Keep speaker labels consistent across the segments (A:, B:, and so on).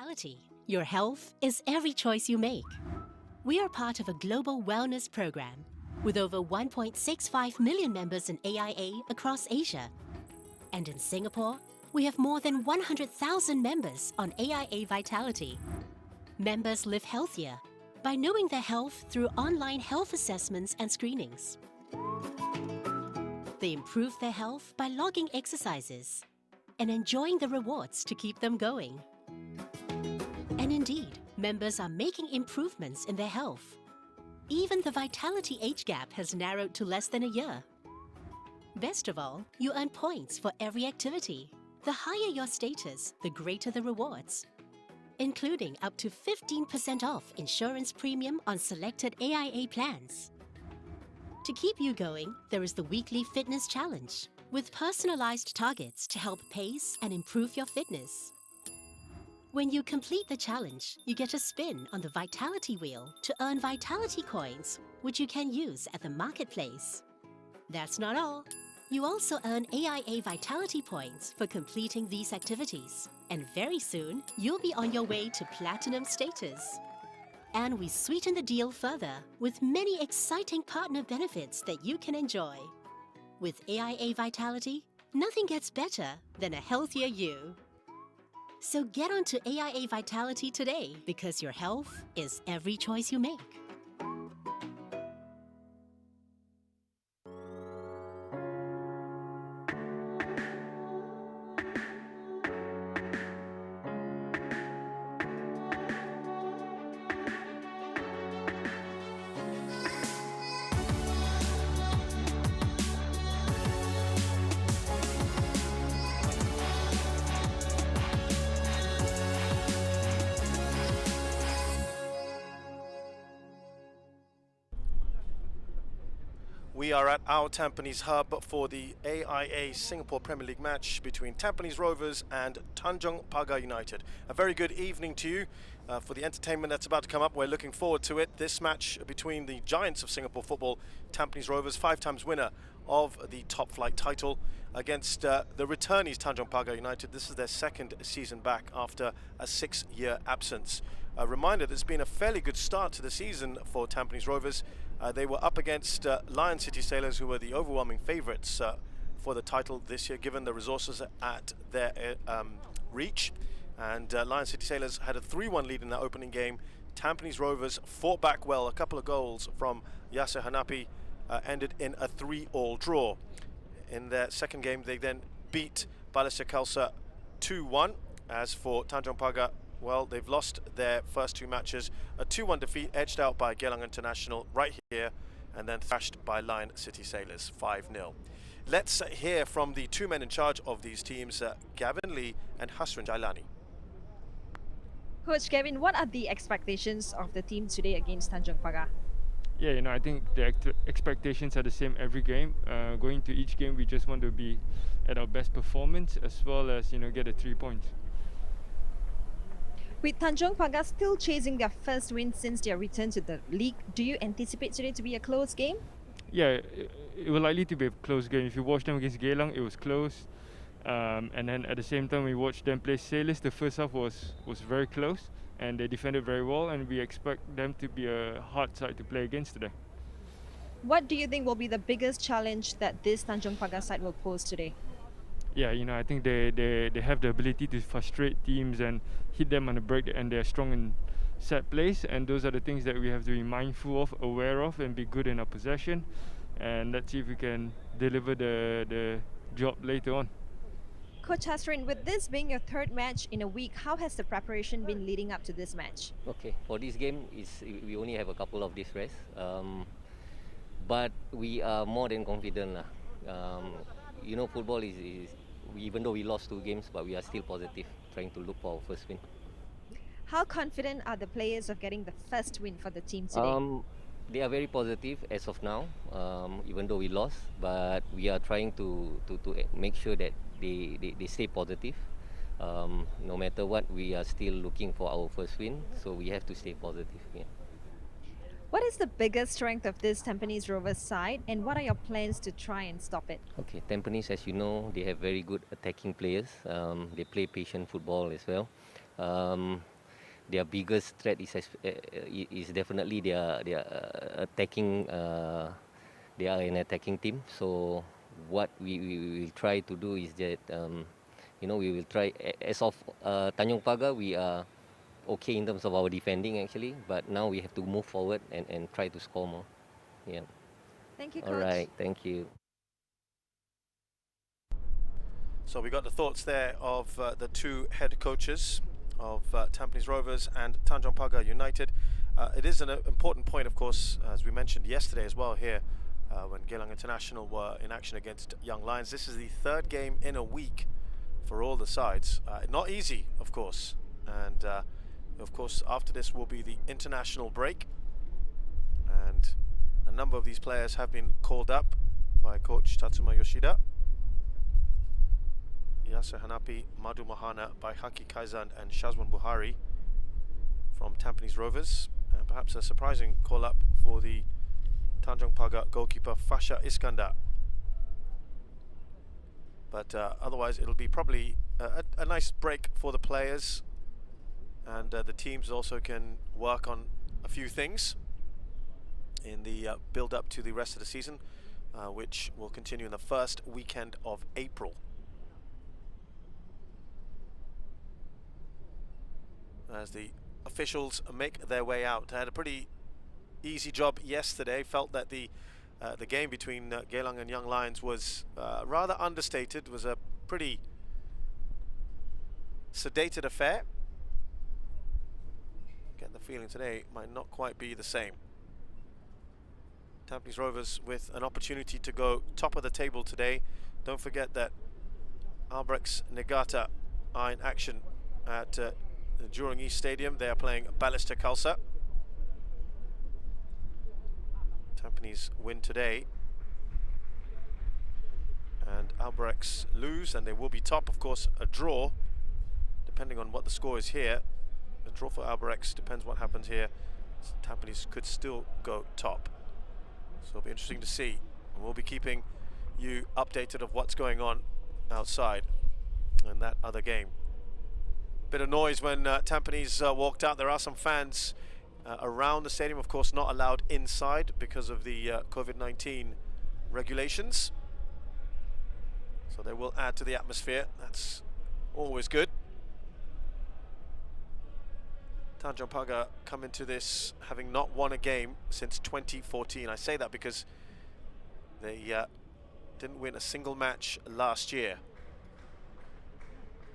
A: Vitality. Your health is every choice you make. We are part of a global wellness program with over 1.65 million members in AIA across Asia. And in Singapore, we have more than 100,000 members on AIA Vitality. Members live healthier by knowing their health through online health assessments and screenings. They improve their health by logging exercises and enjoying the rewards to keep them going. And indeed, members are making improvements in their health. Even the vitality age gap has narrowed to less than a year. Best of all, you earn points for every activity. The higher your status, the greater the rewards, including up to 15% off insurance premium on selected AIA plans. To keep you going, there is the weekly fitness challenge with personalized targets to help pace and improve your fitness. When you complete the challenge, you get a spin on the Vitality Wheel to earn Vitality Coins, which you can use at the marketplace. That's not all. You also earn AIA Vitality Points for completing these activities. And very soon, you'll be on your way to Platinum status. And we sweeten the deal further with many exciting partner benefits that you can enjoy. With AIA Vitality, nothing gets better than a healthier you. So get onto AIA Vitality today because your health is every choice you make.
B: We are at our Tampines Hub for the AIA Singapore Premier League match between Tampines Rovers and Tanjong Pagar United. A very good evening to you for the entertainment that's about to come up. We're looking forward to it. This match between the giants of Singapore football, Tampines Rovers, 5 times winner of the top flight title, against the returnees Tanjong Pagar United. This is their second season back after a 6-year absence. A reminder that it's been a fairly good start to the season for Tampines Rovers. They were up against Lion City Sailors, who were the overwhelming favourites for the title this year, given the resources at their reach. And Lion City Sailors had a 3-1 lead in their opening game. Tampines Rovers fought back well. A couple of goals from Yasser Hanapi ended in a 3-3 draw. In their second game, they then beat Balestier Khalsa 2-1. As for Tanjong Pagar, well, they've lost their first 2 matches. A 2-1 defeat, edged out by Geylang International right here, and then thrashed by Lion City Sailors 5-0. Let's hear from the 2 men in charge of these teams, Gavin Lee and Hasran Jailani.
C: Coach Gavin, what are the expectations of the team today against Tanjong Pagar?
D: Yeah, I think the expectations are the same every game. Going to each game, we just want to be at our best performance, as well as get the 3 points.
C: With Tanjong Pagar still chasing their first win since their return to the league, do you anticipate today to be a close game?
D: Yeah, it will likely to be a close game. If you watch them against Geylang, it was close. And then at the same time, we watched them play Sailors. The first half was very close, and they defended very well, and we expect them to be a hard side to play against today.
C: What do you think will be the biggest challenge that this Tanjong Pagar side will pose today?
D: Yeah, I think they have the ability to frustrate teams and hit them on the break, and they're strong in set plays, and those are the things that we have to be mindful of, aware of, and be good in our possession. And let's see if we can deliver the job later on.
C: Coach Hasran, with this being your 3rd match in a week, how has the preparation been leading up to this match?
E: Okay, for this game, we only have a couple of days rest, but we are more than confident. Football is even though we lost 2 games, but we are still positive, trying to look for our first win.
C: How confident are the players of getting the first win for the team today?
E: They are very positive as of now, even though we lost, but we are trying to make sure that they stay positive. No matter what, we are still looking for our first win, so we have to stay positive. Yeah.
C: What is the biggest strength of this Tampines Rovers side, and what are your plans to try and stop it?
E: Okay, Tampines, as you know, they have very good attacking players. They play patient football as well. their biggest threat is definitely their attacking. They are an attacking team. So what we will try to do is that we will try as of Tanjong Pagar, we are okay in terms of our defending actually, but now we have to move forward and try to score more. Yeah.
C: Thank you,
E: All
C: Coach.
E: right. Thank you.
B: So we got the thoughts there of the two head coaches of Tampines Rovers and Tanjong Pagar United. It is an important point, of course, as we mentioned yesterday as well here, when Geylang International were in action against Young Lions. This is the third game in a week for all the sides. Not easy, of course. And of course, after this will be the international break. And a number of these players have been called up by coach Tatsuma Yoshida. Yasser Hanapi, Madhu Mahana, Baihaki Kaizan and Shazwan Buhari from Tampines Rovers. And perhaps a surprising call-up for the Tanjong Pagar goalkeeper Fasha Iskandar. But otherwise it'll be probably a nice break for the players, and the teams also can work on a few things in the build-up to the rest of the season, which will continue in the first weekend of April. As the officials make their way out. They had a pretty easy job yesterday. Felt that the game between Geylang and Young Lions was rather understated. It was a pretty sedated affair. Get the feeling today might not quite be the same. Tampines Rovers with an opportunity to go top of the table today. Don't forget that Albrechts Negata are in action at the Jurong East Stadium. They are playing Ballester Khalsa. Tampines win today and Albrechts lose, and they will be top. Of course, a draw, depending on what the score is here. A draw for Albrechts depends what happens here. Tampines could still go top. So it'll be interesting to see. And we'll be keeping you updated of what's going on outside in that other game. Bit of noise when Tampines walked out. There are some fans around the stadium, of course not allowed inside because of the COVID-19 regulations. So they will add to the atmosphere. That's always good. Tanjong Pagar come into this having not won a game since 2014. I say that because they didn't win a single match last year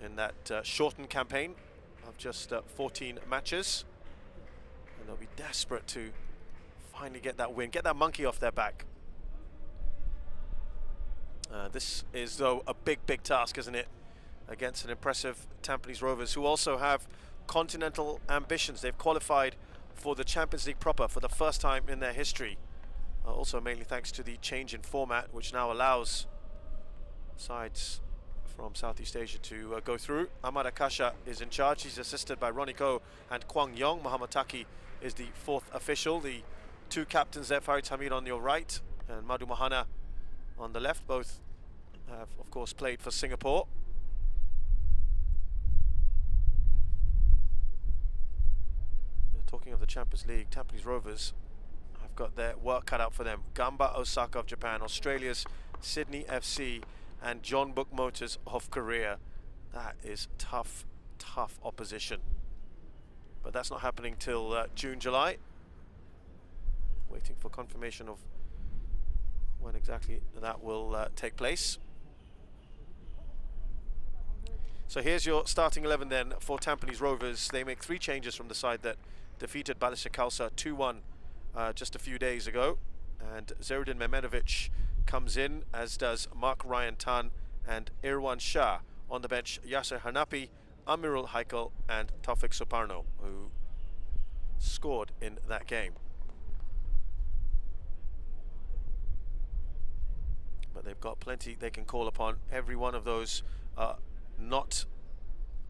B: in that shortened campaign of just 14 matches. And they'll be desperate to finally get that win, get that monkey off their back. This is, though, a big task, isn't it? Against an impressive Tampines Rovers, who also have continental ambitions. They've qualified for the Champions League proper for the first time in their history. Also mainly thanks to the change in format, which now allows sides from Southeast Asia to go through. Ahmad Akasha is in charge. He's assisted by Ronnie Ko and Kwang Yong. Muhammad Taki is the fourth official. The two captains there, Farid Hamid on your right and Madhu Mahana on the left. Both have, of course, played for Singapore. Talking of the Champions League, Tampines Rovers have got their work cut out for them. Gamba Osaka of Japan, Australia's Sydney FC, and John Book Motors of Korea. That is tough opposition. But that's not happening till June, July. Waiting for confirmation of when exactly that will take place. So here's your starting 11 then for Tampines Rovers. They make 3 changes from the side that defeated Ballester Khalsa 2-1 just a few days ago. And Zairuddin Mehmedovic comes in, as does Mark Ryan Tan and Irwan Shah. On the bench, Yasser Hanapi, Amirul Haikal and Taufik Suparno, who scored in that game. But they've got plenty they can call upon. Every one of those not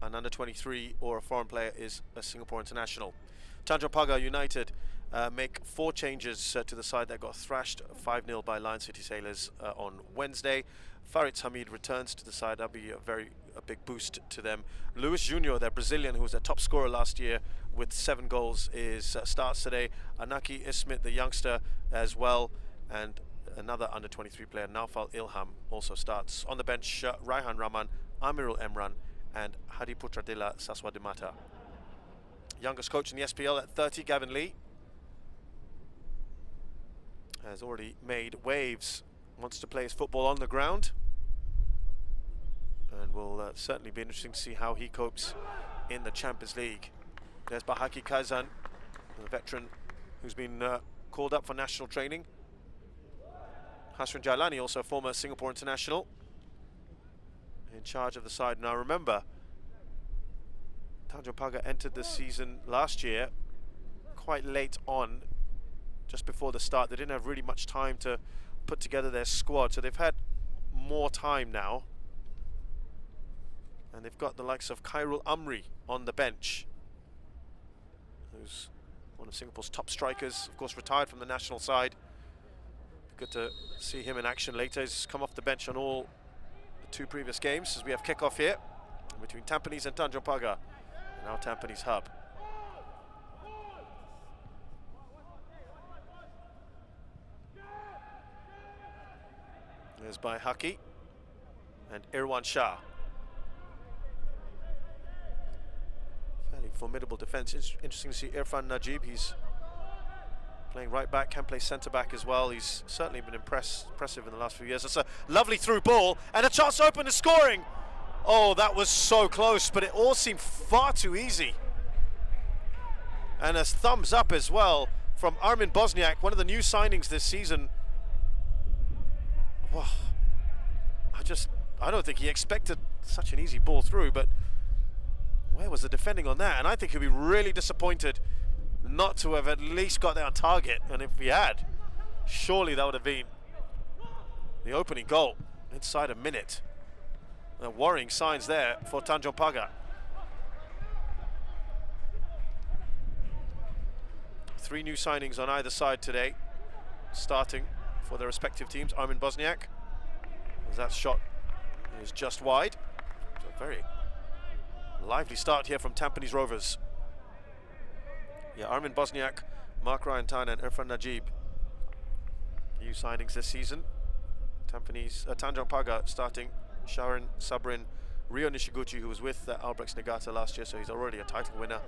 B: an under-23 or a foreign player is a Singapore international. Tanjong Pagar United make 4 changes to the side that got thrashed 5-0 by Lion City Sailors on Wednesday. Farid Hamid returns to the side. That'll be a big boost to them. Luis Junior, their Brazilian, who was their top scorer last year with 7 goals, is starts today. Anaki Ismit, the youngster, as well, and another under-23 player, Naufal Ilham, also starts. On the bench, Raihan Rahman, Amirul Emran, and Hadi Putradilla Saswadimata. Youngest coach in the SPL at 30, Gavin Lee, has already made waves, wants to play his football on the ground, and will certainly be interesting to see how he copes in the Champions League. There's Bahaki Kazan, a veteran who's been called up for national training. Hasran Jailani, also a former Singapore international, in charge of the side. Now remember, Tanjong Pagar entered the season last year quite late on, just before the start. They didn't have really much time to put together their squad, so they've had more time now. And they've got the likes of Khairul Amri on the bench, who's one of Singapore's top strikers, of course retired from the national side. Good to see him in action later. He's come off the bench on all the 2 previous games, as we have kickoff here between Tampines and Tanjong Pagar, and now Tampines Hub. There's by Haki and Irwan Shah. Fairly formidable defence. Interesting to see Irfan Najib. He's playing right back, can play centre back as well. He's certainly been impressive in the last few years. It's a lovely through ball and a chance to open to scoring. Oh, that was so close, but it all seemed far too easy. And a thumbs up as well from Armin Bosniak, one of the new signings this season. Wow. I don't think he expected such an easy ball through, but where was the defending on that? And I think he'd be really disappointed not to have at least got there on target. And if he had, surely that would have been the opening goal inside a minute. Worrying signs there for Tanjong Pagar. 3 new signings on either side today, starting for their respective teams. Armin Bosniak, as that shot is just wide. So a very lively start here from Tampines Rovers. Yeah, Armin Bosniak, Mark Ryan Tan and Irfan Najib, new signings this season. Tanjong Pagar starting Sharon Sabrin, Rio Nishiguchi, who was with Albrechts Negata last year, so he's already a title winner.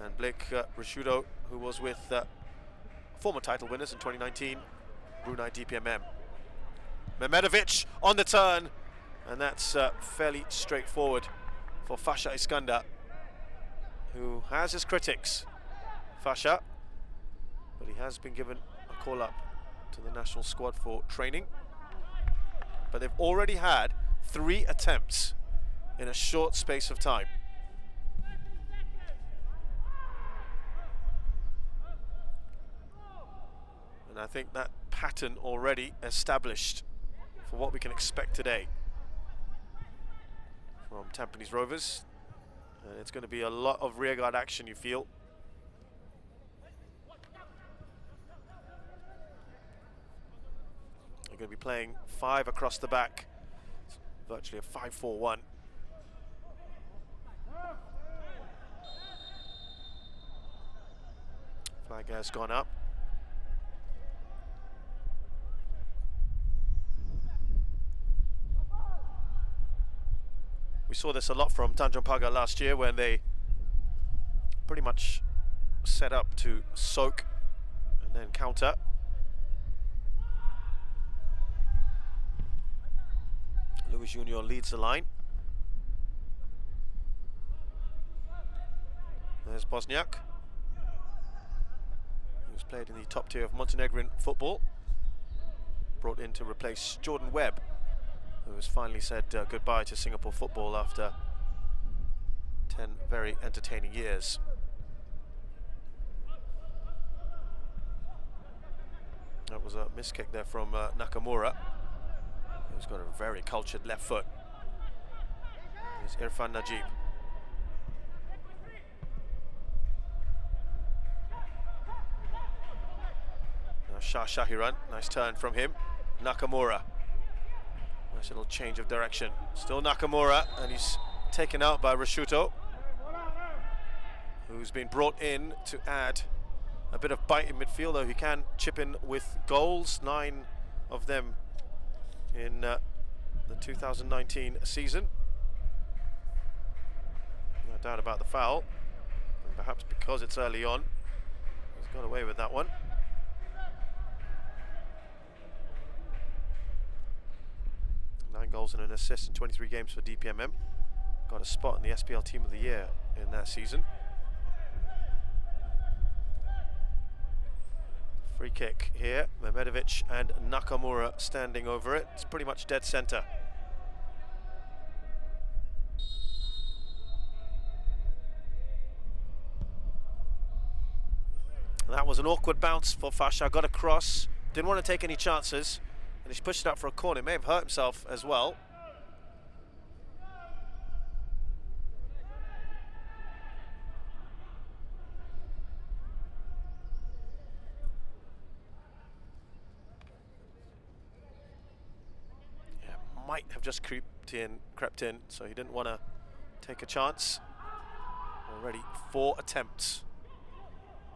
B: And Blake Rishudo, who was with former title winners in 2019, Brunei DPMM. Mehmedovic on the turn, and that's fairly straightforward for Fasha Iskandar, who has his critics, Fasha, but he has been given a call up to the national squad for training. But they've already had 3 attempts in a short space of time. And I think that pattern already established for what we can expect today from Tampines Rovers. And it's going to be a lot of rearguard action, you feel. They're going to be playing 5 across the back. It's virtually a 5-4-1. Flag has gone up. We saw this a lot from Tanjong Pagar last year, when they pretty much set up to soak and then counter. Luis Junior leads the line. There's Bosniak, who's played in the top tier of Montenegrin football, brought in to replace Jordan Webb, who has finally said goodbye to Singapore football after 10 very entertaining years. That was a miss kick there from Nakamura, who's got a very cultured left foot. Here's Irfan Najib. Shah Shahiran, nice turn from him. Nakamura, nice little change of direction. Still Nakamura, and he's taken out by Rashuto, who's been brought in to add a bit of bite in midfield, though he can chip in with goals, 9 of them in the 2019 season. No doubt about the foul, and perhaps because it's early on, he's got away with that one. Nine goals and an assist in 23 games for DPMM. Got a spot in the SPL Team of the Year in that season. Free kick here, Mehmedovic and Nakamura standing over it. It's pretty much dead centre. That was an awkward bounce for Fasha, got a cross, didn't want to take any chances, and he's pushed it out for a corner. He may have hurt himself as well. Might have just crept in, so he didn't want to take a chance. Already 4 attempts.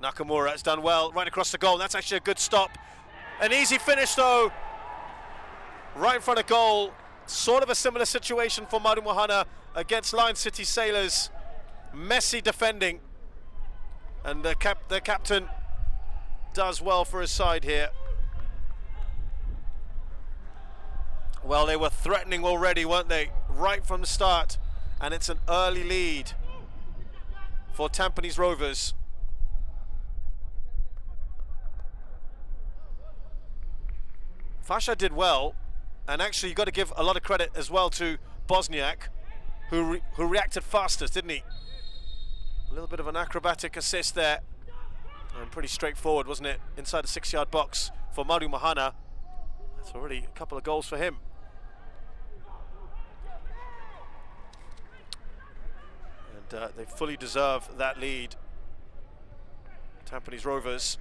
B: Nakamura has done well, right across the goal. That's actually a good stop. An easy finish though, right in front of goal. Sort of a similar situation for Maru Mohana against Lion City Sailors. Messy defending, and the captain does well for his side here. Well, they were threatening already, weren't they? Right from the start. And it's an early lead for Tampines Rovers. Fasha did well, and actually you've got to give a lot of credit as well to Bosniak, who reacted fastest, didn't he? A little bit of an acrobatic assist there, and pretty straightforward, wasn't it? Inside the 6-yard box for Maru Mohana. That's already a couple of goals for him. And they fully deserve that lead, Tampines Rovers.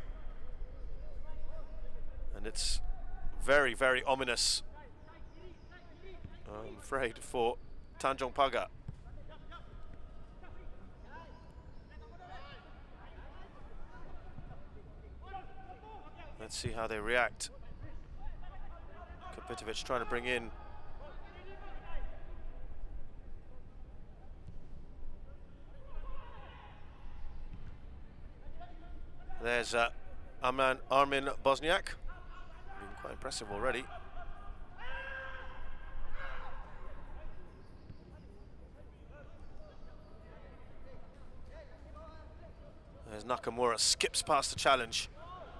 B: And it's very, very ominous, I'm afraid, for Tanjong Pagar. Let's see how they react. Kopitovic trying to bring in there's Armin Bosniak, been quite impressive already. There's Nakamura, skips past the challenge.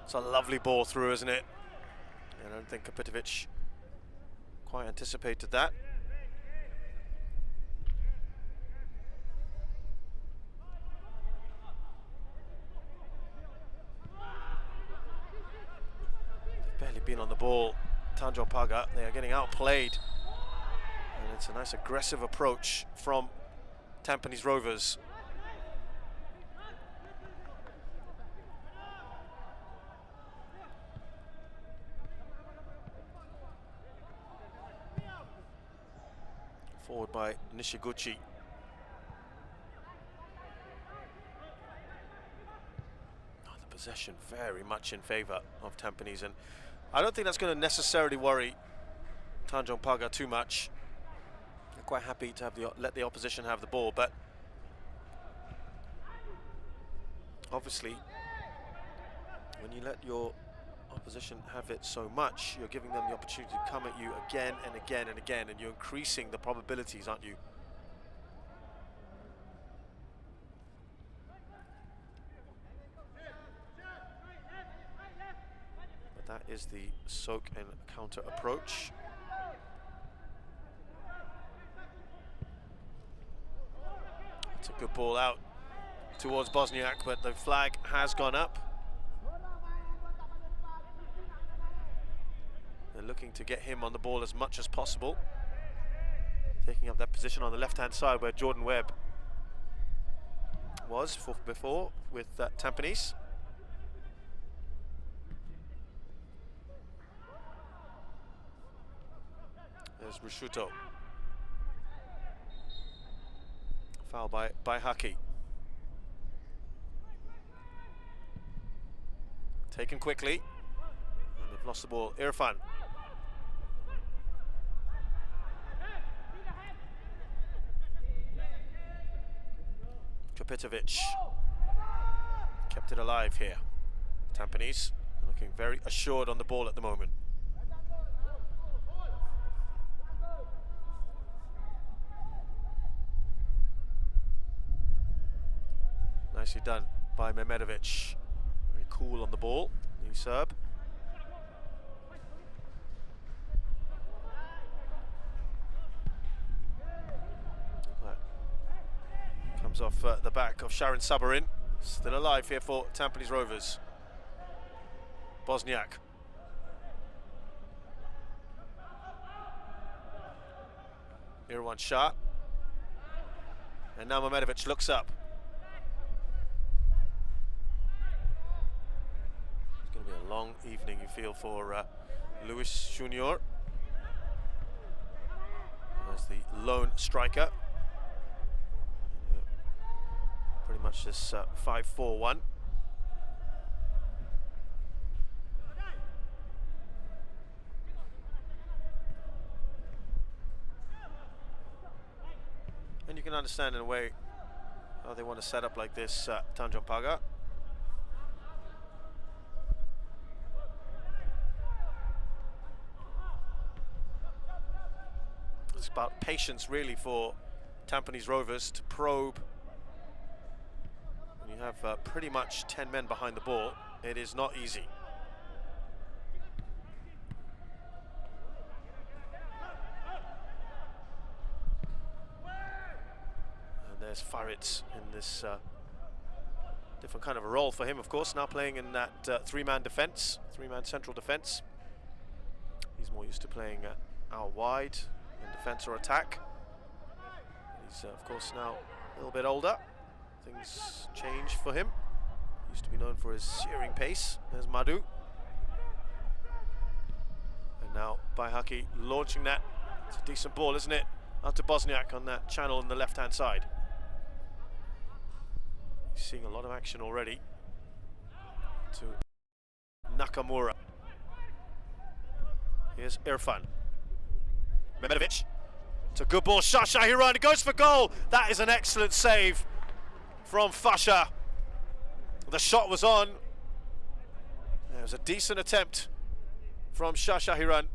B: It's a lovely ball through, isn't it? I don't think Kopitovic quite anticipated that. Barely been on the ball, Tanjong Pagar. They are getting outplayed, and it's a nice aggressive approach from Tampines Rovers. Forward by Nishiguchi. The possession very much in favour of Tampines, and I don't think that's going to necessarily worry Tanjong Pagar too much. They're quite happy to have let the opposition have the ball, but obviously when you let your opposition have it so much, you're giving them the opportunity to come at you again and again and again, and you're increasing the probabilities, aren't you? But that is the soak and counter approach. It's a good ball out towards Bosniak, but the flag has gone up. They're looking to get him on the ball as much as possible, taking up that position on the left-hand side where Jordan Webb was before with Tampines. There's Rushuto. Foul by Haki. Taken quickly. And they've lost the ball. Irfan. Kapitovic. Kept it alive here. Tampines looking very assured on the ball at the moment. Nicely done by Mehmedovic. Very cool on the ball, new Serb. That comes off the back of Sharon Sabarin. Still alive here for Tampines Rovers. Bosniak. Irwan Shah. And now Mehmedovic looks up. It's going to be a long evening, you feel, for Luis Junior. There's the lone striker. Pretty much this 5-4-1. And you can understand in a way how they want to set up like this Tanjong Pagar. It's about patience really for Tampines Rovers to probe. When you have pretty much 10 men behind the ball, it is not easy. There's Farid in this different kind of a role for him, of course, now playing in that three-man defence, three-man central defence. He's more used to playing out wide in defence or attack. He's, of course, now a little bit older. Things change for him. Used to be known for his searing pace. There's Madhu. And now Baihaki launching that. It's a decent ball, isn't it? Out to Bosniak on that channel on the left-hand side. He's seeing a lot of action already. To Nakamura. Here's Irfan. Mehmedovic. It's a good ball. Shasha Hiran goes for goal. That is an excellent save from Fasha. The shot was on. It was a decent attempt from Shasha Hiran.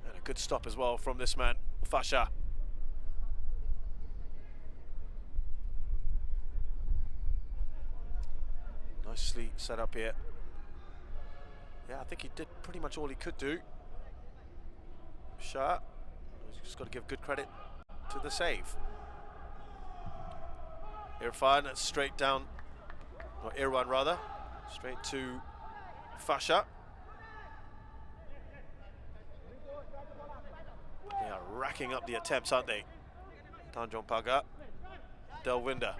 B: And a good stop as well from this man, Fasha. Nicely set up here. Yeah, I think he did pretty much all he could do. Shah, he's just got to give good credit to the save. Irfan straight down, or Irwan rather, straight to Fasha. They are racking up the attempts, aren't they? Tanjong Pagar, Delwinder.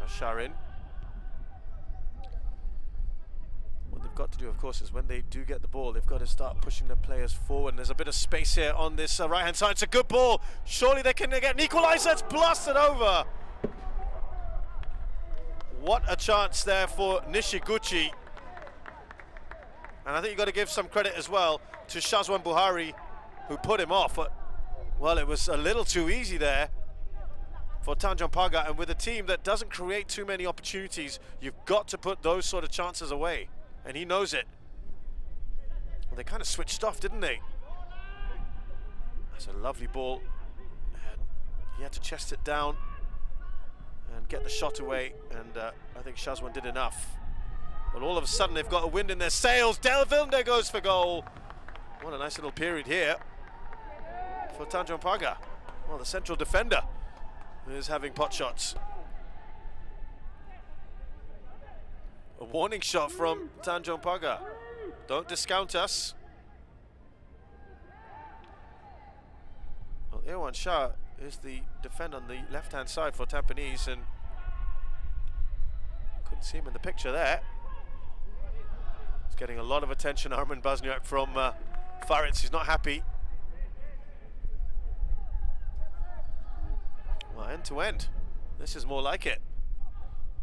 B: Sharin. What they've got to do, of course, is when they do get the ball, they've got to start pushing the players forward. And there's a bit of space here on this right-hand side. It's a good ball. Surely they can get an equaliser. It's blasted over. What a chance there for Nishiguchi. And I think you've got to give some credit as well to Shazwan Buhari, who put him off. But, well, it was a little too easy there for Tanjong Pagar, and with a team that doesn't create too many opportunities, you've got to put those sort of chances away, and he knows it. Well, they kind of switched off, didn't they? That's a lovely ball, and he had to chest it down and get the shot away, and I think Shazwan did enough. But all of a sudden they've got a wind in their sails. Delvilde goes for goal. What a nice little period here for Tanjong Pagar. Well, the central defender is having pot shots. A warning shot from Tanjong Pagar. Don't discount us. Well, Irwan Shah is the defender on the left-hand side for Tampines, and couldn't See him in the picture there. He's getting a lot of attention, Armin Bosniak, from Faritz. He's not happy. Well, end to end. This is more like it.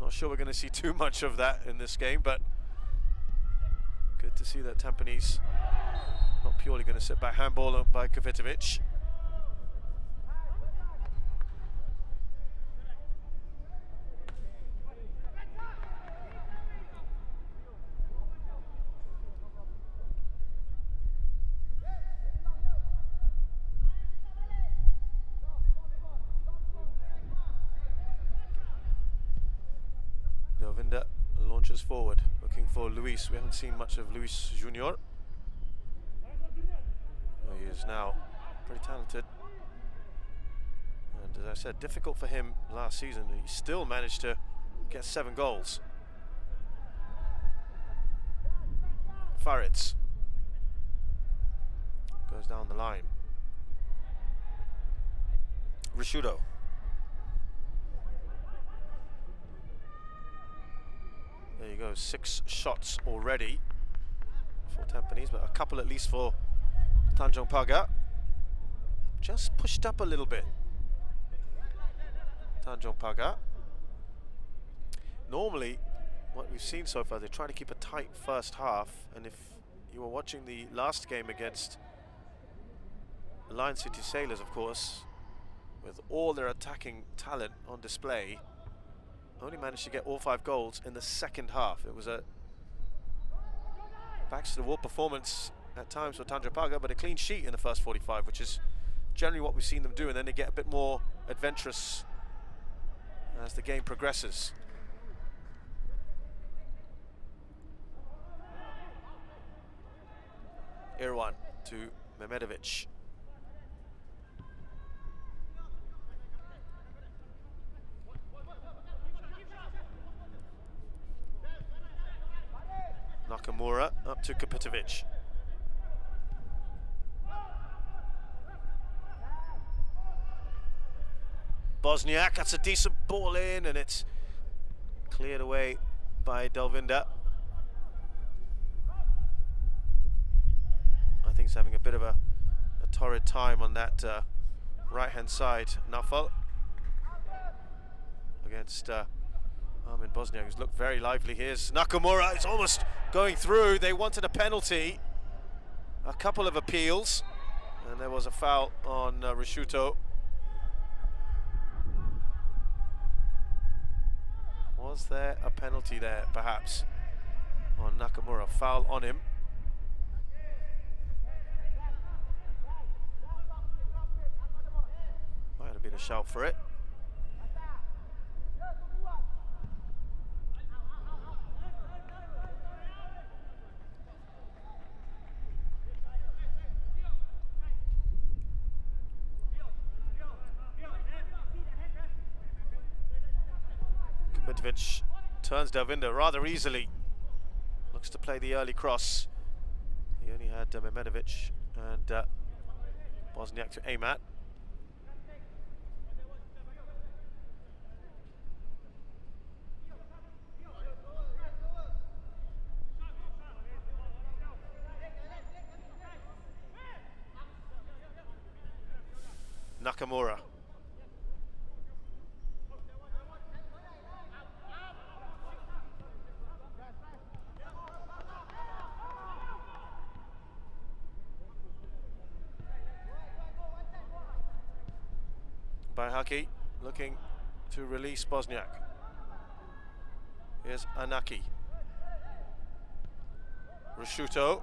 B: Not sure we're going to see too much of that in this game, but good to see that Tampines not purely going to sit back. Handball by Kvitovic. Delvinda launches forward, looking for Luis. We haven't seen much of Luis Junior. He is now pretty talented. And as I said, difficult for him last season. He still managed to get 7 goals. Faritz goes down the line. Rishudo. There you go, 6 shots already for Tampines, but a couple at least for Tanjong Pagar. Just pushed up a little bit. Tanjong Pagar. Normally, what we've seen so far, they try to keep a tight first half, and if you were watching the last game against Lion City Sailors, of course, with all their attacking talent on display, only managed to get all 5 goals in the second half. It was a backs to the wall performance at times for Tanjong Pagar, but a clean sheet in the first 45, which is generally what we've seen them do, and then they get a bit more adventurous as the game progresses. Irwan to Mehmedovic. Nakamura up to Kvitovic. Bosniak, that's a decent ball in, and it's cleared away by Delvinda. I think he's having a bit of a torrid time on that right-hand side. Nafal against Armin Bosniak, who's looked very lively. Here's Nakamura, it's almost going through. They wanted a penalty, a couple of appeals, and there was a foul on Rishuto. Was there a penalty there, perhaps, on Nakamura? Foul on him. Might have been a shout for it. Kvitovic turns Delvinda rather easily. Looks to play the early cross. He only had Mehmedovic and Bosniak to aim at. Nakamura. By Haki, looking to release Bosniak. Here's Anaki. Rishuto.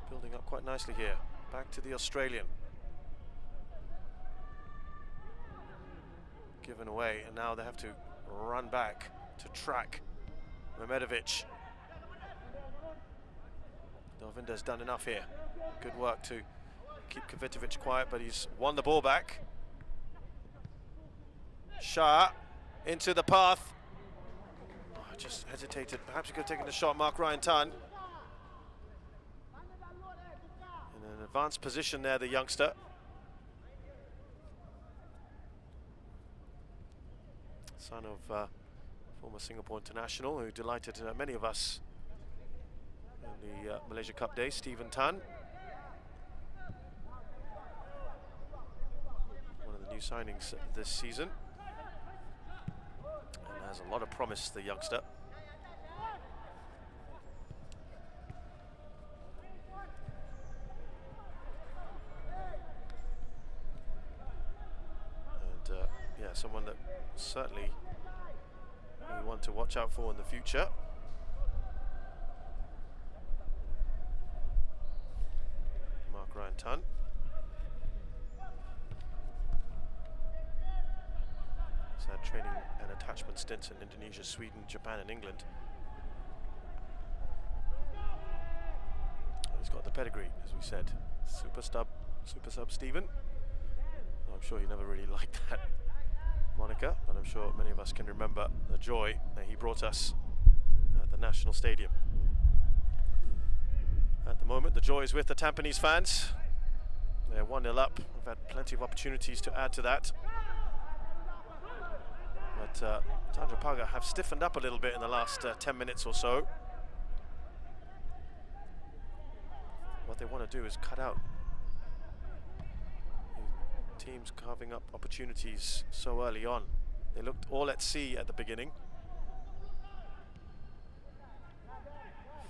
B: Building up quite nicely here. Back to the Australian. Given away, and now they have to run back to track Mehmedovic. Delvinda's done enough here. Good work to keep Kvitovic quiet, but he's won the ball back. Shah into the path. Oh, just hesitated. Perhaps he could have taken the shot. Mark Ryan Tan. In an advanced position there, the youngster. Son of former Singapore international who delighted many of us in the Malaysia Cup days, Stephen Tan. One of the new signings this season. And has a lot of promise, the youngster. And yeah, someone that certainly we want to watch out for in the future. Mark Ryan Tan. He's had training and attachment stints in Indonesia, Sweden, Japan and England. He's got the pedigree, as we said. Super sub Stephen. I'm sure he never really liked that moniker, but I'm sure many of us can remember the joy that he brought us at the National Stadium. At the moment, the joy is with the Tampines fans. They're 1-0 up. We've had plenty of opportunities to add to that. But Tanjong Pagar have stiffened up a little bit in the last 10 minutes or so. What they want to do is cut out teams carving up opportunities so early on. They looked all at sea at the beginning.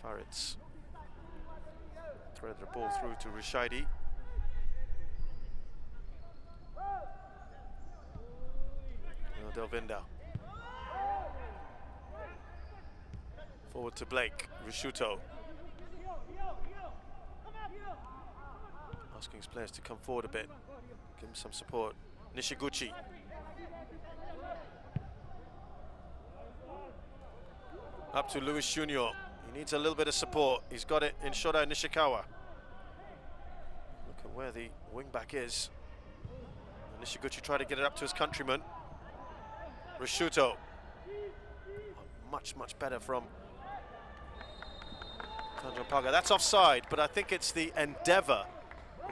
B: Farid's threaded the ball through to Rishaidi. Now Delvinda. Forward to Blake. Rishuto. Asking his players to come forward a bit. Give him some support. Nishiguchi. Up to Luis Junior. He needs a little bit of support. He's got it in Shoda Nishikawa. Look at where the wing-back is. Nishiguchi tried to get it up to his countryman. Rishuto. Much, much better from Tanjong Pagar. That's offside, but I think it's the endeavour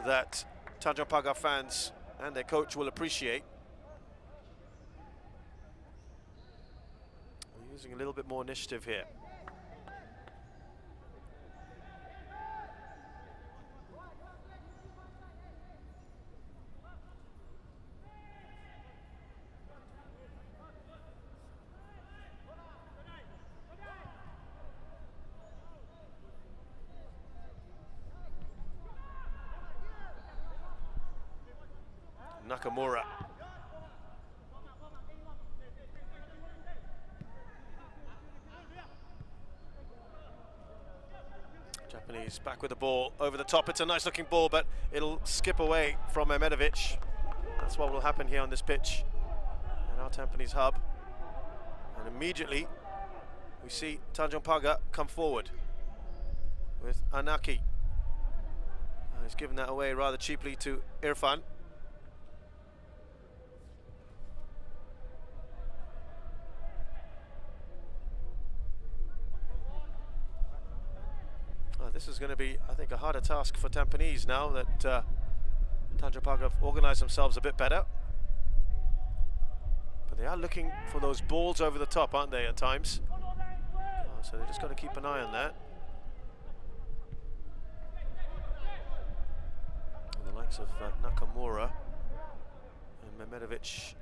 B: that Tanjong Pagar fans and their coach will appreciate. We're using a little bit more initiative here. Nakamura. Japanese back with the ball over the top. It's a nice looking ball, but it'll skip away from Mehmedovic. That's what will happen here on this pitch in our Tampines Hub. And immediately we see Tanjong Pagar come forward with Anaki. He's given that away rather cheaply to Irfan. This is going to be, I think, a harder task for Tampines now that Tanjong Pagar have organised themselves a bit better. But they are looking for those balls over the top, aren't they, at times? So they just got to keep an eye on that. And the likes of Nakamura and Mehmedovic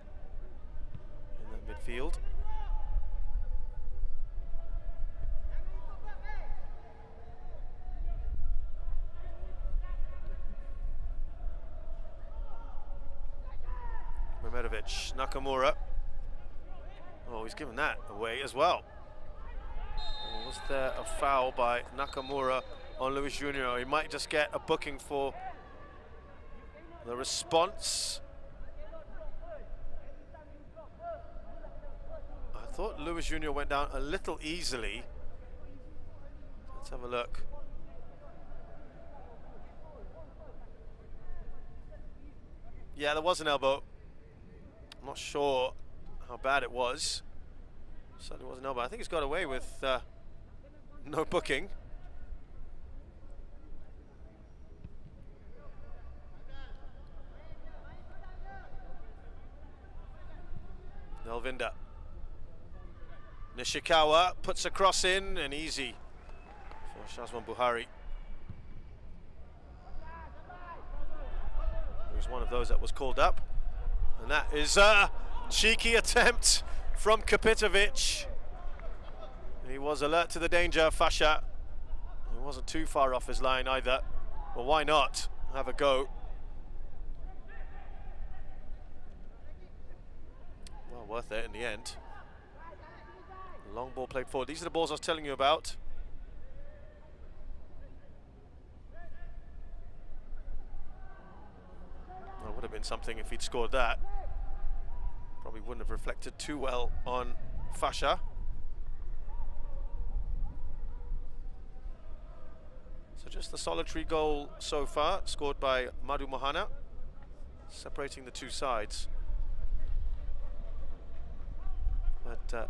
B: in that midfield. Mehmedovic, Nakamura. Oh, he's given that away as well. Oh, was there a foul by Nakamura on Luis Junior? He might just get a booking for the response. I thought Luis Junior went down a little easily. Let's have a look. Yeah, there was an elbow. I'm not sure how bad it was. Certainly wasn't elbow. I think he's got away with no booking. Delvinda. Nishikawa puts a cross in, and easy for Shazwan Buhari. It was one of those that was called up, and that is a cheeky attempt from Kapitovic. He was alert to the danger, Fasha. He wasn't too far off his line either. Well, why not have a go? Well, worth it in the end. Long ball played forward. These are the balls I was telling you about. Well, it would have been something if he'd scored that. Probably wouldn't have reflected too well on Fasha. So just the solitary goal so far, scored by Madhu Mohana, separating the two sides. But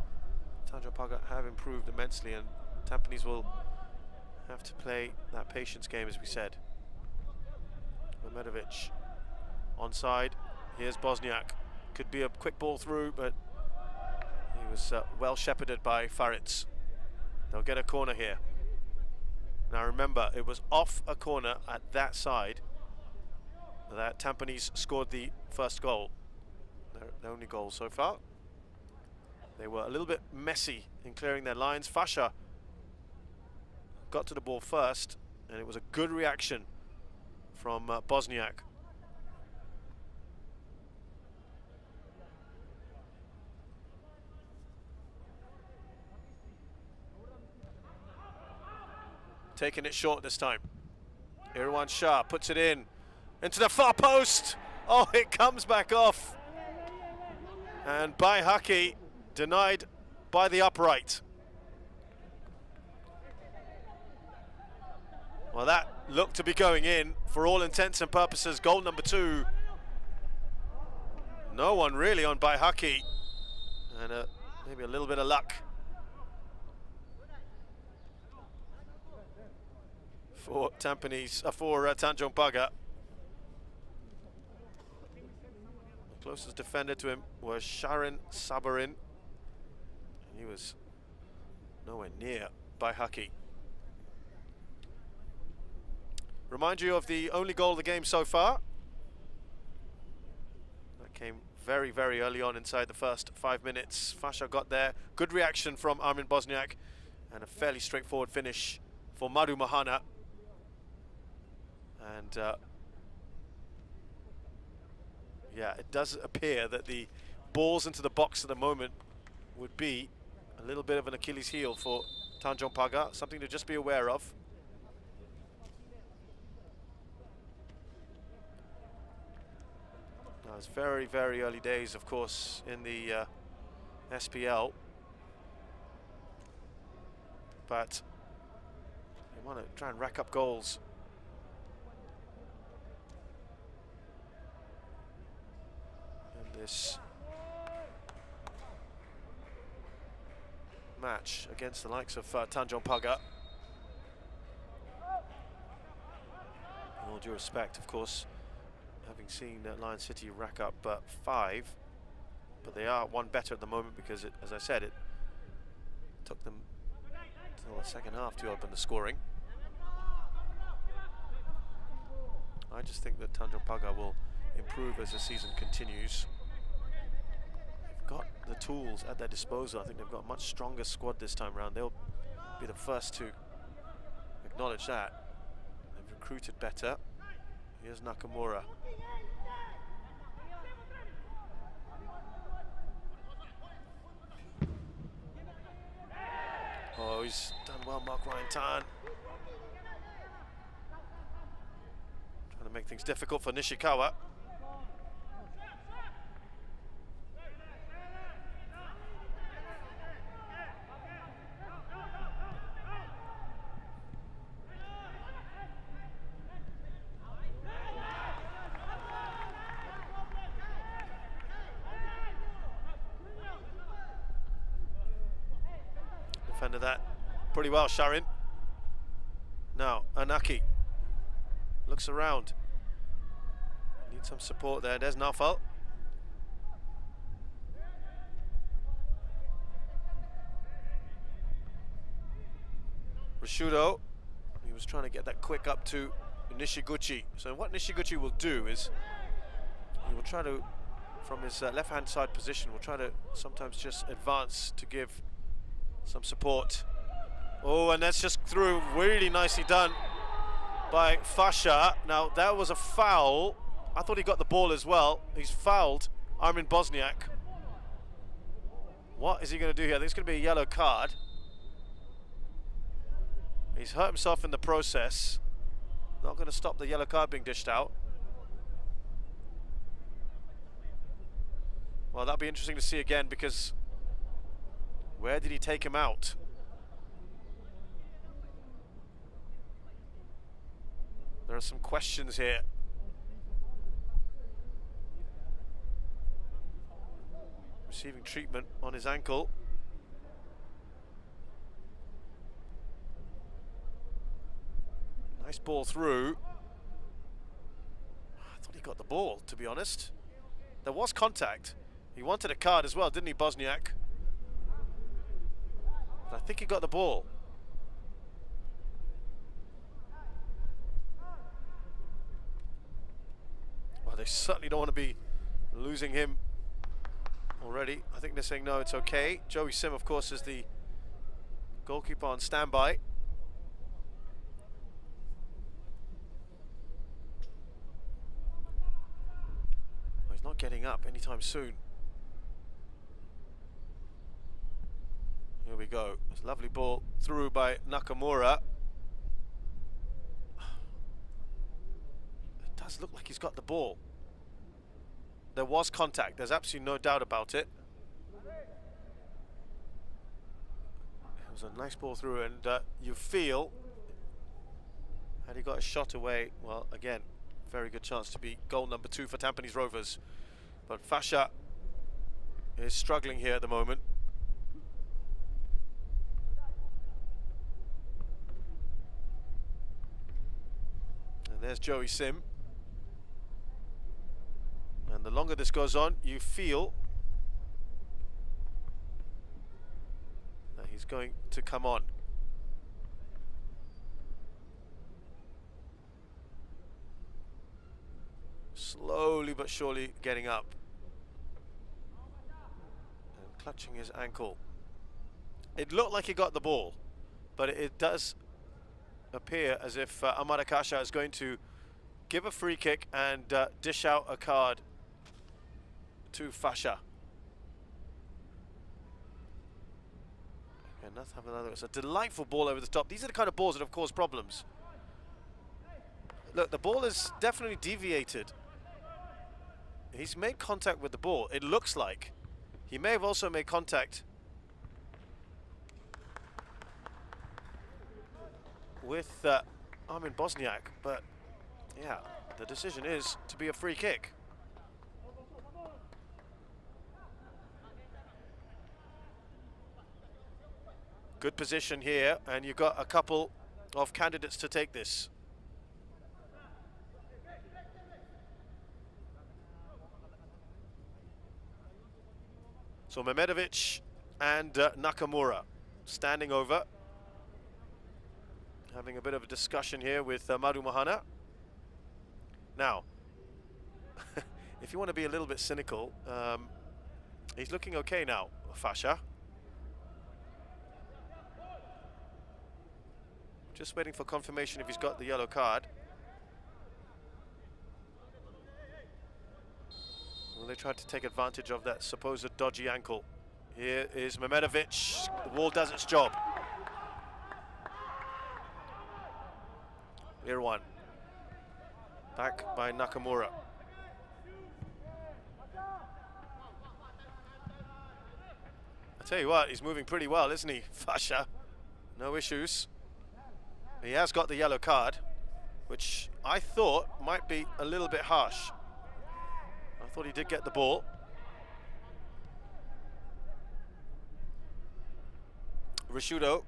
B: Tanjong Pagar have improved immensely, and Tampines will have to play that patience game, as we said. Mehmedovic onside. Here's Bosniak. Could be a quick ball through, but he was well shepherded by Faritz. They'll get a corner here. Now remember, it was off a corner at that side that Tampines scored the first goal. Their only goal so far. They were a little bit messy in clearing their lines. Fasha got to the ball first, and it was a good reaction from Bosniak. Taking it short this time. Irwan Shah puts it in into the far post. Oh, it comes back off. And Baihaki denied by the upright. Well, that looked to be going in for all intents and purposes. Goal number 2. No one really on Baihaki. And maybe a little bit of luck for Tampines, for Tanjong Pagar. The closest defender to him was Sharon Sabarin. He was nowhere near Baihaki. Remind you of the only goal of the game so far. That came very, very early on inside the first 5 minutes. Fasha got there. Good reaction from Armin Bosniak, and a fairly straightforward finish for Madhu Mohana. And yeah, it does appear that the balls into the box at the moment would be a little bit of an Achilles heel for Tanjong Pagar, something to just be aware of. Now, it's very, very early days, of course, in the SPL. But they want to try and rack up goals. In this match against the likes of Tanjong Pagar. In all due respect, of course, having seen Lion City rack up 5, but they are one better at the moment because, as I said, it took them until the second half to open the scoring. I just think that Tanjong Pagar will improve as the season continues. Got the tools at their disposal. I think they've got a much stronger squad this time around. They'll be the first to acknowledge that. They've recruited better. Here's Nakamura. Oh, he's done well, Mark Ryan Tan. Trying to make things difficult for Nishikawa. Defended that pretty well, Sharin. Now, Anaki looks around. Needs some support there. There's Naufal. Rishudo, he was trying to get that quick up to Nishiguchi. So what Nishiguchi will do is he will try to, from his left-hand side position, will try to sometimes just advance to give some support. Oh, and that's just through, really nicely done by Fasha. Now that was a foul. I thought he got the ball as well. He's fouled Armin Bosniak. What is he going to do here? I think it's going to be a yellow card. He's hurt himself in the process. Not going to stop the yellow card being dished out. Well, that'll be interesting to see again, because where did he take him out? There are some questions here. Receiving treatment on his ankle. Nice ball through. I thought he got the ball, to be honest. There was contact. He wanted a card as well, didn't he, Bosniak? But I think he got the ball. Well, they certainly don't want to be losing him already. I think they're saying no, it's okay. Joey Sim, of course, is the goalkeeper on standby. Oh, he's not getting up anytime soon. Here we go. This lovely ball through by Nakamura. It does look like he's got the ball. There was contact, there's absolutely no doubt about it. It was a nice ball through, and you feel, had he got a shot away, well, again, very good chance to be goal number 2 for Tampines Rovers. But Fasha is struggling here at the moment. And there's Joey Sim. And the longer this goes on, you feel that he's going to come on. Slowly but surely getting up. And clutching his ankle. It looked like he got the ball, but it does appear as if Amada Kasha is going to give a free kick and dish out a card to Fasha. And let's have another. It's a delightful ball over the top. These are the kind of balls that have caused problems. Look, the ball is definitely deviated. He's made contact with the ball, it looks like. He may have also made contact with Armin Bosniak, but yeah, the decision is to be a free kick. Good position here, and you've got a couple of candidates to take this. So Mehmedovic and Nakamura standing over, having a bit of a discussion here with Madu Mahana. Now, if you want to be a little bit cynical, he's looking okay now, Fasha. Just waiting for confirmation if he's got the yellow card. Well, they tried to take advantage of that supposed dodgy ankle. Here is Mehmedovic. The wall does its job. Here one. Back by Nakamura. I tell you what, he's moving pretty well, isn't he, Fasha? No issues. He has got the yellow card, which I thought might be a little bit harsh. I thought he did get the ball. Rishudo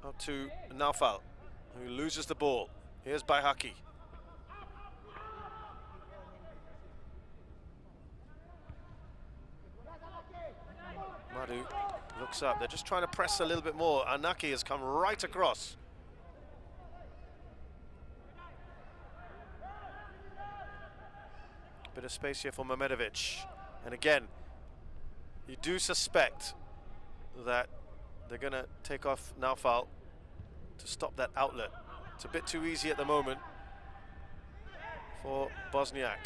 B: up to Naufal, who loses the ball. Here's Baihaki. Madu looks up. They're just trying to press a little bit more. Anaki has come right across. Bit of space here for Mehmedovic. And again, you do suspect that they're going to take off Naufal to stop that outlet. It's a bit too easy at the moment for Bosniak.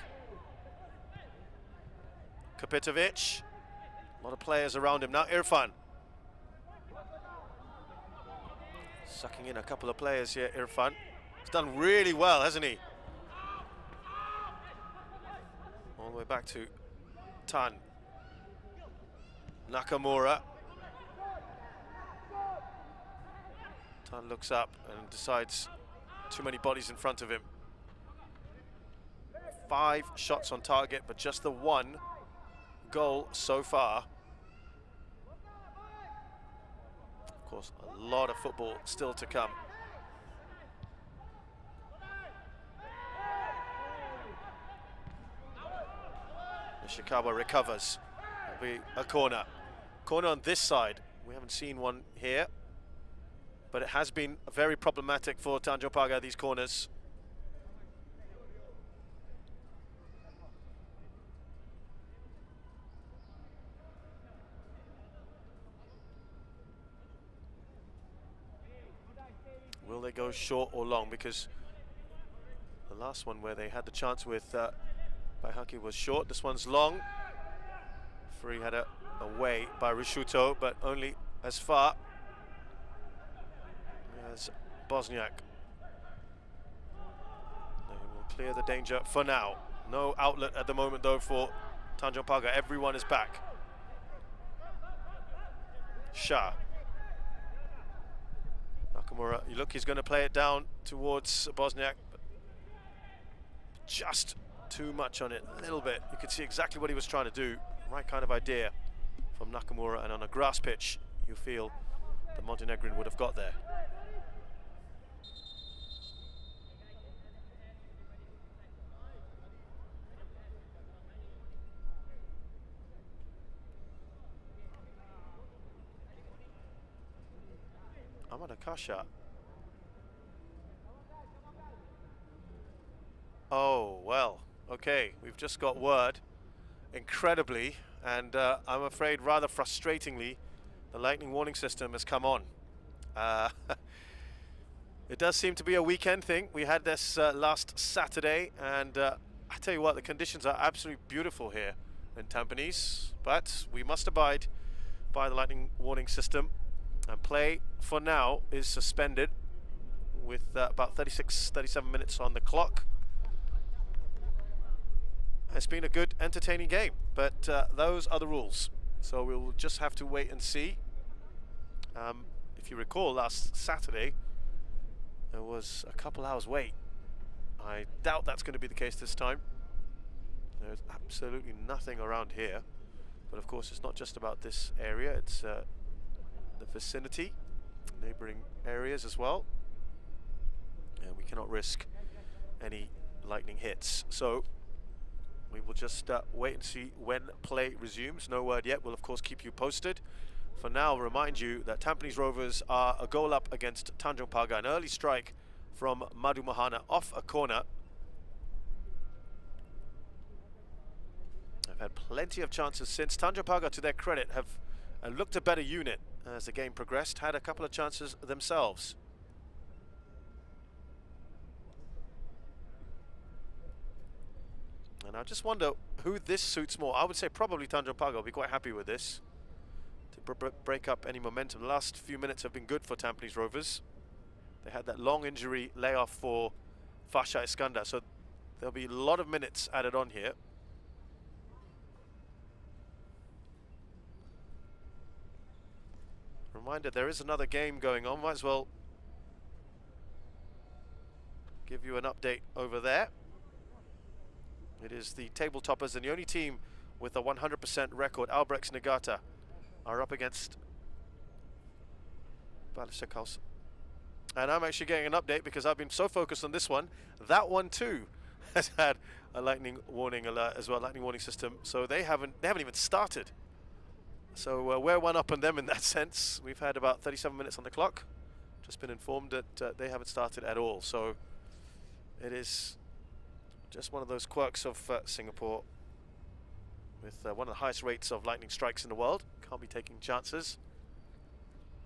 B: Kapitovic. A lot of players around him now. Irfan. Sucking in a couple of players here, Irfan. He's done really well, hasn't he? All the way back to Tan. Nakamura. Tan looks up and decides too many bodies in front of him. 5 shots on target, but just the 1 goal so far. Of course, a lot of football still to come. Ishikawa recovers. It'll be a corner. Corner on this side. We haven't seen one here, but it has been very problematic for Tanjong Pagar, these corners. Will they go short or long? Because the last one where they had the chance with Baihaki was short. This one's long. Free header away by Rishuto, but only as far as Bosniak. They will clear the danger for now. No outlet at the moment though for Tanjong Pagar. Everyone is back. Shah. Nakamura, you look, he's going to play it down towards Bosniak. But just too much on it, a little bit. You could see exactly what he was trying to do. Right kind of idea from Nakamura, and on a grass pitch, you feel the Montenegrin would have got there. Ahmad Akasha. Oh, well, okay, we've just got word, incredibly, and I'm afraid rather frustratingly, the lightning warning system has come on. It does seem to be a weekend thing. We had this last Saturday, and I tell you what, the conditions are absolutely beautiful here in Tampines, but we must abide by the lightning warning system, and play for now is suspended with about 37 minutes on the clock. It's been a good, entertaining game, but those are the rules. So we'll just have to wait and see. If you recall, last Saturday, there was a couple hours wait. I doubt that's going to be the case this time. There's absolutely nothing around here. But of course, it's not just about this area. It's the vicinity, neighboring areas as well. And we cannot risk any lightning hits. So we will just wait and see when play resumes. No word yet. We'll of course keep you posted. For now, remind you that Tampines Rovers are a goal up against Tanjong Pagar. An early strike from Madhu Mahana off a corner. They've had plenty of chances since. Tanjong Pagar, to their credit, have looked a better unit as the game progressed. Had a couple of chances themselves. And I just wonder who this suits more. I would say probably Tanjong Pagar will be quite happy with this to break up any momentum. The last few minutes have been good for Tampines Rovers. They had that long injury layoff for Fasha Iskandar, so there'll be a lot of minutes added on here. Reminder, there is another game going on. Might as well give you an update over there. It is the table toppers, and the only team with a 100% record, Albrechts Nagata, are up against Balisakals. And I'm actually getting an update because I've been so focused on this one. That one too has had a lightning warning alert as well, lightning warning system. So they haven't even started. So we're one up on them in that sense. We've had about 37 minutes on the clock. Just been informed that they haven't started at all. So it is Just one of those quirks of Singapore, with one of the highest rates of lightning strikes in the world. Can't be taking chances.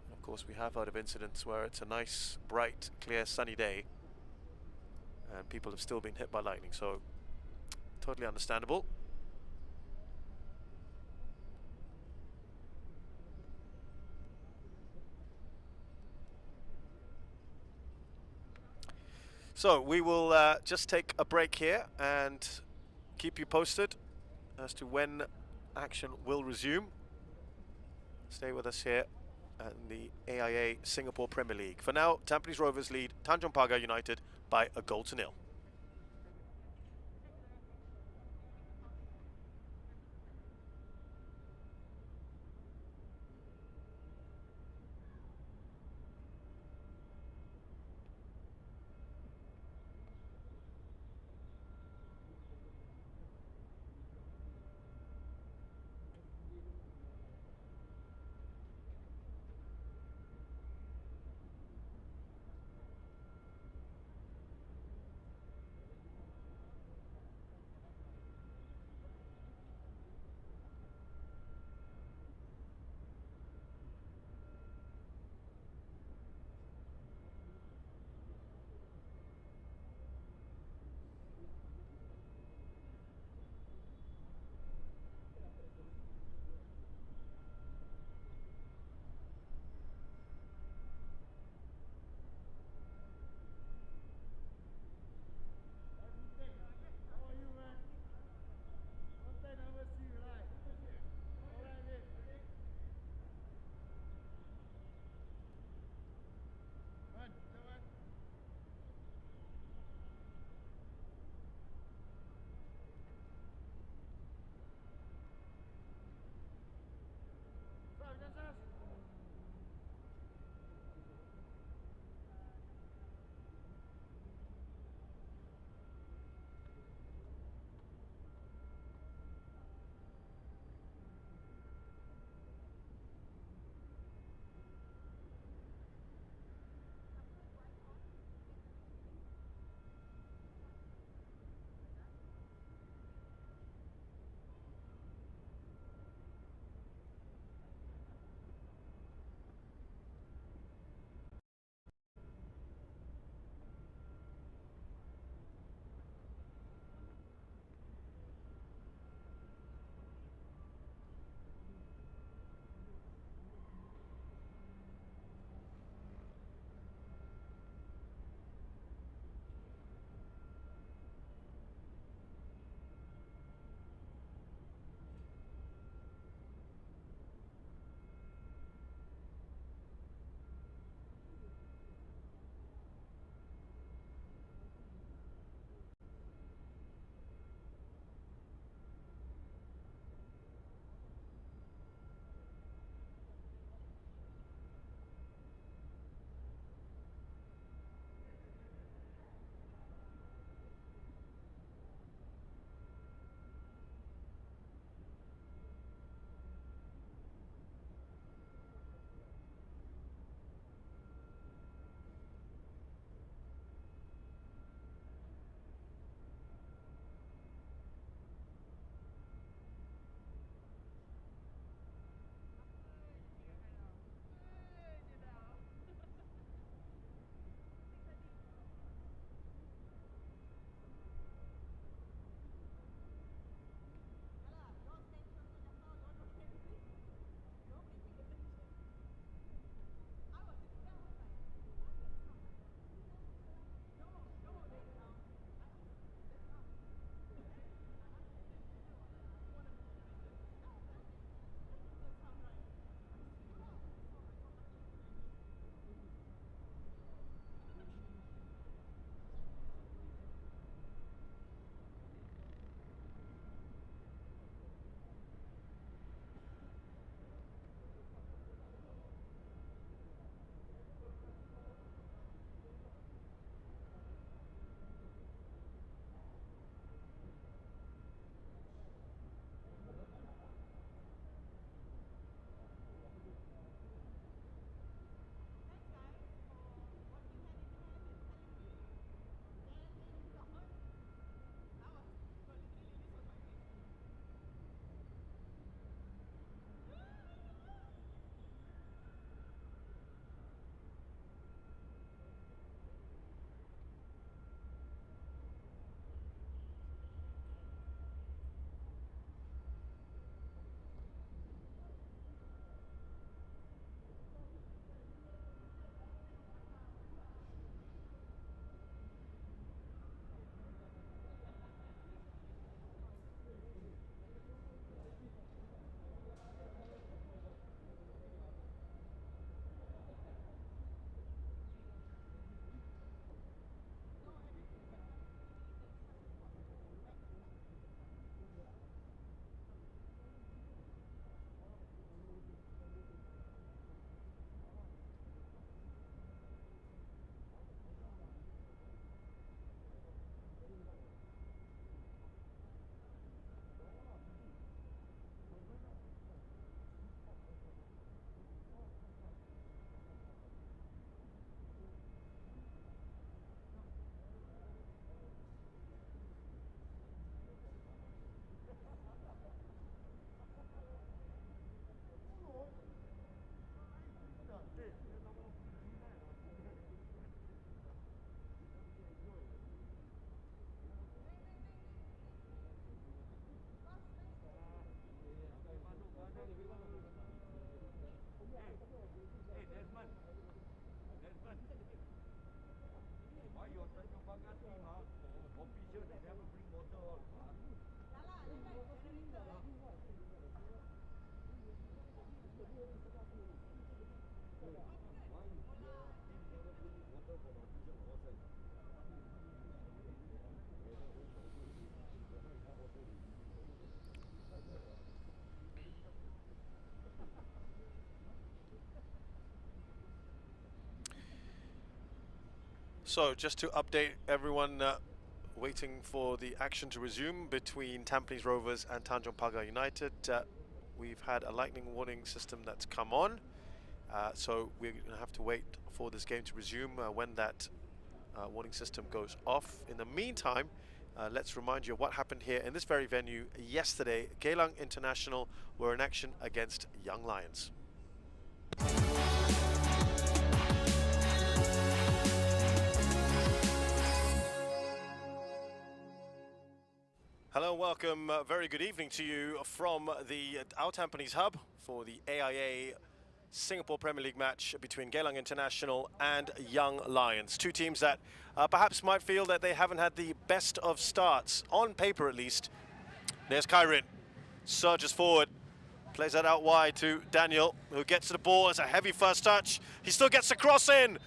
B: And of course, we have heard of incidents where it's a nice, bright, clear, sunny day and people have still been hit by lightning, so totally understandable. So we will just take a break here and keep you posted as to when action will resume. Stay with us here in the AIA Singapore Premier League. For now, Tampines Rovers lead Tanjong Pagar United by a 0-0. So just to update everyone, waiting for the action to resume between Tampines Rovers and Tanjong Pagar United. We've had a lightning warning system that's come on, so we're going to have to wait for this game to resume when that warning system goes off. In the meantime, let's remind you of what happened here in this very venue yesterday. Geylang International were in action against Young Lions. Hello, welcome, very good evening to you from our Tampines Hub for the AIA Singapore Premier League match between Geylang International and Young Lions. Two teams that perhaps might feel that they haven't had the best of starts, on paper at least. There's Kyrin, surges forward, plays that out wide to Daniel, who gets to the ball. It's a heavy first touch. He still gets the cross in.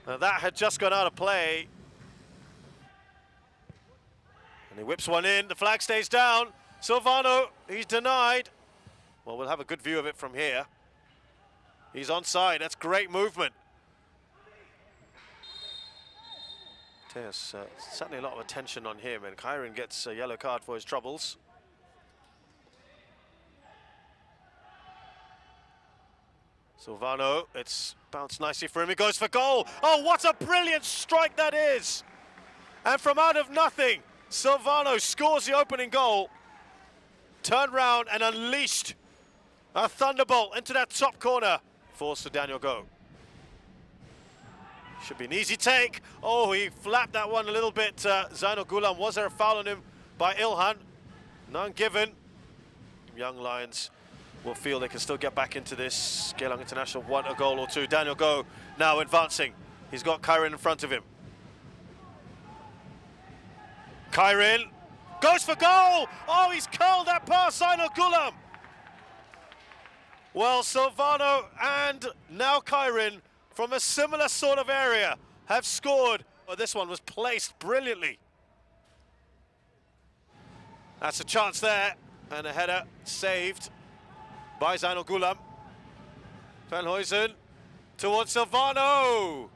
B: That had just gone out of play. And he whips one in, the flag stays down. Silvano, he's denied. Well, we'll have a good view of it from here. He's onside, that's great movement. There's certainly a lot of attention on him, and Kyrin gets a yellow card for his troubles. Silvano, it's bounced nicely for him, he goes for goal. Oh, what a brilliant strike that is! And from out of nothing, Silvano scores the opening goal, turned round and unleashed a thunderbolt into that top corner. Forced Daniel go. Should be an easy take. Oh, he flapped that one a little bit. Zainul Gulam, was there a foul on him by Ilhan? None given. Young Lions will feel they can still get back into this. Geylang International want a goal or two. Daniel Go now advancing. He's got Kyrin in front of him. Kyrin goes for goal! Oh, he's curled that past Zainul Gulam. Well, Silvano and now Kyrin from a similar sort of area have scored. Oh, this one was placed brilliantly. That's a chance there, and a header saved by Zainul Gulam. Venhuizen towards Silvano.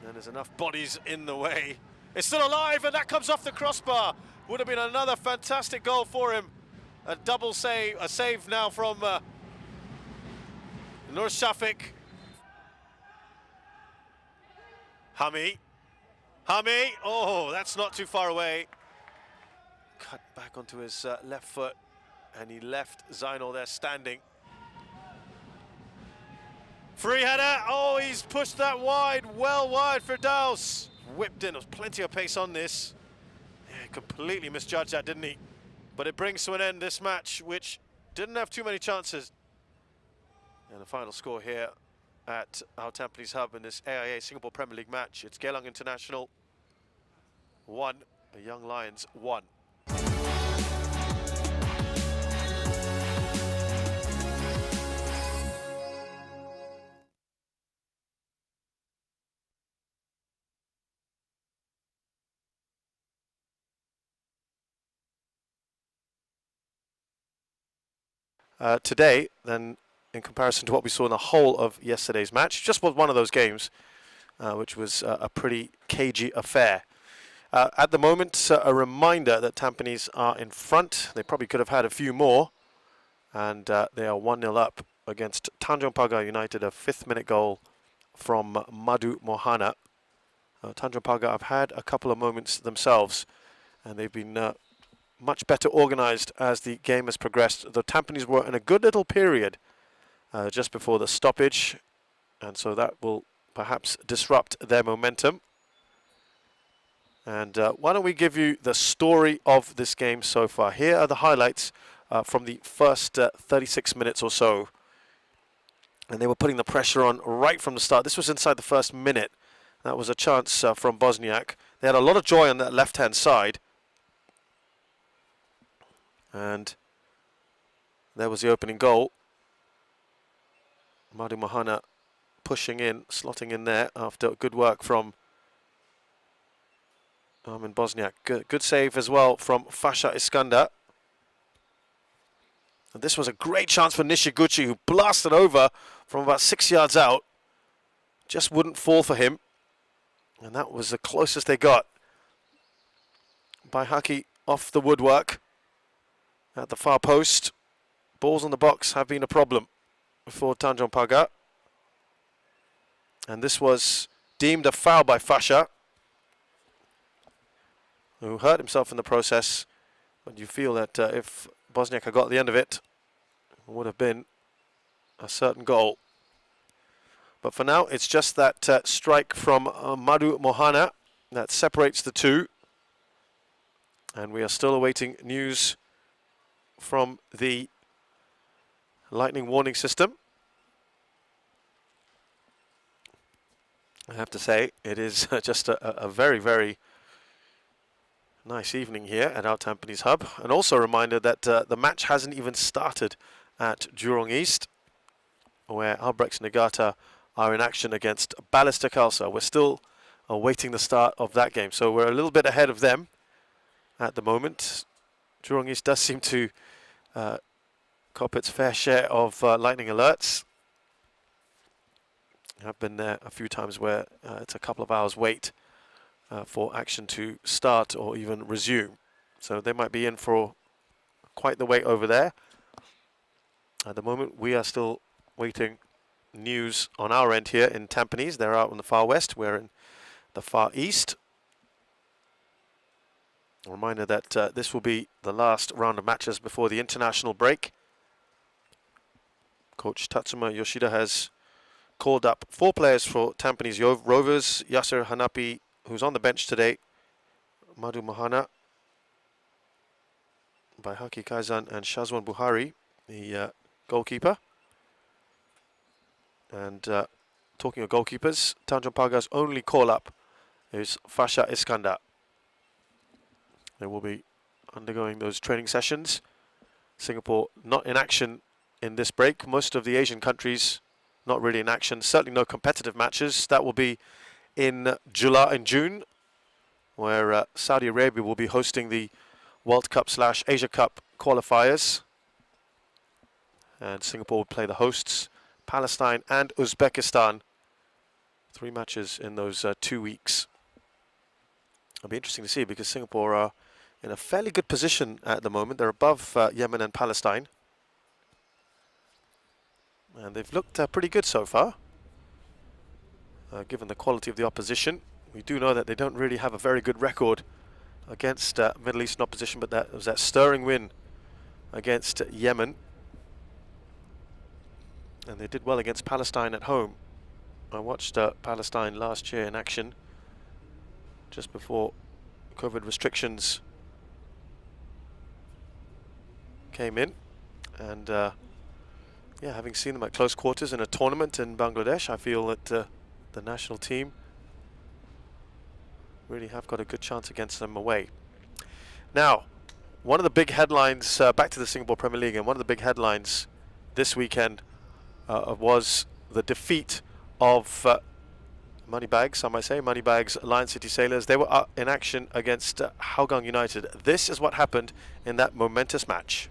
B: And there's enough bodies in the way. It's still alive, and that comes off the crossbar. Would have been another fantastic goal for him. A double save, a save now from Nur Shafiq. Hami, oh, that's not too far away. Cut back onto his left foot, and he left Zainul there standing. Free header, oh, he's pushed that wide, well wide for Daus. Whipped in, there was plenty of pace on this. Yeah, completely misjudged that, didn't he? But it brings to an end this match, which didn't have too many chances. And the final score here at our Tampines Hub in this AIA Singapore Premier League match. It's Geylang International 1, the Young Lions 1. Today, then, in comparison to what we saw in the whole of yesterday's match, just was one of those games, which was a pretty cagey affair. At the moment, a reminder that Tampines are in front. They probably could have had a few more, and they are 1-0 up against Tanjong Pagar United, a 5th-minute goal from Madhu Mohana. Tanjong Pagar have had a couple of moments themselves, and they've been much better organised as the game has progressed. The Tampines were in a good little period just before the stoppage, and so that will perhaps disrupt their momentum. And why don't we give you the story of this game so far. Here are the highlights from the first 36 minutes or so. And they were putting the pressure on right from the start. This was inside the first minute. That was a chance from Bosniak. They had a lot of joy on that left-hand side. And there was the opening goal. Madu Mohana pushing in, slotting in there after good work from Armin Bosniak. Good save as well from Fasha Iskandar. And this was a great chance for Nishiguchi, who blasted over from about 6 yards out. Just wouldn't fall for him. And that was the closest they got. By Haki off the woodwork at the far post. Balls on the box have been a problem for Tanjong Pagar. And this was deemed a foul by Fasha, who hurt himself in the process. But you feel that if Bosniak had got the end of it, it would have been a certain goal. But for now, it's just that strike from Madu Mohana that separates the two. And we are still awaiting news from the lightning warning system. I have to say, it is just a very, very nice evening here at our Tampines Hub. And also a reminder that the match hasn't even started at Jurong East, where Albrechts Niigata are in action against Ballistic Khalsa. We're still awaiting the start of that game, so we're a little bit ahead of them at the moment. Jurong East does seem to cop its fair share of lightning alerts. I've been there a few times where it's a couple of hours wait for action to start or even resume. So they might be in for quite the wait over there. At the moment, we are still waiting news on our end here in Tampines. They're out in the far west. We're in the far east. A reminder that this will be the last round of matches before the international break. Coach Tatsuma Yoshida has called up 4 players for Tampines Rovers. Yasser Hanapi, who's on the bench today. Madu Mohana, by Haki Kaizan, and Shazwan Buhari, the goalkeeper. And talking of goalkeepers, Tanjong Pagar's only call-up is Fasha Iskandar. They will be undergoing those training sessions. Singapore not in action in this break. Most of the Asian countries not really in action. Certainly no competitive matches. That will be in July and June, where Saudi Arabia will be hosting the World Cup / Asia Cup qualifiers. And Singapore will play the hosts, Palestine and Uzbekistan. 3 matches in those 2 weeks. It'll be interesting to see, because Singapore are in a fairly good position at the moment. They're above Yemen and Palestine. And they've looked pretty good so far, given the quality of the opposition. We do know that they don't really have a very good record against Middle Eastern opposition, but that was that stirring win against Yemen. And they did well against Palestine at home. I watched Palestine last year in action, just before COVID restrictions came in. And yeah, having seen them at close quarters in a tournament in Bangladesh, I feel that the national team really have got a good chance against them away. Now, one of the big headlines, back to the Singapore Premier League, and one of the big headlines this weekend was the defeat of Moneybags, I might say, Moneybags Lion City Sailors. They were in action against Hougang United. This is what happened in that momentous match.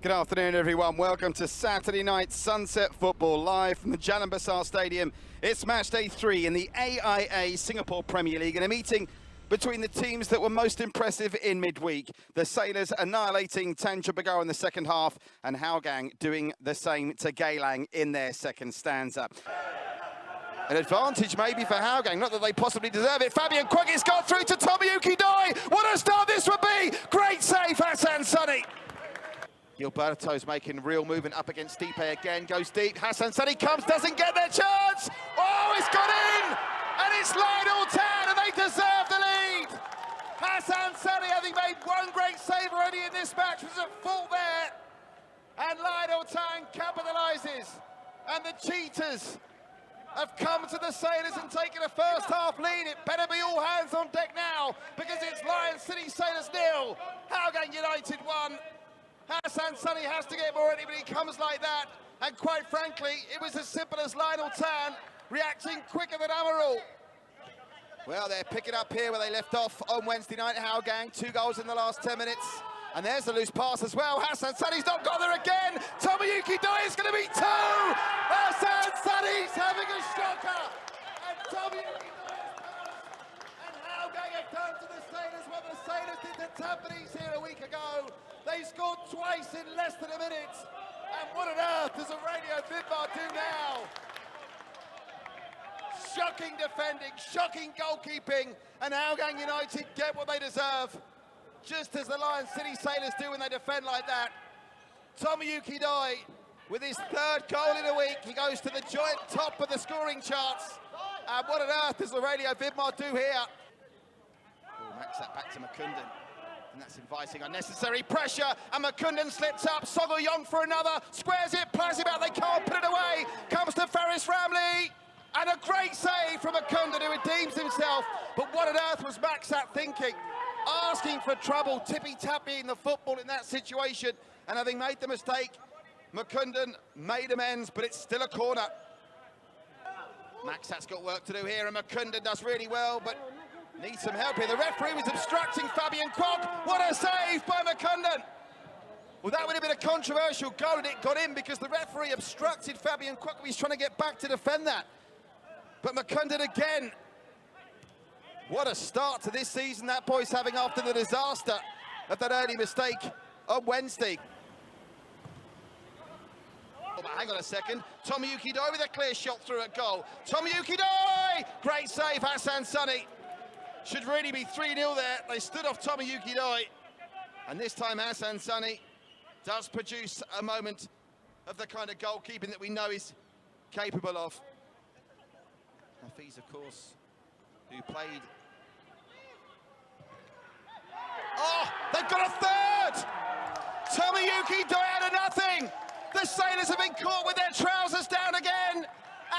F: Good afternoon, everyone. Welcome to Saturday night Sunset Football live from the Jalan Besar Stadium. It's match day 3 in the AIA Singapore Premier League, and a meeting between the teams that were most impressive in midweek. The Sailors annihilating Tanjong Pagar in the second half, and Hougang doing the same to Geylang in their second stanza. An advantage maybe for Hougang, not that they possibly deserve it. Fabian Quaggie's got through to Tomoyuki Doi. What a start this would be! Great save, Hassan Sunny. Gilberto's making real movement up against Stipe again, goes deep. Hassan Sunny comes, doesn't get their chance. Oh, it's got in! And it's Lionel Tan, and they deserve the lead. Hassan Sunny, having made one great save already in this match, was at full there. And Lionel Tan capitalises. And the Cheetahs have come to the Sailors and taken a first half lead. It better be all hands on deck now, because it's Lion City Sailors 0, Hougang United 1. Hassan Sunny has to get more in it, but he comes like that. And quite frankly, it was as simple as Lionel Tan reacting quicker than Amaral. Well, they're picking up here where they left off on Wednesday night. Hougang, 2 goals in the last 10 minutes. And there's the loose pass as well. Hassan Sunny's not got there again. Tomoyuki Doi is going to be 2. Hassan Sunny's having a shocker. And Tomoyuki Doi has passed. And Hougang have done to the Sailors what the Sailors did to Tampines here a week ago. They scored twice in less than a minute. And what on earth does Aurelio Vidmar do now? Shocking defending, shocking goalkeeping, and Hougang United get what they deserve, just as the Lion City Sailors do when they defend like that. Tomoyuki Doi, with his 3rd goal in a week, he goes to the joint top of the scoring charts. And what on earth does Aurelio Vidmar do here? Oh, Max that back to Makundan. And that's inviting unnecessary pressure, and Makundan slips up. Songo Yong for another, squares it, plays it out, they can't put it away. Comes to Faris Ramley, and a great save from Makundan, who redeems himself. But what on earth was Maxat thinking? Asking for trouble, tippy-tappy in the football in that situation, and having made the mistake, Makundan made amends, but it's still a corner. Maxat's got work to do here, and Makundan does really well, but needs some help here. The referee was obstructing Fabian Kwok. What a save by Makundan! Well, that would have been a controversial goal, and it got in because the referee obstructed Fabian Kwok. He's trying to get back to defend that. But Makundan again. What a start to this season that boy's having after the disaster of that early mistake on Wednesday. Oh, but hang on a second. Tomoyuki Doi with a clear shot through a goal. Tomoyuki Doi! Great save, Hassan Sunny. Should really be 3-0 there. They stood off Tomoyuki Doi. And this time Hassan Sunny does produce a moment of the kind of goalkeeping that we know he's capable of. Hafiz, of course, who played... Oh, they've got a 3rd! Tomoyuki Doi out of nothing! The Sailors have been caught with their trousers down again,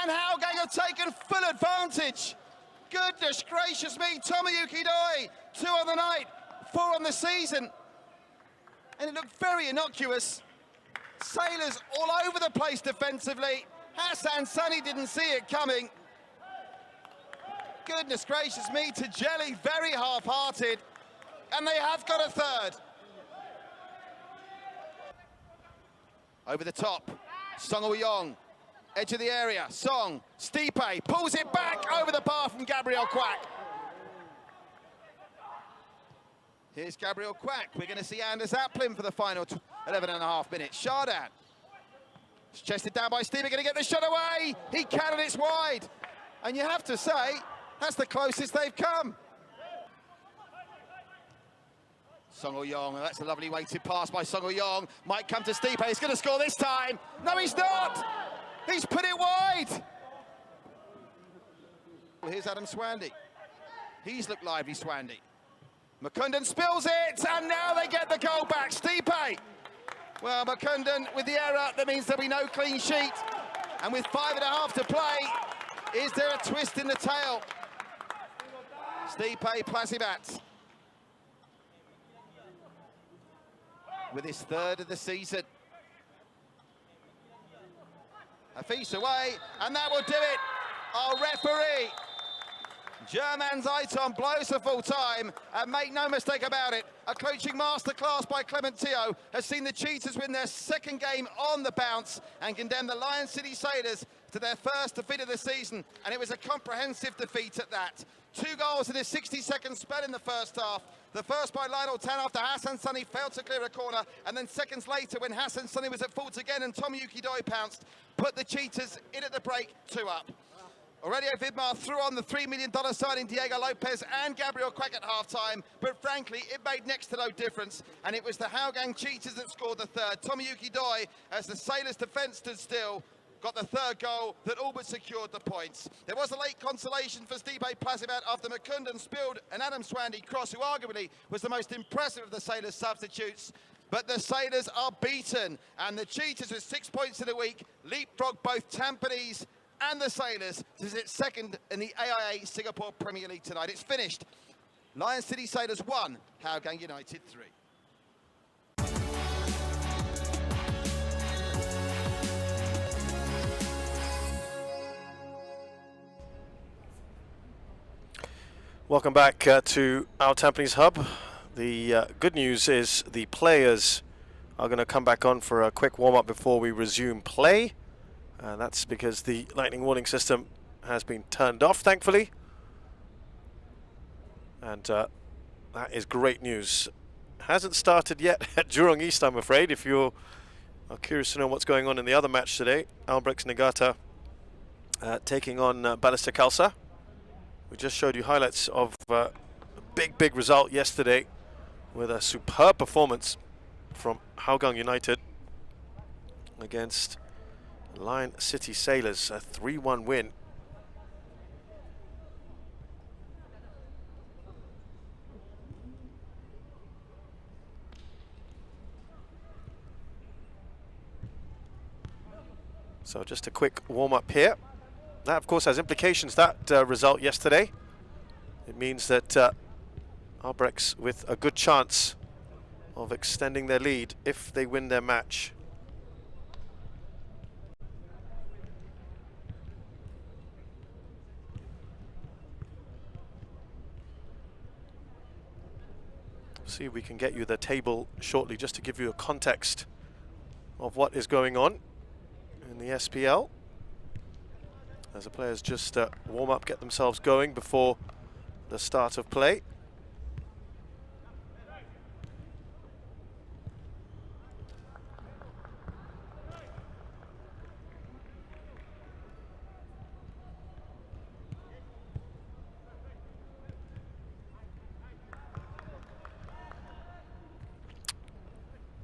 F: and Hougang have taken full advantage. Goodness gracious me, Tomoyuki Doi, 2 on the night, 4 on the season. And it looked very innocuous. Sailors all over the place defensively. Hassan Sunny didn't see it coming. Goodness gracious me, to Jelly, very half-hearted. And they have got a 3rd. Over the top, Songo Yong, edge of the area, Song, Stipe, pulls it back over the bar from Gabriel Quack. Here's Gabriel Quack. We're going to see Anders Aplin for the final 11.5 minutes. Shardan, it's chested down by Stipe, going to get the shot away. He can, and it's wide. And you have to say, that's the closest they've come. Songo Yong, that's a lovely weighted pass by Songo Yong. Might come to Stipe, he's going to score this time. No, he's not! He's put it wide! Here's Adam Swandy. He's looked lively, Swandy. Makundan spills it, and now they get the goal back. Stipe! Well, Makundan with the error, that means there'll be no clean sheet. And with 5.5 to play, is there a twist in the tail? Stipe Plasibat, with his 3rd of the season. Hafiz away, and that will do it. Our referee, German Zaiton, blows for full time, and make no mistake about it, a coaching masterclass by Clement Teo has seen the Cheetahs win their 2nd game on the bounce and condemn the Lion City Sailors to their 1st defeat of the season, and it was a comprehensive defeat at that. 2 goals in a 60-second spell in the first half. The first by Lionel Tan after Hassan Sunny failed to clear a corner, and then seconds later when Hassan Sunny was at fault again and Tomoyuki Doi pounced, put the Cheetahs in at the break, 2 up. Aurelio Vidmar threw on the $3 million signing Diego Lopez and Gabriel Quack at half-time, but frankly, it made next to no difference, and it was the Hougang Cheetahs that scored the 3rd. Tomoyuki Doi, as the Sailors' defence stood still, got the 3rd goal that all but secured the points. There was a late consolation for Stipe Plasibat after Makundan spilled an Adam Swandy cross, who arguably was the most impressive of the Sailors' substitutes. But the Sailors are beaten, and the Cheetahs with 6 points in a week leapfrog both Tampines and the Sailors to sit second in the AIA Singapore Premier League tonight. It's finished. Lion City Sailors 1, Hougang United 3.
B: Welcome back to our Tampines Hub. The good news is the players are going to come back on for a quick warm-up before we resume play. That's because the lightning warning system has been turned off, thankfully. And that is great news. Hasn't started yet at Jurong East, I'm afraid. If you're curious to know what's going on in the other match today, Albrechts Negata taking on Ballister Khalsa. We just showed you highlights of a big result yesterday with a superb performance from Hougang United against Lion City Sailors, a 3-1 win. So just a quick warm-up here. That, of course, has implications, that result yesterday. It means that Albrechts with a good chance of extending their lead if they win their match. See if we can get you the table shortly just to give you a context of what is going on in the SPL. As the players just warm up, get themselves going before the start of play.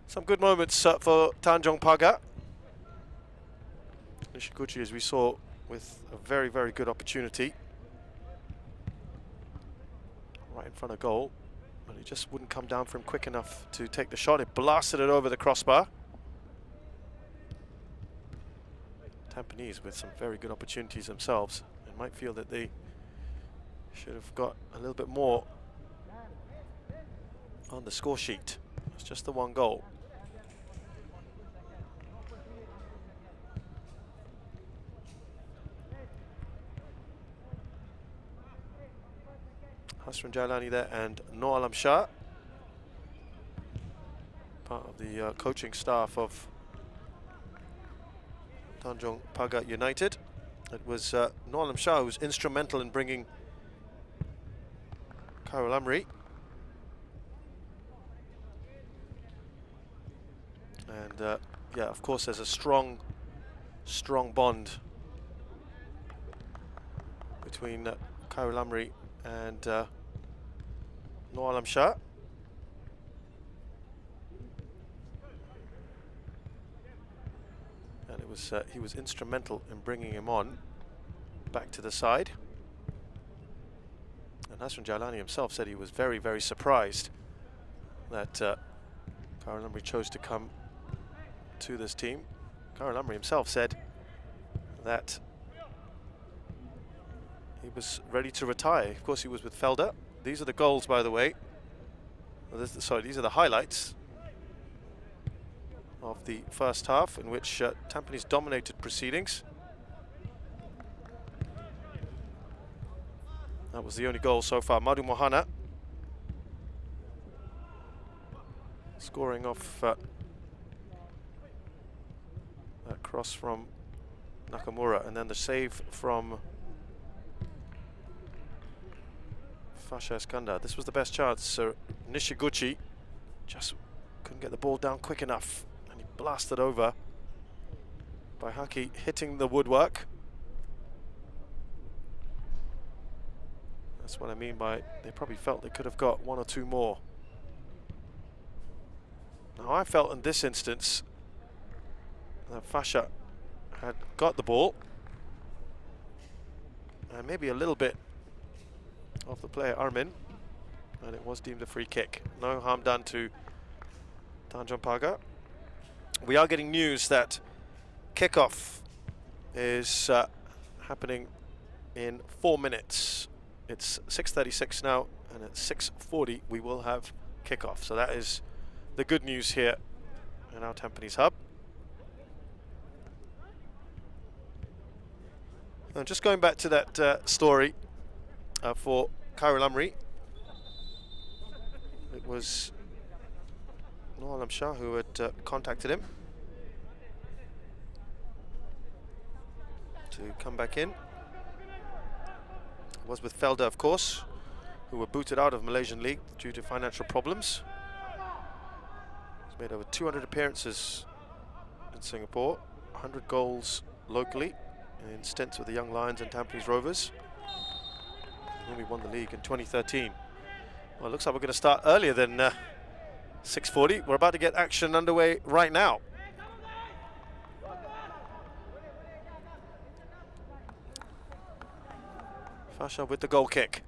B: Some good moments for Tanjong Pagar. Nishiguchi, as we saw, with a very good opportunity right in front of goal, but he just wouldn't come down for him quick enough to take the shot. It blasted it over the crossbar. Tampines with some very good opportunities themselves and might feel that they should have got a little bit more on the score sheet. It's just the one goal. Hasran Jailani there and Noor Alam Shah, part of the coaching staff of Tanjong Pagar United. It was Noor Alam Shah who was instrumental in bringing Khairul Amri. And yeah, of course, there's a strong bond between Khairul Amri and Noor Alam Shah. And it was he was instrumental in bringing him on back to the side. And Hasran Jailani himself said he was very surprised that Khairul Amri chose to come to this team. Khairul Amri himself said that he was ready to retire. Of course, he was with Felder. These are the goals, by the way. Sorry, these are the highlights of the first half in which Tampines dominated proceedings. That was the only goal so far. Madu Mohana scoring off that cross from Nakamura, and then the save from Fasha Iskandar. This was the best chance. So Nishiguchi just couldn't get the ball down quick enough, and he blasted over by Haki, hitting the woodwork. That's what I mean by they probably felt they could have got one or two more. Now I felt in this instance that Fasha had got the ball and maybe a little bit of the player Armin, and it was deemed a free kick. No harm done to Tanjong Pagar. We are getting news that kickoff is happening in 4 minutes. It's 6:36 now, and at 6:40 we will have kickoff. So that is the good news here in our Tampines Hub. And just going back to that story for Khairul Amri, it was Noel Alam Shah who had contacted him to come back in. It was with Felder, of course, who were booted out of Malaysian League due to financial problems. He's made over 200 appearances in Singapore, 100 goals locally in stints with the Young Lions and Tampines Rovers. When we won the league in 2013. Well, it looks like we're going to start earlier than 6:40. We're about to get action underway right now. Fasha with the goal kick.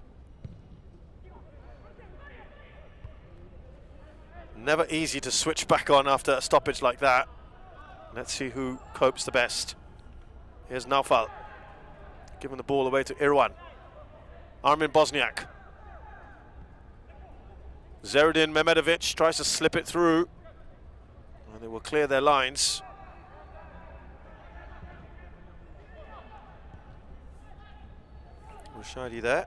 B: Never easy to switch back on after a stoppage like that. Let's see who copes the best. Here's Naufal, giving the ball away to Irwan. Armin Bosniak. Zeruddin Mehmedovic tries to slip it through, and they will clear their lines. Rashidi there.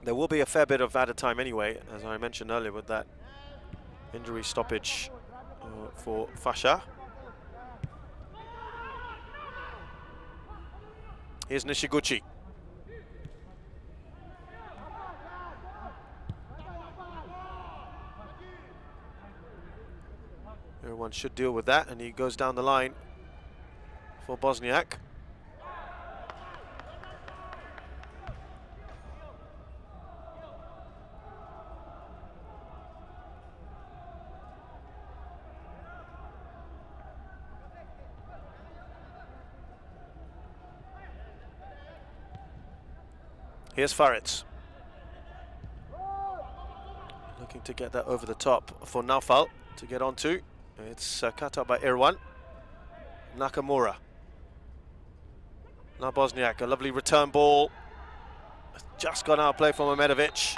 B: There will be a fair bit of added time anyway, as I mentioned earlier, with that injury stoppage for Fasha. Here's Nishiguchi. Everyone should deal with that, and he goes down the line for Bosniak. Here's Faritz. Looking to get that over the top for Naufal to get onto. It's cut up by Irwan. Nakamura. Now Bosniak, a lovely return ball. Just gone out of play for Mehmedovic.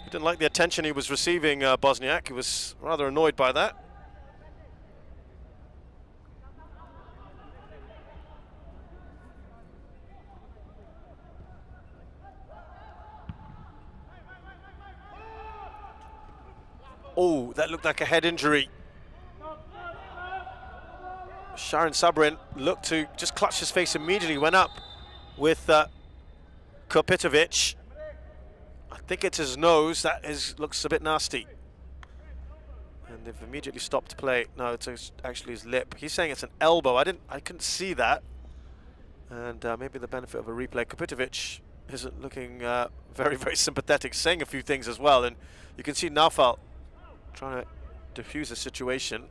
B: He didn't like the attention he was receiving, Bosniak. He was rather annoyed by that. Oh, that looked like a head injury. Sharon Sabrin looked to just clutch his face immediately, went up with Kopitovic. I think it's his nose, looks a bit nasty. And they've immediately stopped play. No, it's actually his lip. He's saying it's an elbow. I couldn't see that. And maybe the benefit of a replay. Kopitovic isn't looking very, very sympathetic, saying a few things as well. And you can see Naufal trying to diffuse the situation.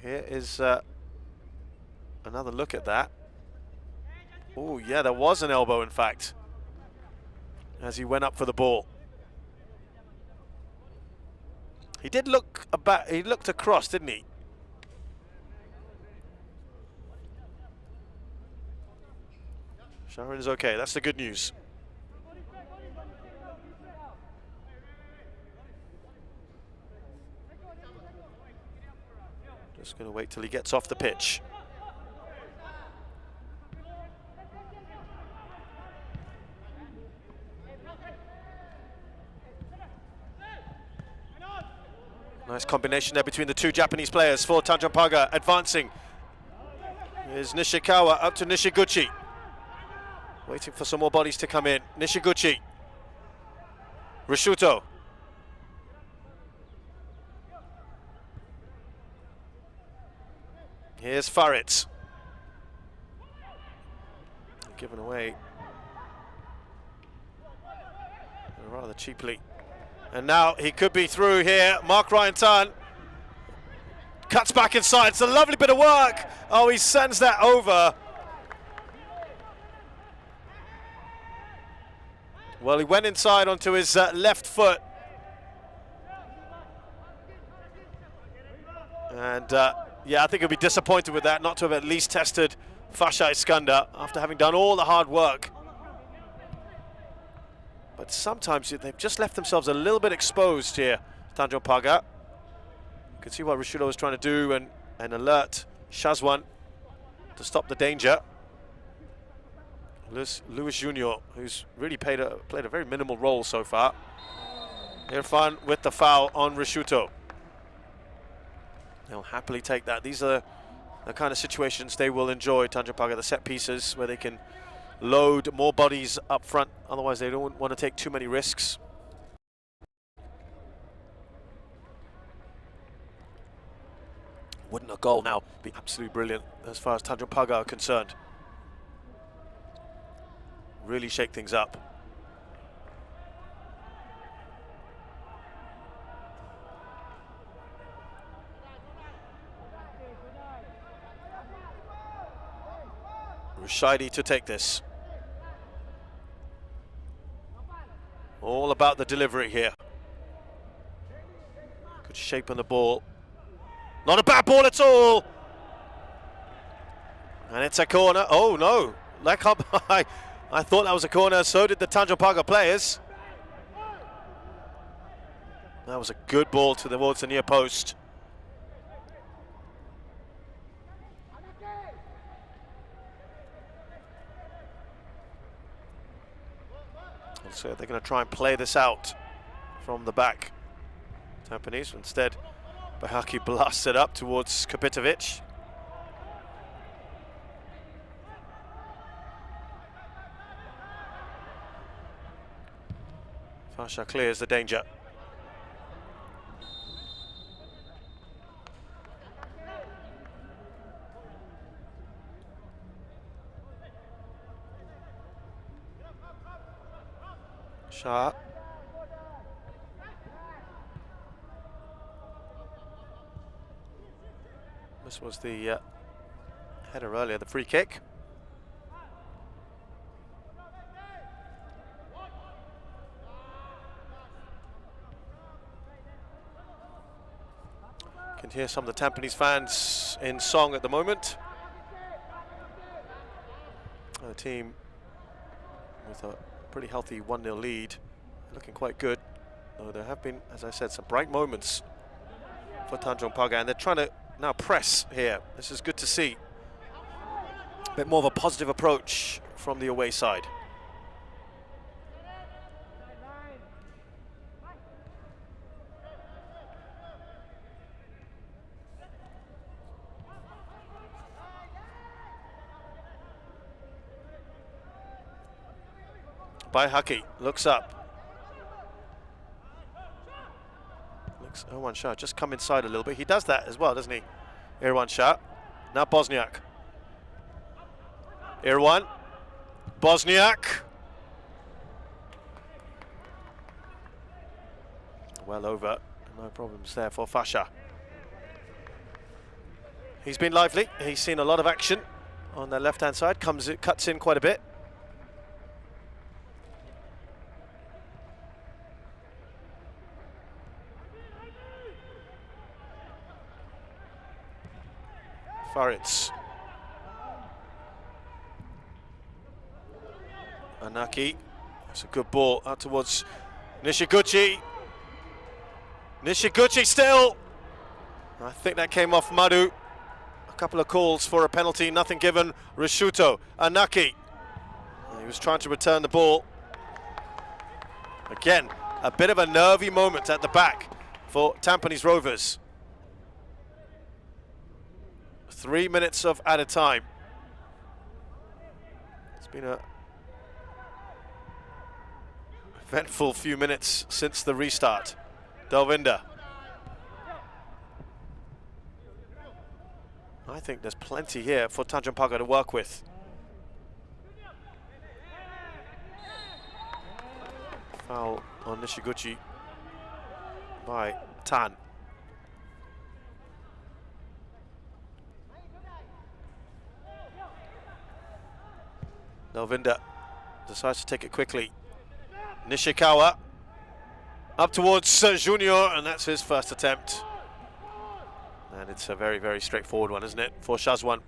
B: Here is another look at that. Oh yeah, there was an elbow in fact, as he went up for the ball. He did look about, he looked across, didn't he? Sharon is okay, that's the good news. Just going to wait till he gets off the pitch. Nice combination there between the two Japanese players for Tanjong Pagar. Advancing is Nishikawa up to Nishiguchi. Waiting for some more bodies to come in. Nishiguchi. Rishuto. Here's Faritz. Given away rather cheaply And now he could be through here. Mark Ryan Tan cuts back inside. It's a lovely bit of work. Oh, he sends that over. Well, he went inside onto his left foot. And yeah, I think he'll be disappointed with that, not to have at least tested Fasha Iskandar after having done all the hard work. But sometimes they've just left themselves a little bit exposed here, Tanjong Pagar. You can see what Rishudo was trying to do and alert Shazwan to stop the danger. Luis Junior, who's really played a very minimal role so far. Irfan with the foul on Rishuto. They'll happily take that. These are the kind of situations they will enjoy, Tanjong Pagar, the set pieces where they can load more bodies up front. Otherwise, they don't want to take too many risks. Wouldn't a goal now be absolutely brilliant as far as Tanjong Pagar are concerned? Really shake things up. Rushaidi to take this. All about the delivery here. Good shape on the ball. Not a bad ball at all. And it's a corner. Oh no, leg up high. I thought that was a corner, so did the Tanjong Pagar players. That was a good ball towards the near post. So they're going to try and play this out from the back. Tampines, instead, Bahaki blasts it up towards Kapitovic. Fasha clears the danger. Shah. This was the header earlier, the free kick. Can hear some of the Tampines fans in song at the moment. The team with a pretty healthy 1-0 lead, looking quite good. Though there have been, as I said, some bright moments for Tanjong Pagar, and they're trying to now press here. This is good to see. A bit more of a positive approach from the away side. By Haki, looks up. Looks Irwan Shah just come inside a little bit. He does that as well, doesn't he? Irwan Shah. Now Bosniak. Irwan. Bosniak. Well over. No problems there for Fasha. He's been lively. He's seen a lot of action on the left-hand side. Cuts in quite a bit. Faritz. Anaki. That's a good ball out towards Nishiguchi. Nishiguchi still. I think that came off Madu. A couple of calls for a penalty, nothing given. Rishuto. Anaki. He was trying to return the ball. Again, a bit of a nervy moment at the back for Tampines Rovers. 3 minutes of added time. It's been a eventful few minutes since the restart. Delvinder. I think there's plenty here for Tanjong Pagar to work with. Foul on Nishiguchi. by Tan. Nelvinda decides to take it quickly. Nishikawa up towards Junior, and that's his first attempt. And it's a very, very straightforward one, isn't it, for Shazwan?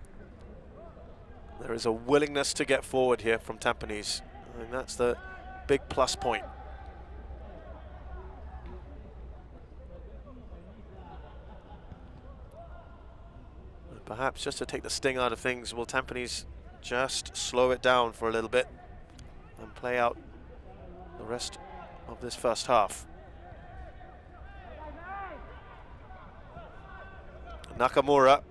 B: There is a willingness to get forward here from Tampines. I think that's the big plus point. And perhaps just to take the sting out of things, will Tampines just slow it down for a little bit and play out the rest of this first half? Nakamura.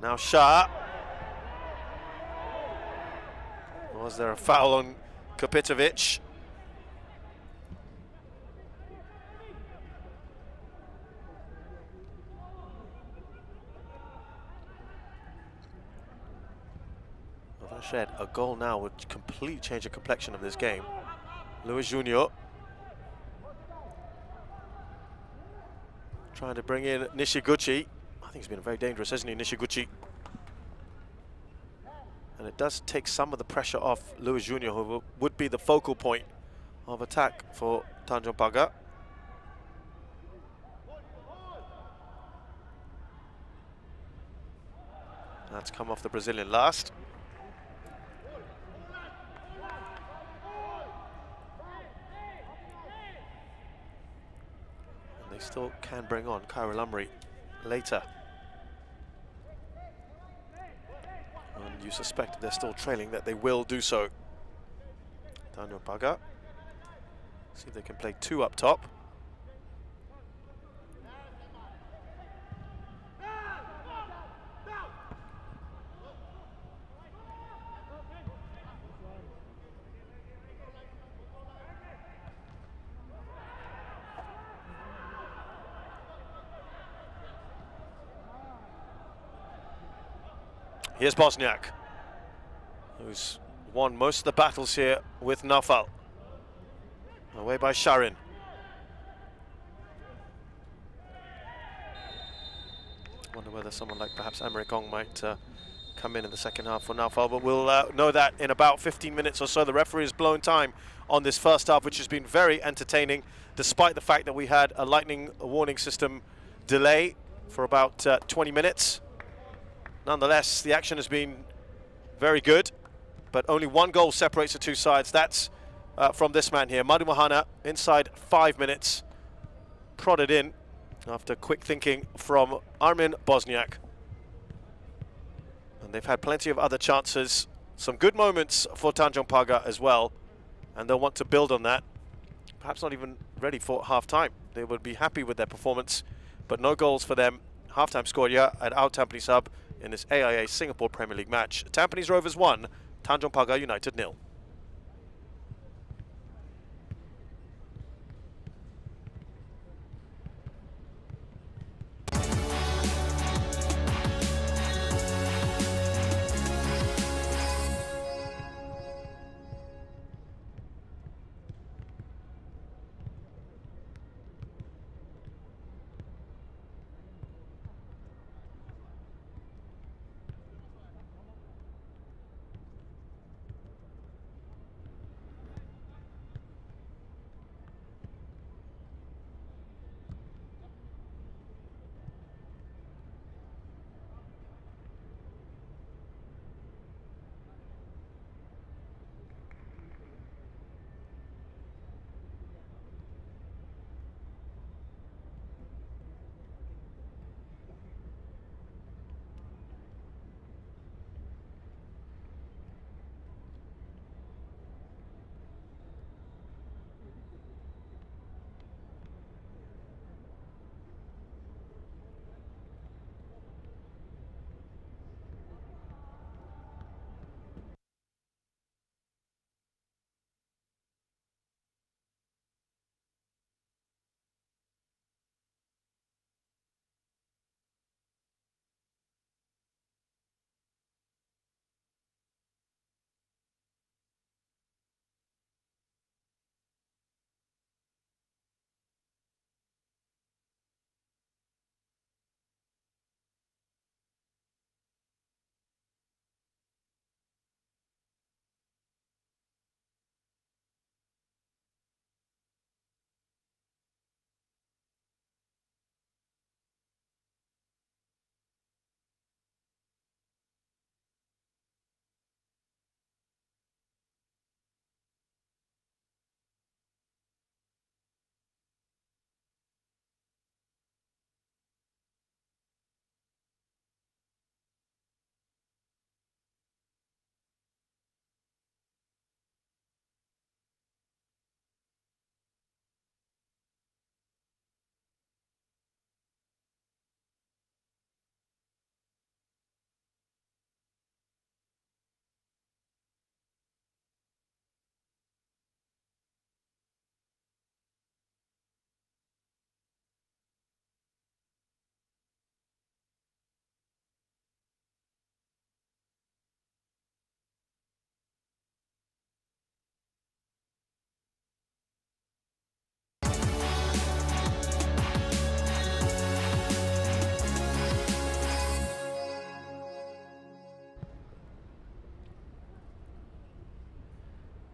B: Now Shah. Was there a foul on Kapitovic? Well, Shed, a goal now would completely change the complexion of this game. Luis Junior trying to bring in Nishiguchi. I think he's been very dangerous, hasn't he, Nishiguchi? And it does take some of the pressure off Luis Junior, who would be the focal point of attack for Tanjong Pagar. That's come off the Brazilian last. And they still can bring on Khairul Amri later. And you suspect they're still trailing, that they will do so. Tanjong Pagar. See if they can play two up top. Here's Bosniak, who's won most of the battles here with Naufal. Away by Sharin. Wonder whether someone like perhaps Amerikong might come in the second half for Naufal, but we'll know that in about 15 minutes or so. The referee has blown time on this first half, which has been very entertaining, despite the fact that we had a lightning warning system delay for about 20 minutes. Nonetheless, the action has been very good, but only one goal separates the two sides. That's from this man here, Madu Mahana, inside 5 minutes, prodded in after quick thinking from Armin Bosniak. And they've had plenty of other chances, some good moments for Tanjong Pagar as well, and they'll want to build on that. Perhaps not even ready for half-time. They would be happy with their performance, but no goals for them. Half-time score here at our Tampines Hub in this AIA Singapore Premier League match. Tampines Rovers 1, Tanjong Pagar United 0.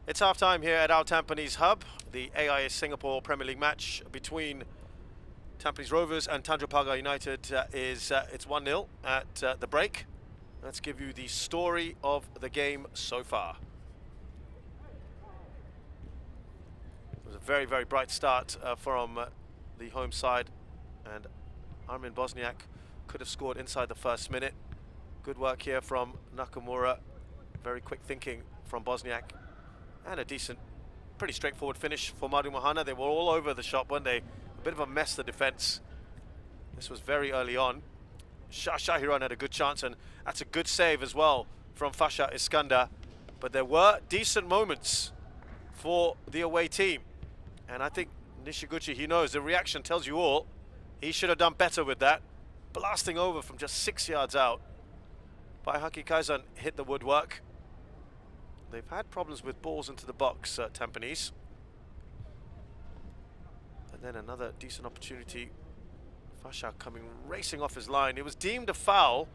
B: It's half-time here at our Tampines Hub. The AIA Singapore Premier League match between Tampines Rovers and Tanjong Pagar United it's 1-0 at the break. Let's give you the story of the game so far. It was a very, very bright start from the home side, and Armin Bosniak could have scored inside the first minute. Good work here from Nakamura. Very quick thinking from Bosniak. And a decent, pretty straightforward finish for Madu Mahana. They were all over the shop, weren't they? A bit of a mess, the defence. This was very early on. Shah Shahiran had a good chance, and that's a good save as well from Fasha Iskandar. But there were decent moments for the away team. And I think Nishiguchi, he knows, the reaction tells you all. He should have done better with that. Blasting over from just 6 yards out. Baihaki Kaizan hit the woodwork. They've had problems with balls into the box, Tampines. And then another decent opportunity. Fasha coming racing off his line. It was deemed a foul,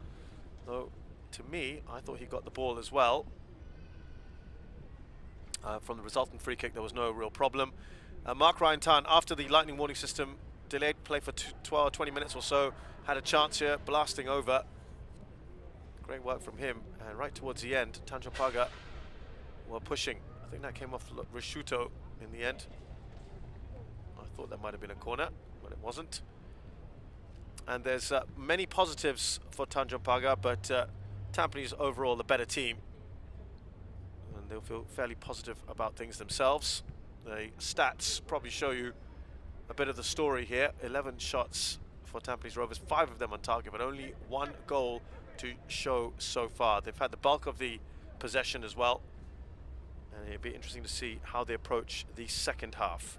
B: though to me, I thought he got the ball as well. From the resultant free kick, there was no real problem. Mark Ryan Tan, after the lightning warning system delayed play for 20 minutes or so, had a chance here, blasting over. Great work from him. And right towards the end, Tanjong Pagar were pushing. I think that came off Rishuto in the end. I thought that might have been a corner, but it wasn't. And there's many positives for Tanjong Pagar, but Tampines overall the better team. And they'll feel fairly positive about things themselves. The stats probably show you a bit of the story here. 11 shots for Tampines Rovers, 5 of them on target, but only 1 goal to show so far. They've had the bulk of the possession as well. And it'll be interesting to see how they approach the second half.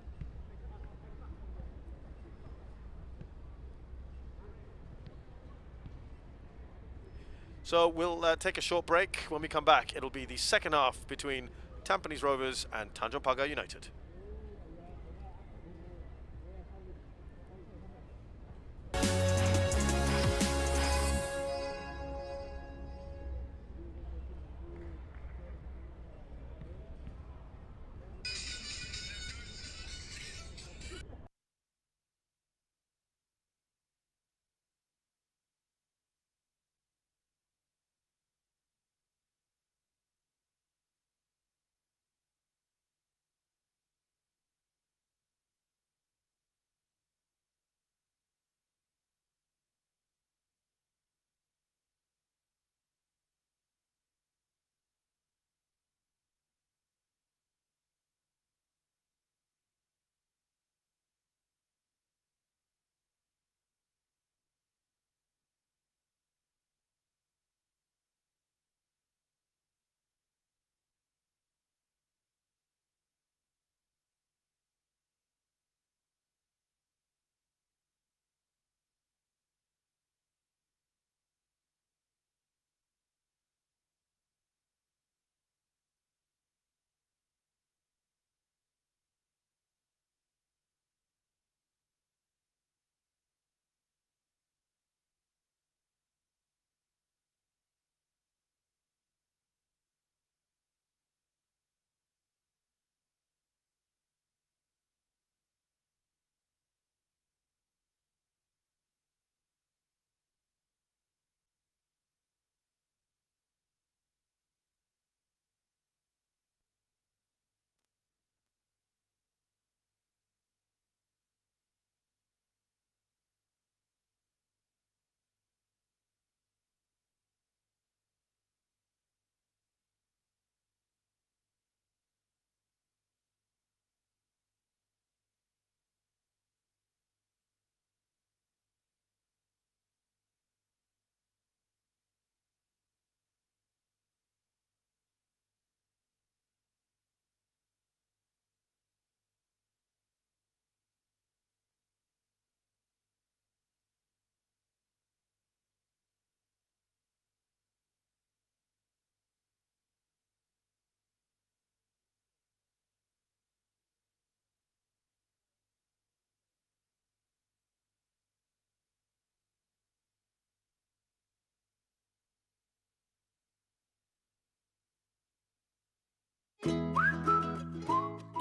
B: So we'll take a short break. When we come back, it'll be the second half between Tampines Rovers and Tanjong Pagar United.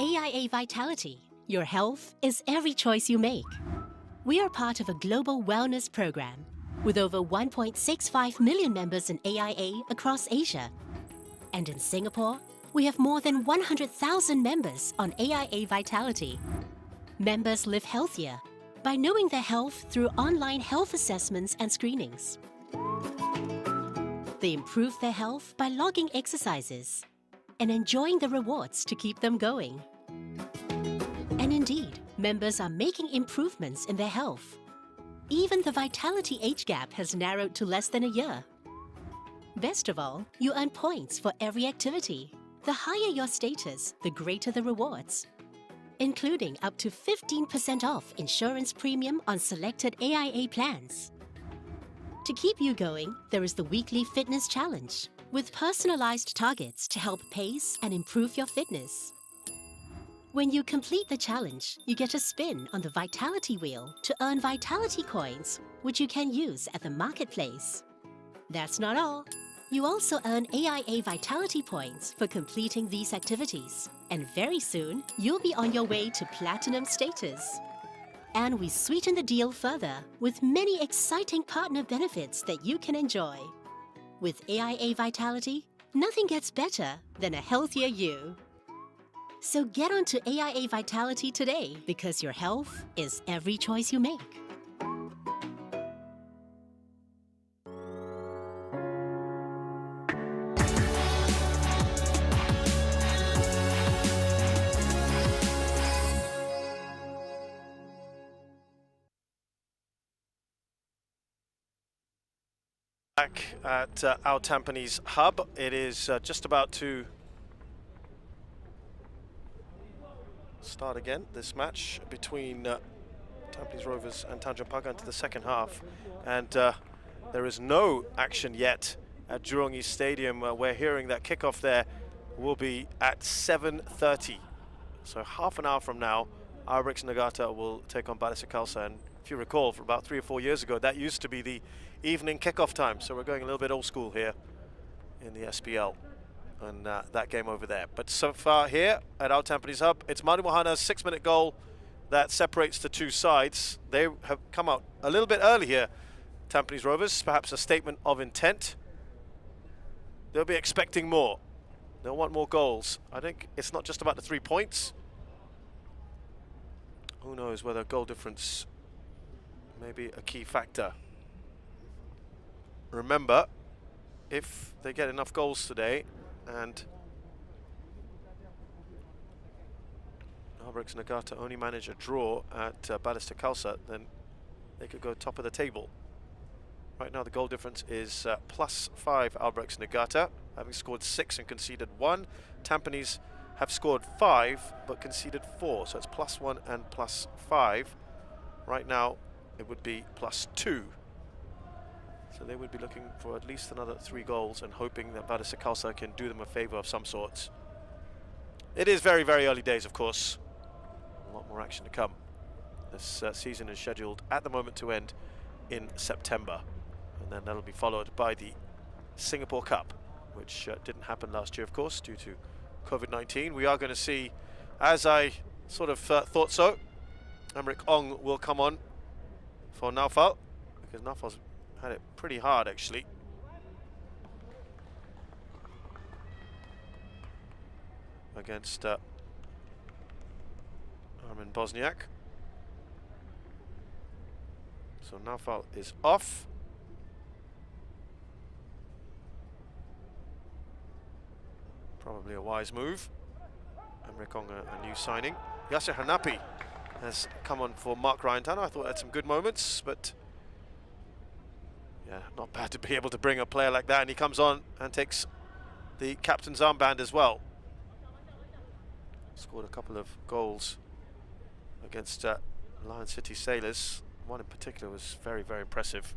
A: AIA Vitality, your health is every choice you make. We are part of a global wellness program with over 1.65 million members in AIA across Asia. And in Singapore, we have more than 100,000 members on AIA Vitality. Members live healthier by knowing their health through online health assessments and screenings. They improve their health by logging exercises and enjoying the rewards to keep them going. And indeed, members are making improvements in their health. Even the vitality age gap has narrowed to less than a year. Best of all, you earn points for every activity. The higher your status, the greater the rewards, including up to 15% off insurance premium on selected AIA plans. To keep you going, there is the weekly fitness challenge, with personalized targets to help pace and improve your fitness. When you complete the challenge, you get a spin on the Vitality Wheel to earn Vitality Coins, which you can use at the marketplace. That's not all. You also earn AIA Vitality Points for completing these activities. And very soon, you'll be on your way to Platinum status. And we sweeten the deal further with many exciting partner benefits that you can enjoy. With AIA Vitality, nothing gets better than a healthier you. So get onto AIA Vitality today, because your health is every choice you make.
B: Back at our Tampines Hub, it is just about to start again, this match between Tampines Rovers and Tanjong Pagar into the second half. And there is no action yet at Jurong East Stadium. We're hearing that kickoff there will be at 7:30. So half an hour from now, Arbrix Nagata will take on Balestier Khalsa. And if you recall, for about 3 or 4 years ago, that used to be the evening kickoff time. So we're going a little bit old school here in the SPL and that game over there. But so far here at our Tampines Hub, it's Manu Mohana's 6-minute goal that separates the two sides. They have come out a little bit early here, Tampines Rovers, perhaps a statement of intent. They'll be expecting more. They'll want more goals. I think it's not just about the 3 points. Who knows whether goal difference may be a key factor. Remember, if they get enough goals today and Arbrix Nagata only manage a draw at Balestier Khalsa, then they could go top of the table. Right now the goal difference is +5 Arbrix Nagata, having scored 6 and conceded 1. Tampines have scored 5 but conceded 4, so it's +1 and +5. Right now it would be +2. So they would be looking for at least another 3 goals and hoping that Balestier Khalsa can do them a favour of some sorts. It is very, very early days, of course. A lot more action to come. This season is scheduled at the moment to end in September. And then that'll be followed by the Singapore Cup, which didn't happen last year, of course, due to COVID-19. We are going to see, as I sort of thought so, Emmerich Ong will come on for Naufal, because Naufal's had it pretty hard, actually. Against Armin Bosniak. So Naufal is off. Probably a wise move. Emmerich Ong, a new signing. Yasser Hanapi has come on for Mark Ryantano. I thought had some good moments, but yeah, not bad to be able to bring a player like that, and he comes on and takes the captain's armband as well. Scored a couple of goals against Lion City Sailors. One in particular was very, very impressive.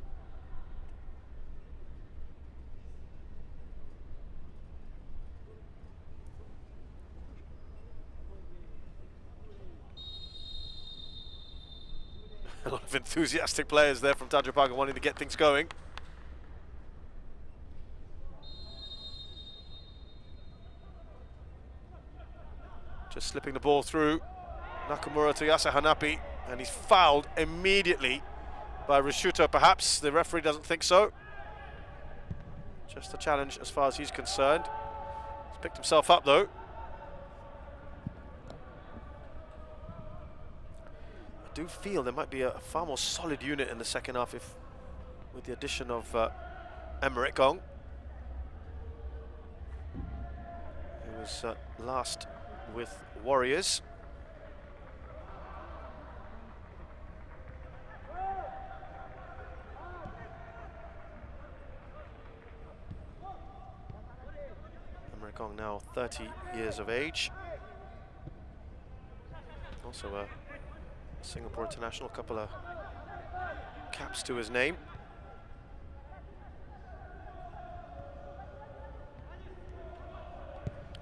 B: A lot of enthusiastic players there from Tanjong Pagar wanting to get things going. Just slipping the ball through. Nakamura to Yasa Hanapi, and he's fouled immediately by Rishuto, perhaps. The referee doesn't think so. Just a challenge as far as he's concerned. He's picked himself up though. I do feel there might be a far more solid unit in the second half if, with the addition of Emmerich Gong, who was last with Warriors. Emmerich Gong now 30 years of age. Also a Singapore international, couple of caps to his name.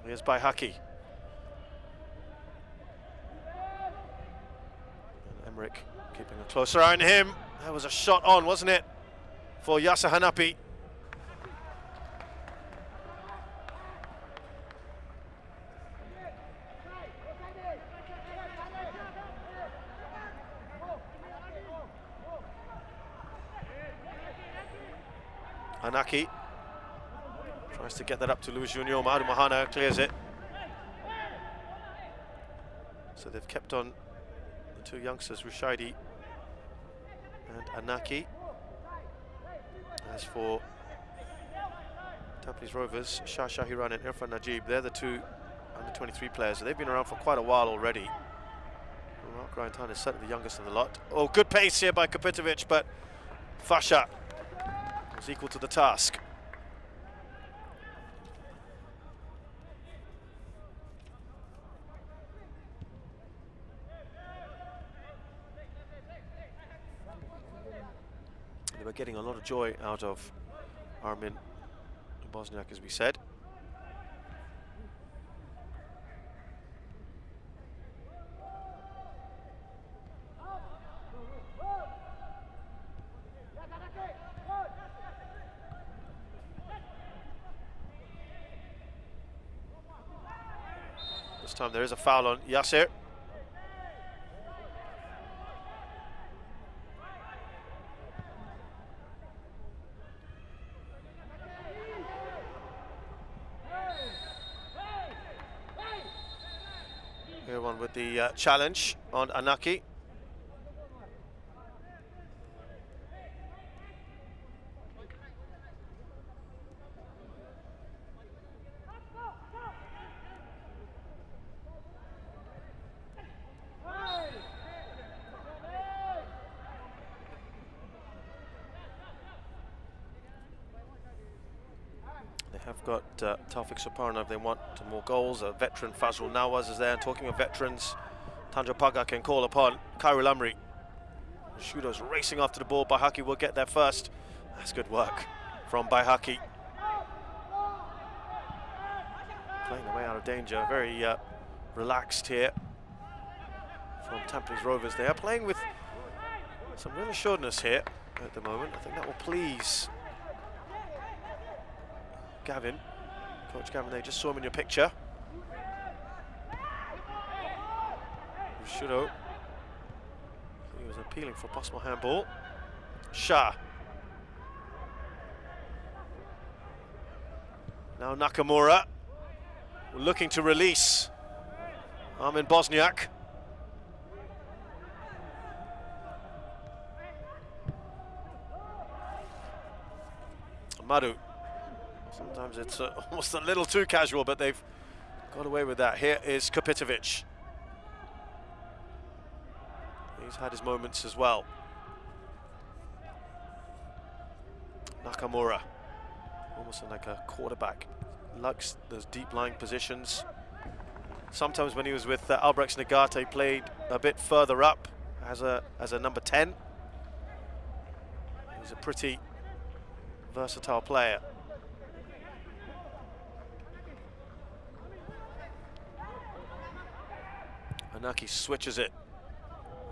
B: Here's Baihaki. And Emmerich keeping a closer eye on him. That was a shot on, wasn't it, for Yasa Hanapi. Anaki tries to get that up to Luis Junior. Mahadu Mahana clears it. So they've kept on the two youngsters, Rushaidi and Anaki. As for Tampines Rovers, Shah Shahiran and Irfan Najib, they're the two under-23 players. So they've been around for quite a while already. Mark Ryantan is certainly the youngest of the lot. Oh, good pace here by Kapitovic, but Fasha was equal to the task. They were getting a lot of joy out of Armin Bosniak, as we said. This time there is a foul on Yasser. Here one with the challenge on Anaki. Have got Taufik Suparna if they want more goals. A veteran Fazrul Nawaz is there. And talking of veterans, Tanjong Pagar can call upon Khairul Amri. Shudo's racing after the ball. Baihaki will get there first. That's good work from Baihaki. Playing the way out of danger. Very relaxed here from Tampines Rovers. They are playing with some real assuredness here at the moment. I think that will please Gavin, Coach Gavin, they just saw him in your picture. Rushudo, he was appealing for possible handball. Shah. Now Nakamura, looking to release Armin Bosniak. Madu. Sometimes it's almost a little too casual, but they've got away with that. Here is Kapitovic. He's had his moments as well. Nakamura, almost like a quarterback. Likes those deep lying positions. Sometimes when he was with Albrecht Nagate, he played a bit further up as a number 10. He's a pretty versatile player. Anaki switches it.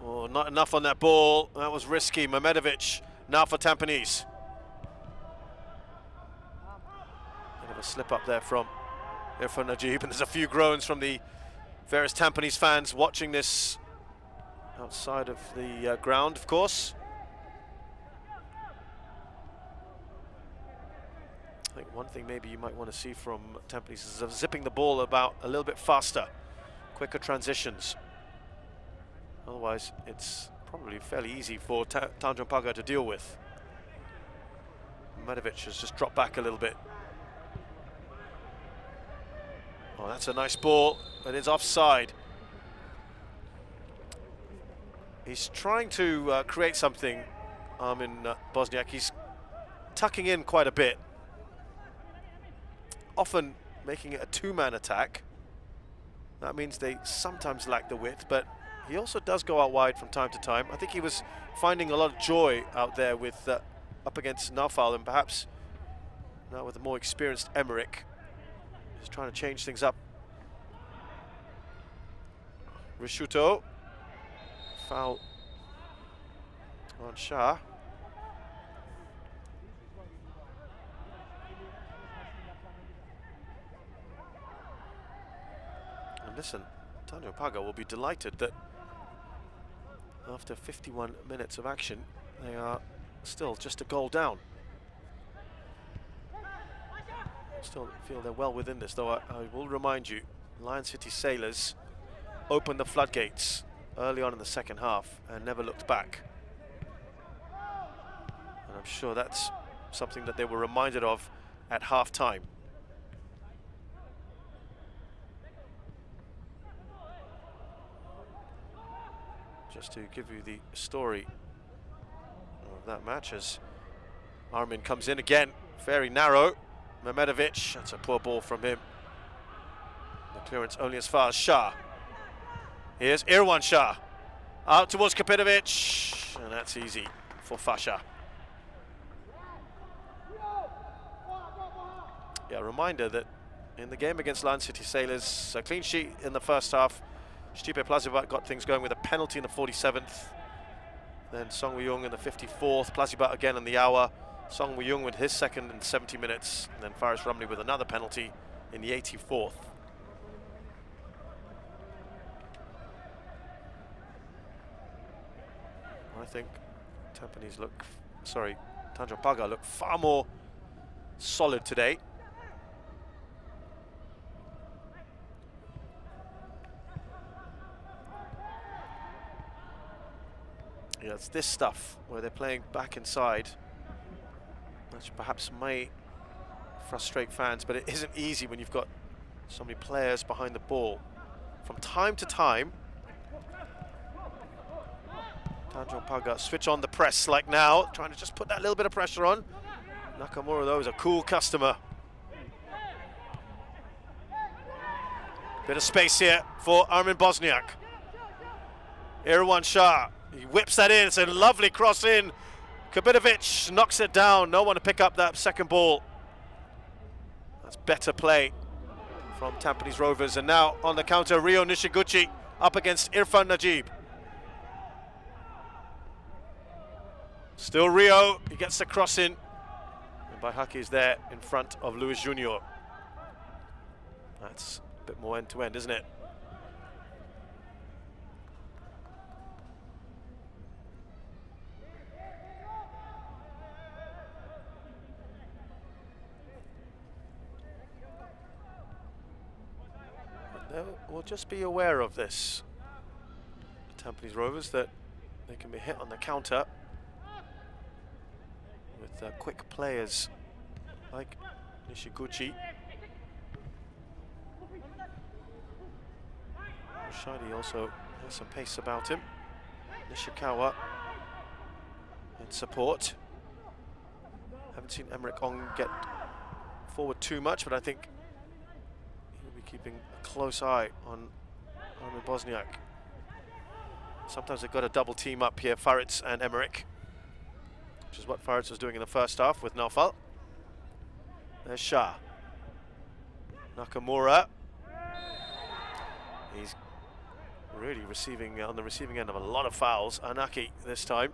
B: Oh, not enough on that ball. That was risky. Mehmedovic now for Tampines. Bit of a slip up there from Irfan Najib, and there's a few groans from the various Tampines fans watching this outside of the ground, of course. I think one thing maybe you might want to see from Tampines is zipping the ball about a little bit faster, quicker transitions. Otherwise, it's probably fairly easy for Tanjong Pagar to deal with. Medovic has just dropped back a little bit. Oh, that's a nice ball, but it's offside. He's trying to create something, Armin Bosniak. He's tucking in quite a bit, often making it a two-man attack. That means they sometimes lack the width, but he also does go out wide from time to time. I think he was finding a lot of joy out there with up against Naufal, and perhaps now with a more experienced Emmerich, he's trying to change things up. Risciuto, foul on Shah. And listen, Tanjong Pagar will be delighted that after 51 minutes of action, they are still just a goal down. Still feel they're well within this, though I will remind you, Lion City Sailors opened the floodgates early on in the second half and never looked back. And I'm sure that's something that they were reminded of at half-time. Just to give you the story of that match, as Armin comes in again, very narrow. Mehmedovic, that's a poor ball from him. The clearance only as far as Shah. Here's Irwan Shah, out towards Kapitovic, and that's easy for Fasha. Yeah, a reminder that in the game against Lion City Sailors, a clean sheet in the first half. Stipe Plazibat got things going with a penalty in the 47th. Then Song Woo-young in the 54th, Plazibat again in the hour. Song Woo-young with his second in 70 minutes. And then Faris Rumley with another penalty in the 84th. I think Tanjong Pagar look far more solid today. Yeah, it's this stuff where they're playing back inside, which perhaps may frustrate fans, but it isn't easy when you've got so many players behind the ball. From time to time, Tanjong Pagar switch on the press like now, trying to just put that little bit of pressure on. Nakamura, though, is a cool customer. Bit of space here for Armin Bosniak. Irwan Shah, he whips that in, it's a lovely cross in. Kapitovic knocks it down, no one to pick up that second ball. That's better play from Tampines Rovers. And now on the counter, Rio Nishiguchi up against Irfan Najib. Still Rio, he gets the cross in. And Baihaki is there in front of Luis Junior. That's a bit more end-to-end, isn't it? We'll just be aware of this, Tampines Rovers, that they can be hit on the counter with quick players like Nishiguchi. Shadi also has some pace about him. Nishikawa in support. Haven't seen Emmerich Ong get forward too much, but I think he'll be keeping a close eye on Armin Bosniak. Sometimes they've got a double team up here, Faritz and Emmerich, which is what Faritz was doing in the first half with Naufal. There's Shah. Nakamura. He's really receiving on the receiving end of a lot of fouls. Anaki this time.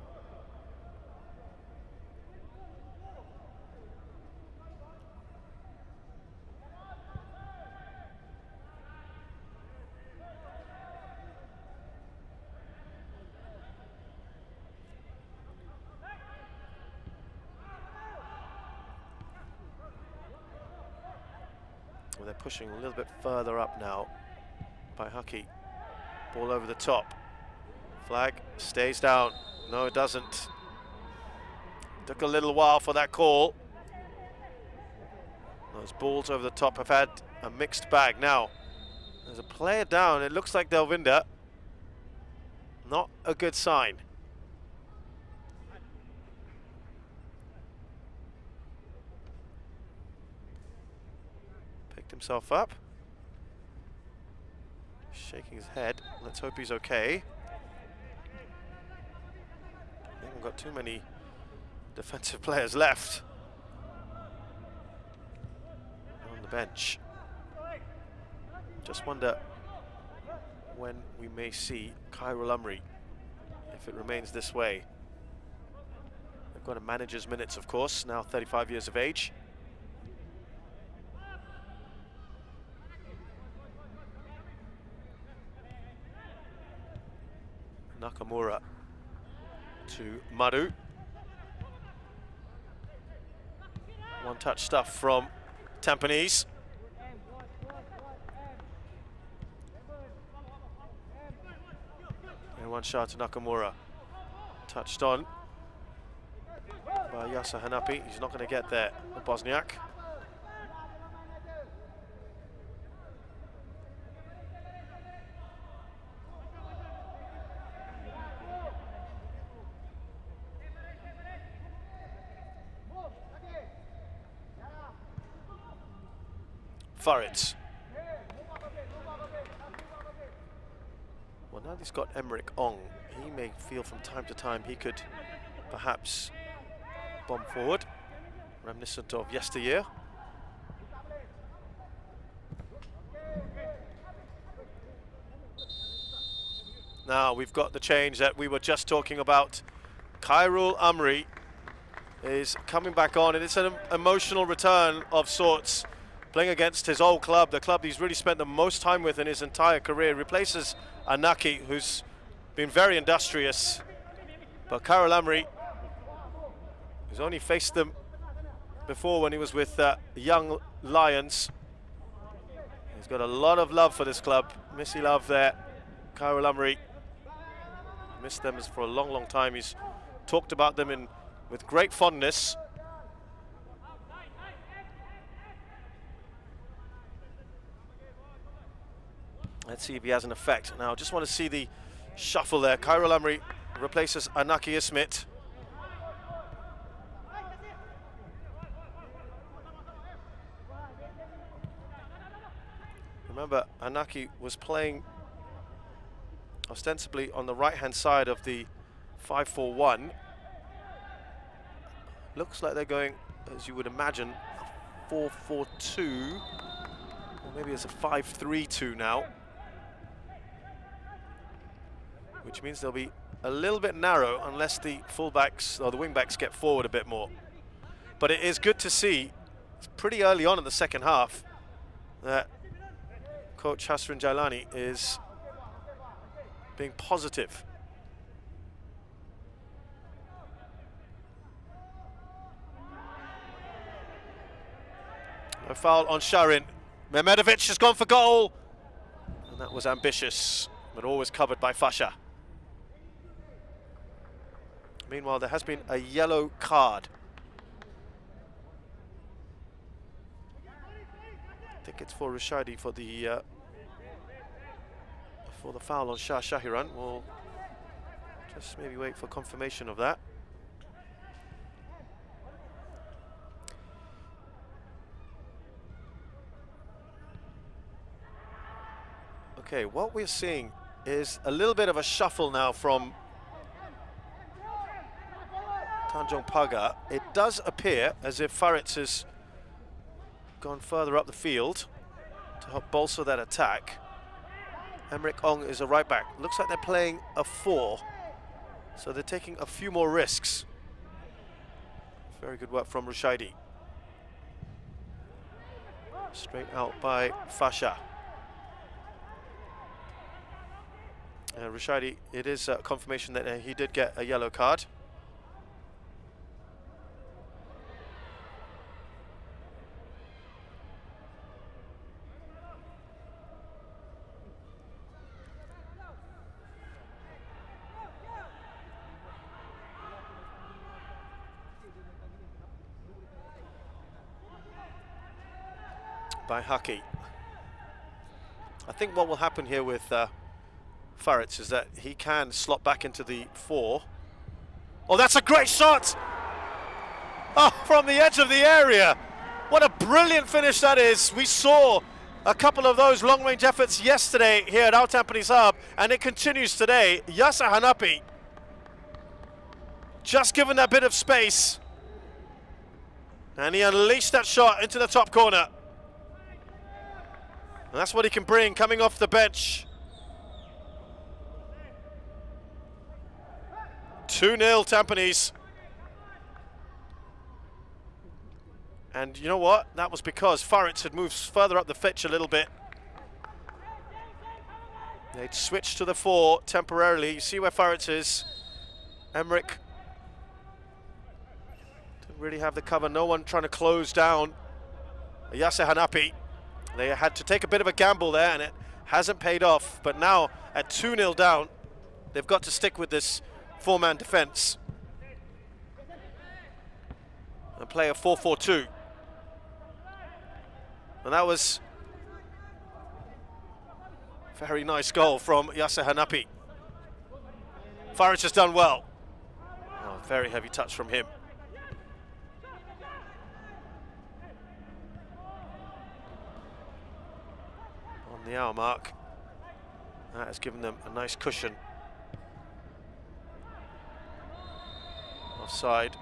B: Well, they're pushing a little bit further up now by Haki. Ball over the top. Flag stays down. No, it doesn't. Took a little while for that call. Those balls over the top have had a mixed bag. Now, there's a player down. It looks like Delvinder. Not a good sign. Picked himself up. Shaking his head. Let's hope he's okay. They haven't got too many defensive players left on the bench. Just wonder when we may see Khairul Amri, if it remains this way. They've got a manager's minutes, of course, now 35 years of age. Nakamura to Madhu. One-touch stuff from Tampines. And one shot to Nakamura. Touched on by Yasser Hanapi. He's not going to get there, the Bosniak. Farid. Well, now he's got Emmerich Ong. He may feel from time to time he could perhaps bomb forward, reminiscent of yesteryear. Now we've got the change that we were just talking about. Khairul Amri is coming back on, and it's an emotional return of sorts. Playing against his old club, the club he's really spent the most time with in his entire career. Replaces Anaki, who's been very industrious. But Khairul Amri, who's only faced them before when he was with Young Lions. He's got a lot of love for this club. Missy love there. Khairul Amri missed them for a long, long time. He's talked about them with great fondness. Let's see if he has an effect. Now, just want to see the shuffle there. Khairul Amri replaces Anaki Ismit. Remember, Anaki was playing ostensibly on the right-hand side of the 5-4-1. Looks like they're going, as you would imagine, 4-4-2. Or maybe it's a 5-3-2 now. Which means they'll be a little bit narrow unless the fullbacks or the wingbacks get forward a bit more. But it is good to see, it's pretty early on in the second half, that Coach Hasrin Jailani is being positive. No foul on Sharin. Mehmedovic has gone for goal. And that was ambitious, but always covered by Fasha. Meanwhile, there has been a yellow card. I think it's for Rashidi for the foul on Shah Shahiran. We'll just maybe wait for confirmation of that. Okay, what we're seeing is a little bit of a shuffle now from Tanjong Pagar. It does appear as if Farid has gone further up the field to help bolster that attack. Emmerich Ong is a right back. Looks like they're playing a 4, so they're taking a few more risks. Very good work from Rushaidi. Straight out by Fasha. Rushaidi, it is a confirmation that he did get a yellow card. by Haki. I think what will happen here with Faritz is that he can slot back into the 4. Oh, that's a great shot! Oh, from the edge of the area. What a brilliant finish that is. We saw a couple of those long-range efforts yesterday here at our Tampines Hub, and it continues today. Yasser Hanapi just given that bit of space, and he unleashed that shot into the top corner. And that's what he can bring coming off the bench. 2-0 Tampines. And you know what? That was because Faritz had moved further up the pitch a little bit. They'd switched to the 4 temporarily. You see where Faritz is. Emmerich didn't really have the cover. No one trying to close down Yasser Hanapi. They had to take a bit of a gamble there, and it hasn't paid off. But now, at 2-0 down, they've got to stick with this 4-man defence and play a 4-4-2. And that was a very nice goal from Yasser Hanapi. Faritz has done well. Oh, very heavy touch from him. On the hour mark, that has given them a nice cushion. Offside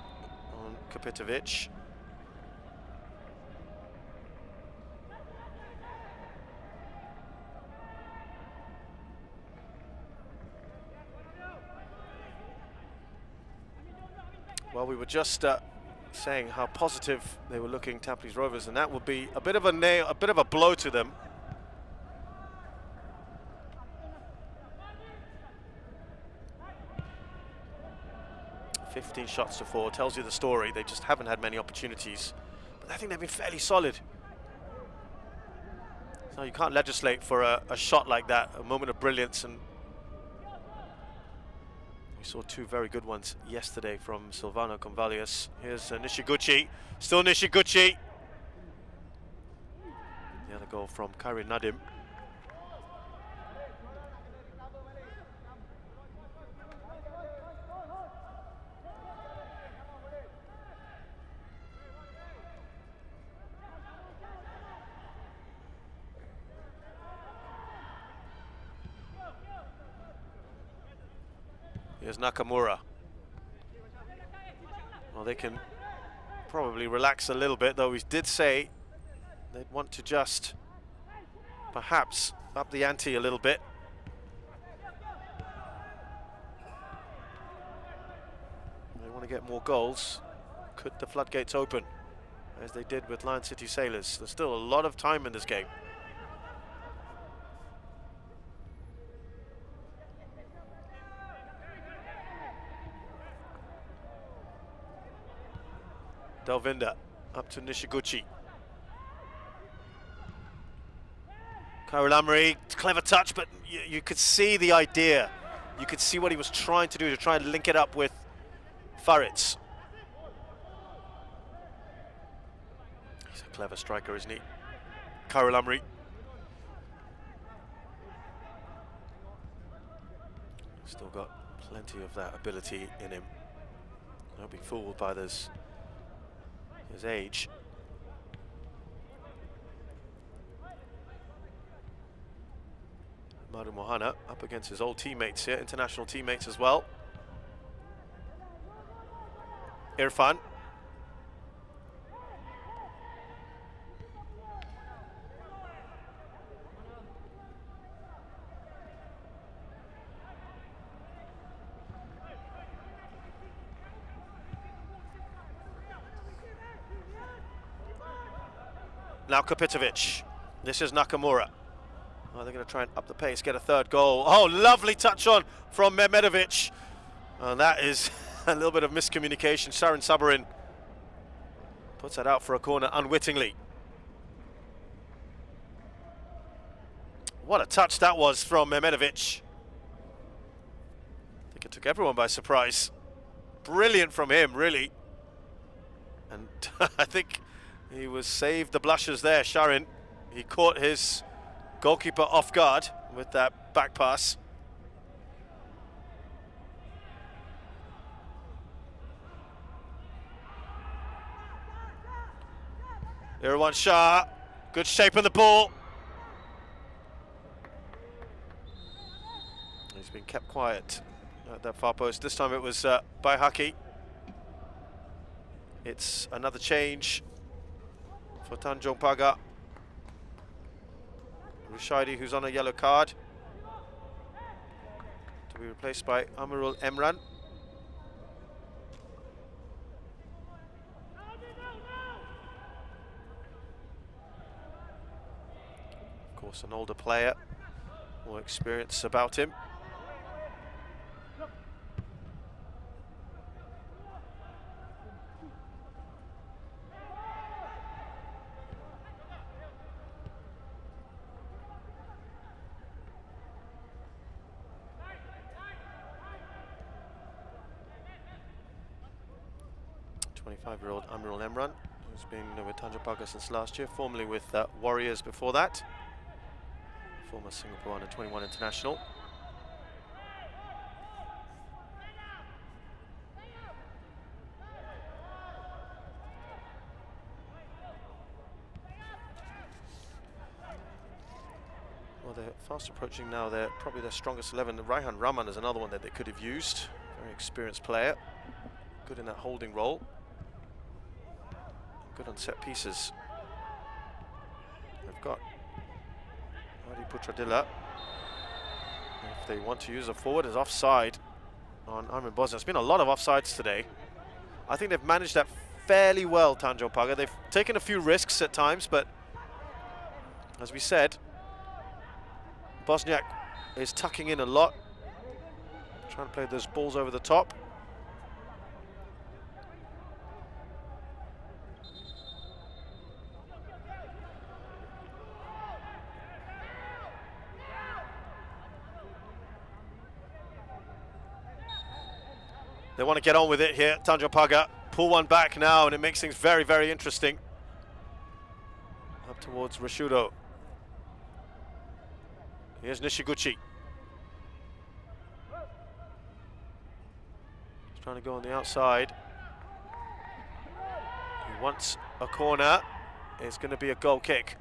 B: on Kapitovic. Well, we were just saying how positive they were looking, Tampines Rovers, and that would be a bit of a nail, a bit of a blow to them. "15 shots to 4 tells you the story. They just haven't had many opportunities, but I think they've been fairly solid. So you can't legislate for a shot like that, a moment of brilliance, and we saw 2 very good ones yesterday from Silvano Convalius. Here's Nishiguchi, still Nishiguchi. The other goal from Karim Nadim. Here's Nakamura. Well, they can probably relax a little bit, though he did say they'd want to just perhaps up the ante a little bit. They want to get more goals. Could the floodgates open, as they did with Lion City Sailors? There's still a lot of time in this game. Delvinda up to Nishiguchi. Karalamri, clever touch, but you could see the idea. You could see what he was trying to do, to try and link it up with Faritz. He's a clever striker, isn't he? Karalamri. Still got plenty of that ability in him. Don't be fooled by his age. Maru Mohana up against his old teammates here, international teammates as well. Irfan. Now Kapitovic. This is Nakamura. Oh, they're going to try and up the pace, get a 3rd goal. Oh, lovely touch on from Mehmedovic. And that is a little bit of miscommunication. Sharon Sabarin puts that out for a corner unwittingly. What a touch that was from Mehmedovic. I think it took everyone by surprise. Brilliant from him, really. And I think he was saved the blushes there, Sharon. He caught his goalkeeper off guard with that back pass. Irwan Shah, good shape on the ball. He's been kept quiet at that far post. This time it was by Haki. It's another change for Tanjong Pagar. Rushaidi, who's on a yellow card, to be replaced by Amirul Emran. Of course, an older player, more experience about him. Five-year-old Amirul Emran, who's been with Tanjong Pagar since last year, formerly with Warriors before that. Former Singapore Under-21 international. Well, they're fast approaching now. They're probably their strongest 11. Raihan Rahman is another one that they could have used. Very experienced player. Good in that holding role. Good on set pieces. They've got Adi Putradilla. If they want to use a forward as offside on Armin Bosnia. There's been a lot of offsides today. I think they've managed that fairly well, Tanjong Pagar. They've taken a few risks at times, but as we said, Bosniak is tucking in a lot, trying to play those balls over the top. They want to get on with it here, Tanjong Pagar. Pull one back now, and it makes things very, very interesting. Up towards Rashudo. Here's Nishiguchi. He's trying to go on the outside. He wants a corner. It's going to be a goal kick.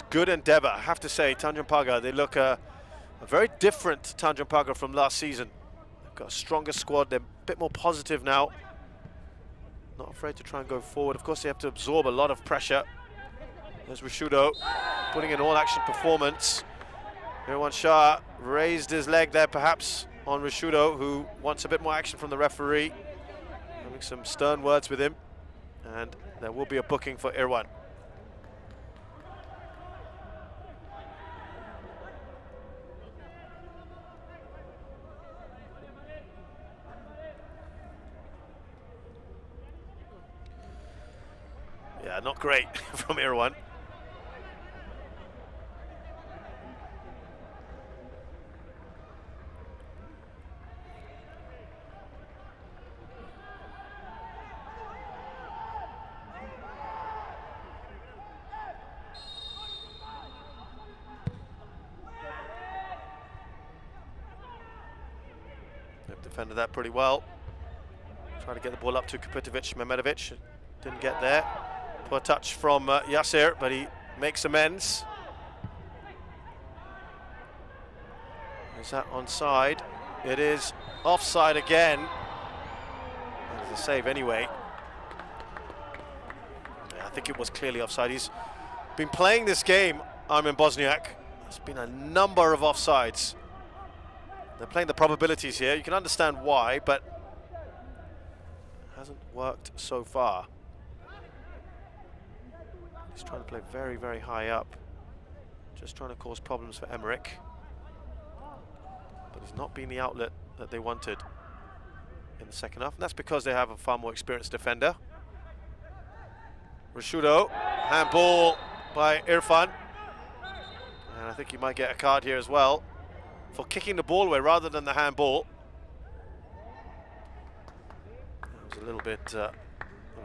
B: Good endeavour, I have to say. Tanjong Pagar, they look a very different Tanjong Pagar from last season. They've got a stronger squad, they're a bit more positive now. Not afraid to try and go forward. Of course, they have to absorb a lot of pressure. There's Rashudo putting in all-action performance. Irwan Shah raised his leg there, perhaps, on Rashudo, who wants a bit more action from the referee. Having some stern words with him. And there will be a booking for Irwan. Yeah, not great from Irwan. They've defended that pretty well. Trying to get the ball up to Kapitovic, Mehmedovic. Didn't get there. Poor touch from Yasir, but he makes amends. Is that onside? It is offside again. That is a save anyway. Yeah, I think it was clearly offside. He's been playing this game, Armin Bosniak. There's been a number of offsides. They're playing the probabilities here. You can understand why, but it hasn't worked so far. He's trying to play very, very high up. Just trying to cause problems for Emmerich. But he's not been the outlet that they wanted in the second half. And that's because they have a far more experienced defender. Rashudo, handball by Irfan. And I think he might get a card here as well for kicking the ball away rather than the handball. a little bit of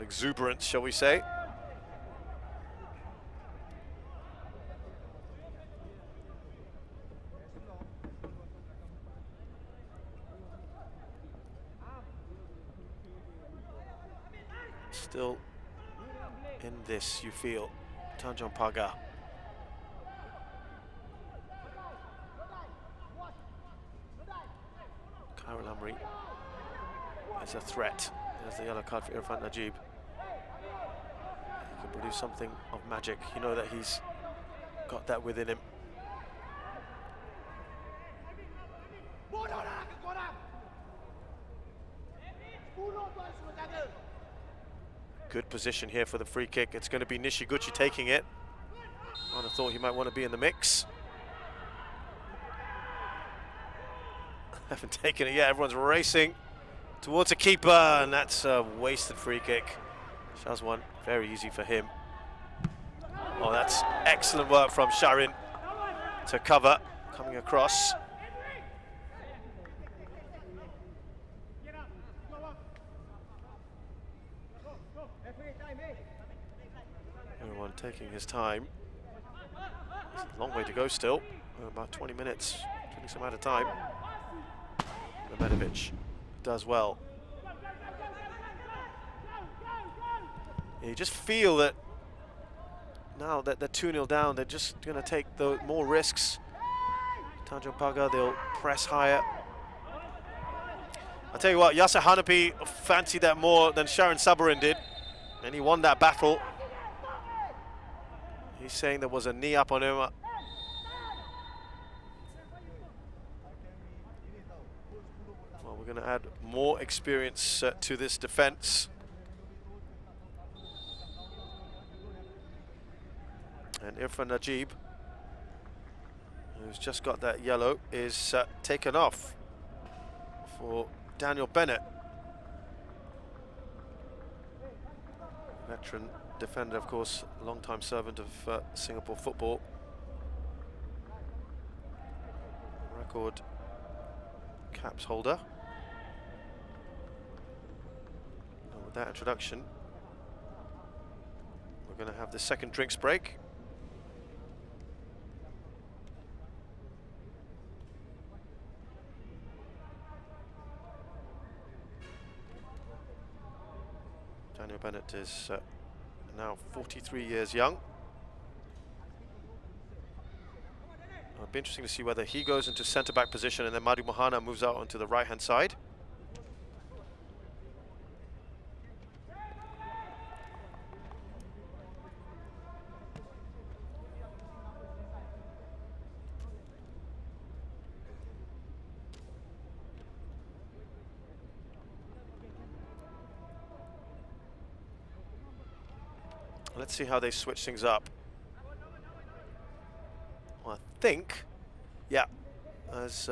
B: exuberance, shall we say. Still in this, you feel, Tanjong Pagar. Khairul Amri is a threat. There's the yellow card for Irfan Najib. He can produce something of magic. You know that he's got that within him. Good position here for the free kick. It's going to be Nishiguchi taking it. I'd have thought he might want to be in the mix. Haven't taken it yet. Everyone's racing towards a keeper, and that's a wasted free kick. Shazwan, very easy for him. Oh, that's excellent work from Sharin to cover, coming across. Everyone taking his time. It's a long way to go still. About 20 minutes, taking some out of time. Mehmedovic does well. You just feel that now that they're 2-0 down, they're just going to take the more risks. Tanjong Pagar, they'll press higher. I'll tell you what, Yasser Hanapi fancied that more than Sharon Sabarin did, and he won that battle. He's saying there was a knee up on him. Well, we're going to add more experience to this defense. And Irfan Najib, who's just got that yellow, is taken off for Daniel Bennett. Veteran defender, of course, long-time servant of Singapore football. Record caps holder. And with that introduction, we're going to have the second drinks break. Daniel Bennett is now 43 years young. It'll be interesting to see whether he goes into centre-back position and then Madu Mohana moves out onto the right-hand side. Let's see how they switch things up. Well, I think, yeah, as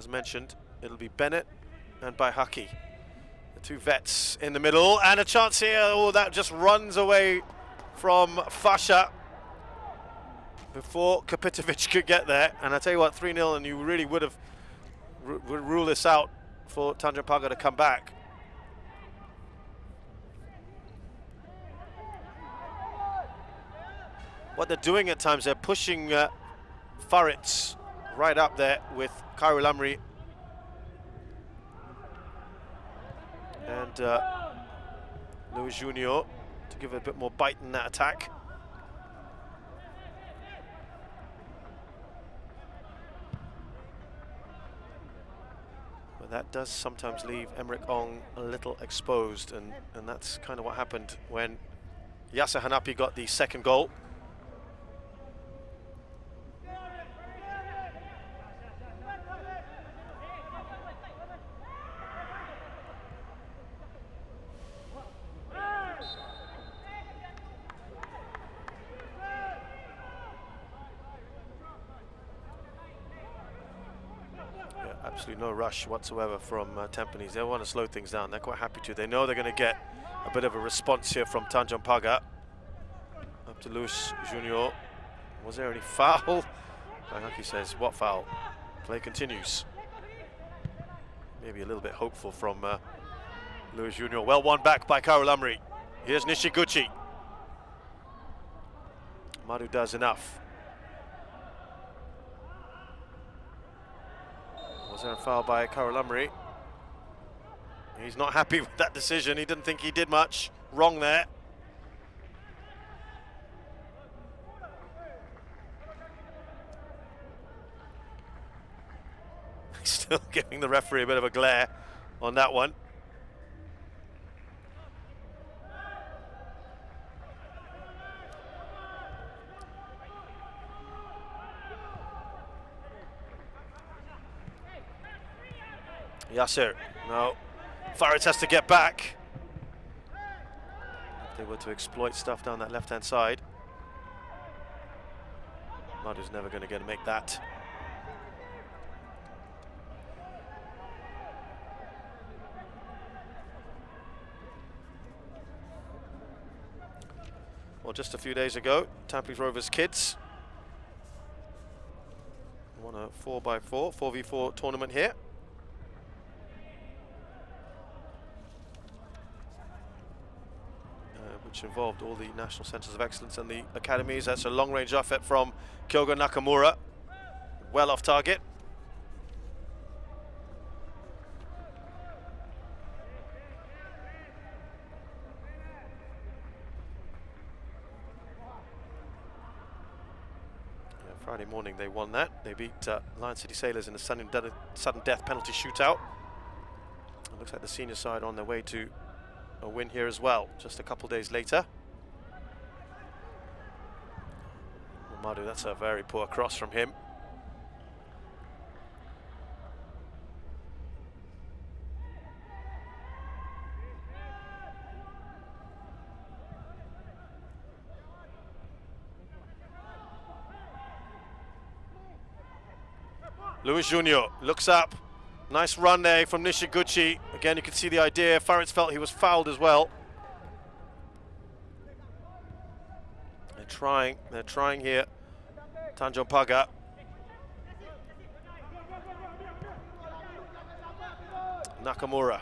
B: mentioned, it'll be Bennett and Baihaki, the two vets in the middle, and a chance here. Oh, that just runs away from Fasha before Kapitovic could get there. And I tell you what, 3-0, and you really would have ruled this out for Tanjong Pagar to come back. What they're doing at times, they're pushing Faritz right up there with Khairul Amri and Louis Junior to give it a bit more bite in that attack. But that does sometimes leave Emmerich Ong a little exposed, and that's kind of what happened when Yasser Hanapi got the second goal. Absolutely no rush whatsoever from Tampines. They want to slow things down. They're quite happy to. They know they're going to get a bit of a response here from Tanjong Pagar. Up to Luis Junior. Was there any foul? Baihaki says, what foul? Play continues. Maybe a little bit hopeful from Lewis Junior, well won back by Karulamri. Here's Nishiguchi. Madu does enough. Was there a foul by Karulamri? He's not happy with that decision. He didn't think he did much wrong there. He's still giving the referee a bit of a glare on that one. Yasser, no. Farid has to get back. If they were to exploit stuff down that left-hand side. Madu's never going to make that. Well, just a few days ago, Tampines Rovers kids won a 4x4, 4v4 tournament here. Which involved all the National Centres of Excellence and the academies. That's a long-range effort from Kyogo Nakamura. Well off target. Yeah, Friday morning they won that. They beat Lion City Sailors in a sudden death penalty shootout. It looks like the senior side on their way to a win here as well, just a couple days later. Madu, that's a very poor cross from him. Lewis Junior looks up. Nice run there from Nishiguchi. Again, you can see the idea. Farid felt he was fouled as well. They're trying here. Tanjong Pagar. Nakamura.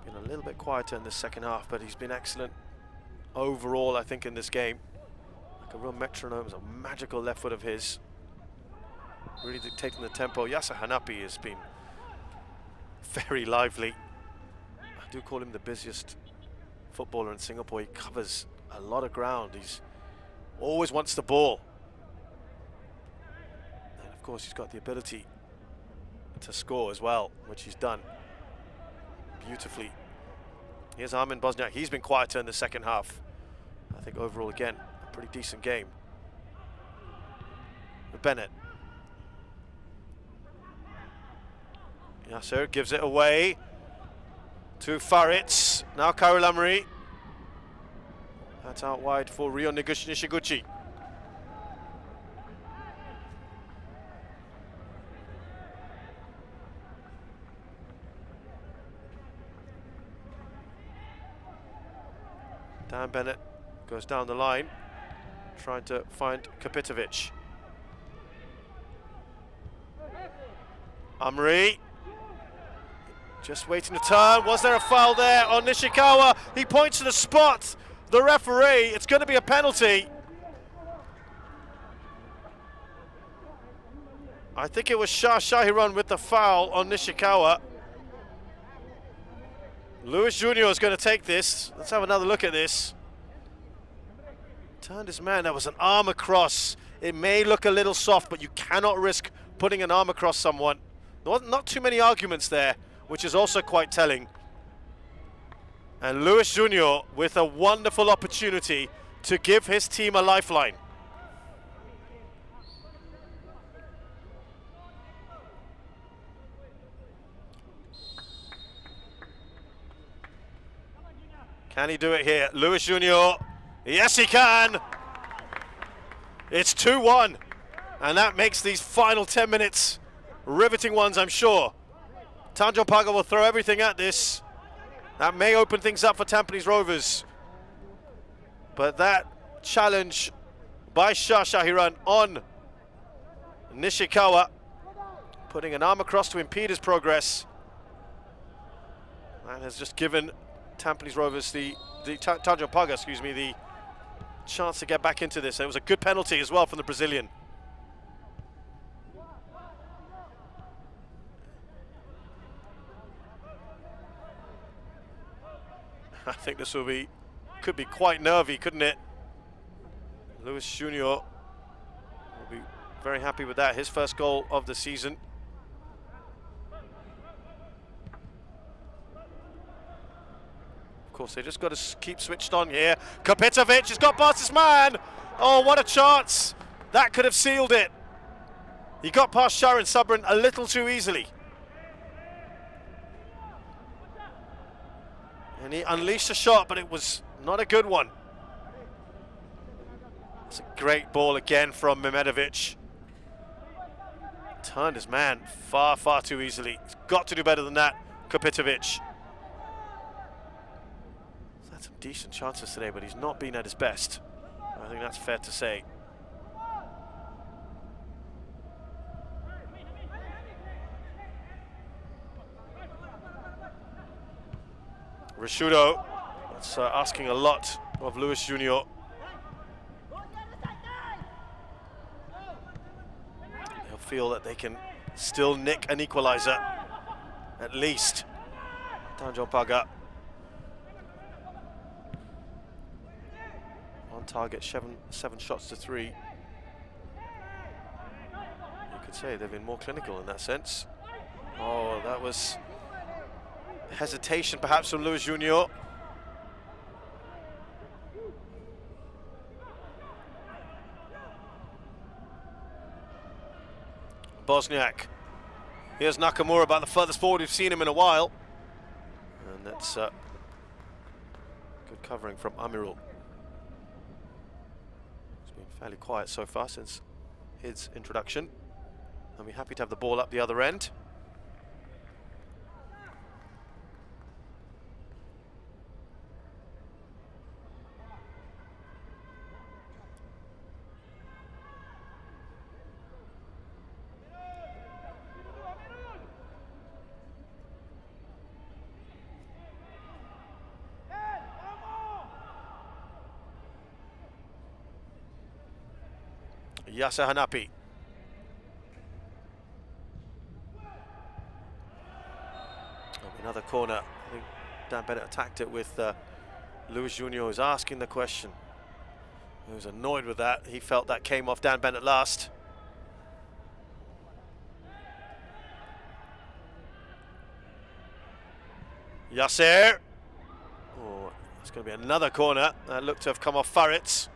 B: Been a little bit quieter in the second half, but he's been excellent overall, I think, in this game. Like a real metronome, a magical left foot of his. Really dictating the tempo. Yasser Hanapi has been very lively. I do call him the busiest footballer in Singapore. He covers a lot of ground. He's always wants the ball. And of course he's got the ability to score as well, which he's done beautifully. Here's Armin Bosniak. He's been quieter in the second half. I think overall, again, a pretty decent game. Bennett. Yasser gives it away to Farid. Now Karulamri. That's out wide for Ryo Nishiguchi. Dan Bennett goes down the line, trying to find Kapitovic. Amri. Just waiting to turn. Was there a foul there on Nishikawa? He points to the spot. The referee, it's going to be a penalty. I think it was Shah Shahiran with the foul on Nishikawa. Lewis Junior is going to take this. Let's have another look at this. Turned his man. That was an arm across. It may look a little soft, but you cannot risk putting an arm across someone. Not too many arguments there, which is also quite telling. And Lewis Junior with a wonderful opportunity to give his team a lifeline. Can he do it here? Lewis Junior, yes he can! It's 2-1, and that makes these final 10 minutes riveting ones, I'm sure. Tanjong Pagar will throw everything at this. That may open things up for Tampines Rovers. But that challenge by Shah Shahiran on Nishikawa, putting an arm across to impede his progress. And has just given Tampines Rovers, Tanjong Pagar, excuse me, the chance to get back into this. And it was a good penalty as well from the Brazilian. I think this could be quite nervy, couldn't it? Luis Junior will be very happy with that. His first goal of the season. Of course, they just got to keep switched on here. Kapitovic has got past his man. Oh, what a chance. That could have sealed it. He got past Sharon Subran a little too easily. And he unleashed a shot, but it was not a good one. It's a great ball again from Mehmedovic. Turned his man far, far too easily. He's got to do better than that, Kapitovic. He's had some decent chances today, but he's not been at his best. I think that's fair to say. Rashudo, that's asking a lot of Luis Junior. They'll feel that they can still nick an equaliser, at least. Tanjong Pagar. On target, seven shots to 3. You could say they've been more clinical in that sense. Oh, that was hesitation perhaps from Luis Junior. Bosniak. Here's Nakamura, about the furthest forward we've seen him in a while. And that's good covering from Amirul. It's been fairly quiet so far since his introduction. And we're happy to have the ball up the other end. Yasser Hanapi. Another corner. I think Dan Bennett attacked it with Luis Junior, who's asking the question. He was annoyed with that. He felt that came off Dan Bennett last. Yasser. Oh, it's going to be another corner. That looked to have come off Faritz.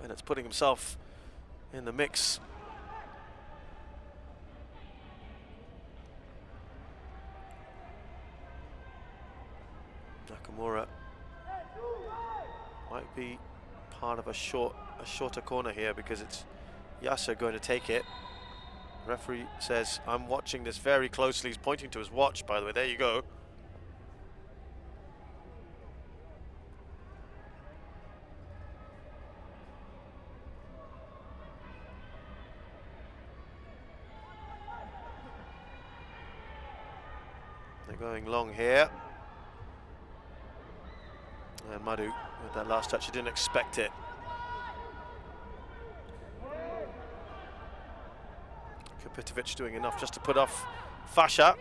B: Bennett's putting himself in the mix. Nakamura might be part of a shorter corner here because it's Yasser going to take it. Referee says, I'm watching this very closely. He's pointing to his watch, by the way. There you go. They're going long here. And Madhu with that last touch, he didn't expect it. Kapitovic doing enough just to put off Fasha.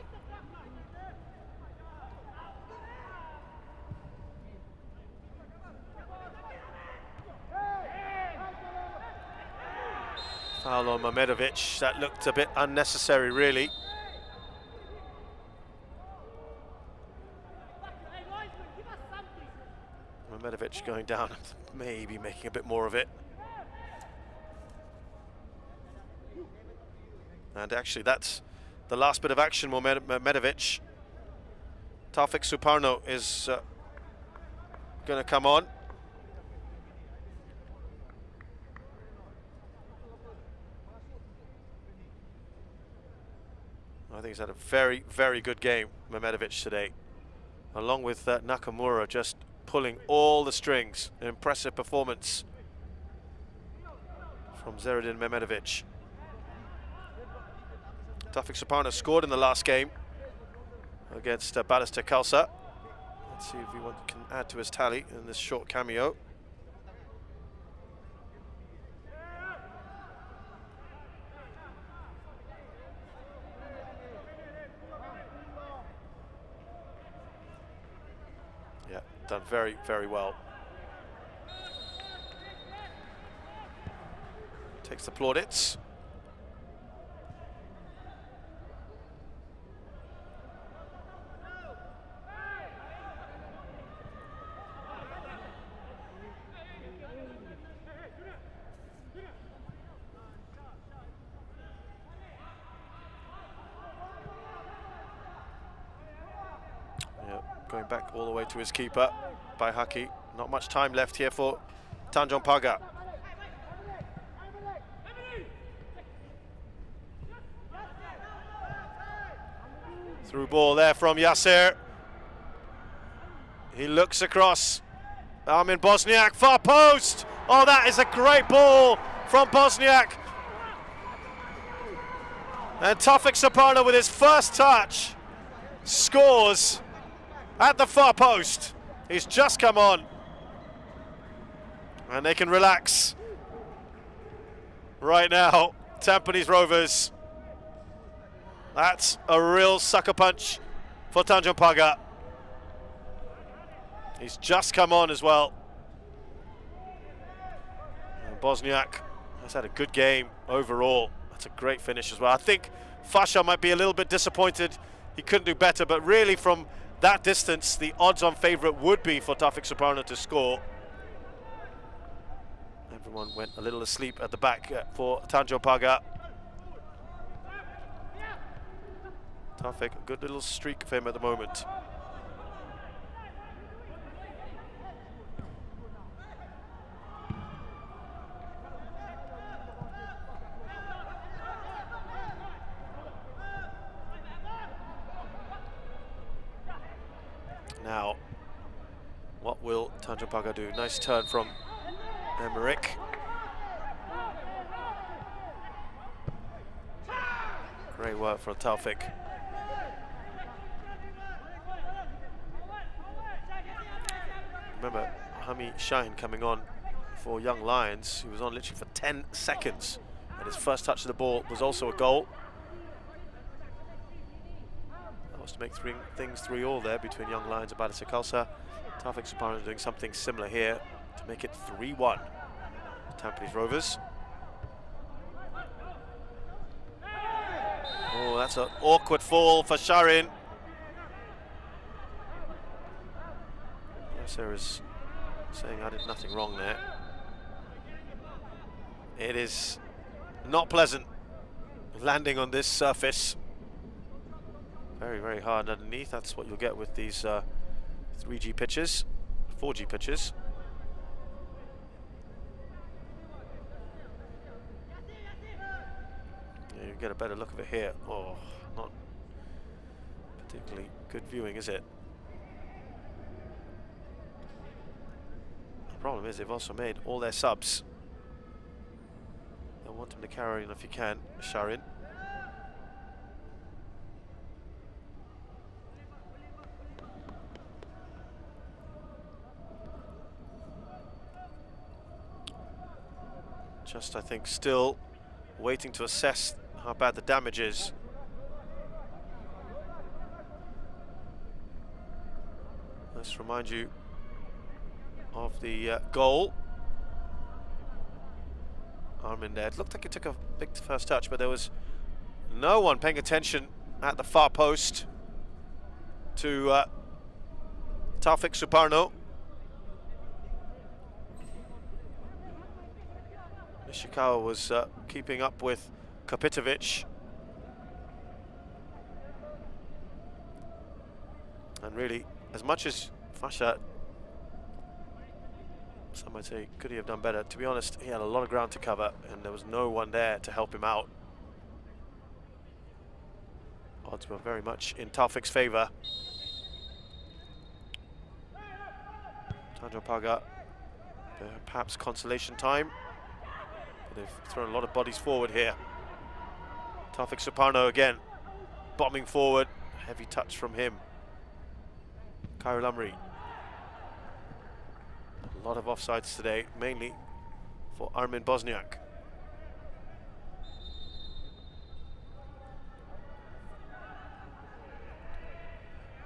B: Foul on Mehmedovic. That looked a bit unnecessary, really. Mehmedovic going down, maybe making a bit more of it. And actually, that's the last bit of action. Mehmedovic. Taufik Suparno is going to come on. I think he's had a very, very good game, Mehmedovic, today. Along with Nakamura just pulling all the strings. An impressive performance from Zeradin Mehmedovic. Taufik Suparno scored in the last game against Ballister Khalsa. Let's see if he can add to his tally in this short cameo. Yeah, done very, very well. Takes the plaudits. Going back all the way to his keeper by Haki. Not much time left here for Tanjong Pagar. Through ball there from Yasser. He looks across. Armin Bosniak, far post. Oh, that is a great ball from Bosniak. And Taufik Suparno with his first touch scores at the far post. He's just come on. And they can relax right now. Tampines Rovers. That's a real sucker punch for Tanjong Pagar. He's just come on as well. And Bosniak has had a good game overall. That's a great finish as well. I think Fasha might be a little bit disappointed he couldn't do better, but really from that distance, the odds-on favourite would be for Taufik Suparno to score. Everyone went a little asleep at the back for Tanjong Pagar. Taufik, a good little streak of him at the moment. Now, what will Tanjong Pagar do? Nice turn from Emmerich. Great work for Taufik. Remember, Hami Shahin coming on for Young Lions. He was on literally for 10 seconds. And his first touch of the ball was also a goal. To make things 3-3 there between Young Lions and Ballister Khalsa. Taufik Suparno doing something similar here to make it 3-1. Tampines Rovers. Oh, that's an awkward fall for Sharin. Yasser is saying I did nothing wrong there. It is not pleasant landing on this surface. Very, very hard underneath. That's what you'll get with these 3G pitches, 4G pitches. Yeah, you get a better look of it here. Oh, not particularly good viewing, is it? The problem is they've also made all their subs. I want him to carry on if you can, Sharin. Just, I think, still waiting to assess how bad the damage is. Let's remind you of the goal. Armin there. It looked like he took a big first touch, but there was no one paying attention at the far post to Taufik Suparno. Nishikawa was keeping up with Kapitovic. And really, as much as Fasha, some might say, could he have done better? To be honest, he had a lot of ground to cover and there was no one there to help him out. Odds were very much in Taufik's favour. Tanjong Pagar, perhaps consolation time. They've thrown a lot of bodies forward here. Taufik Suparno again, bombing forward, Heavy touch from him. Khairul Amri. A lot of offsides today, mainly for Armin Bosniak.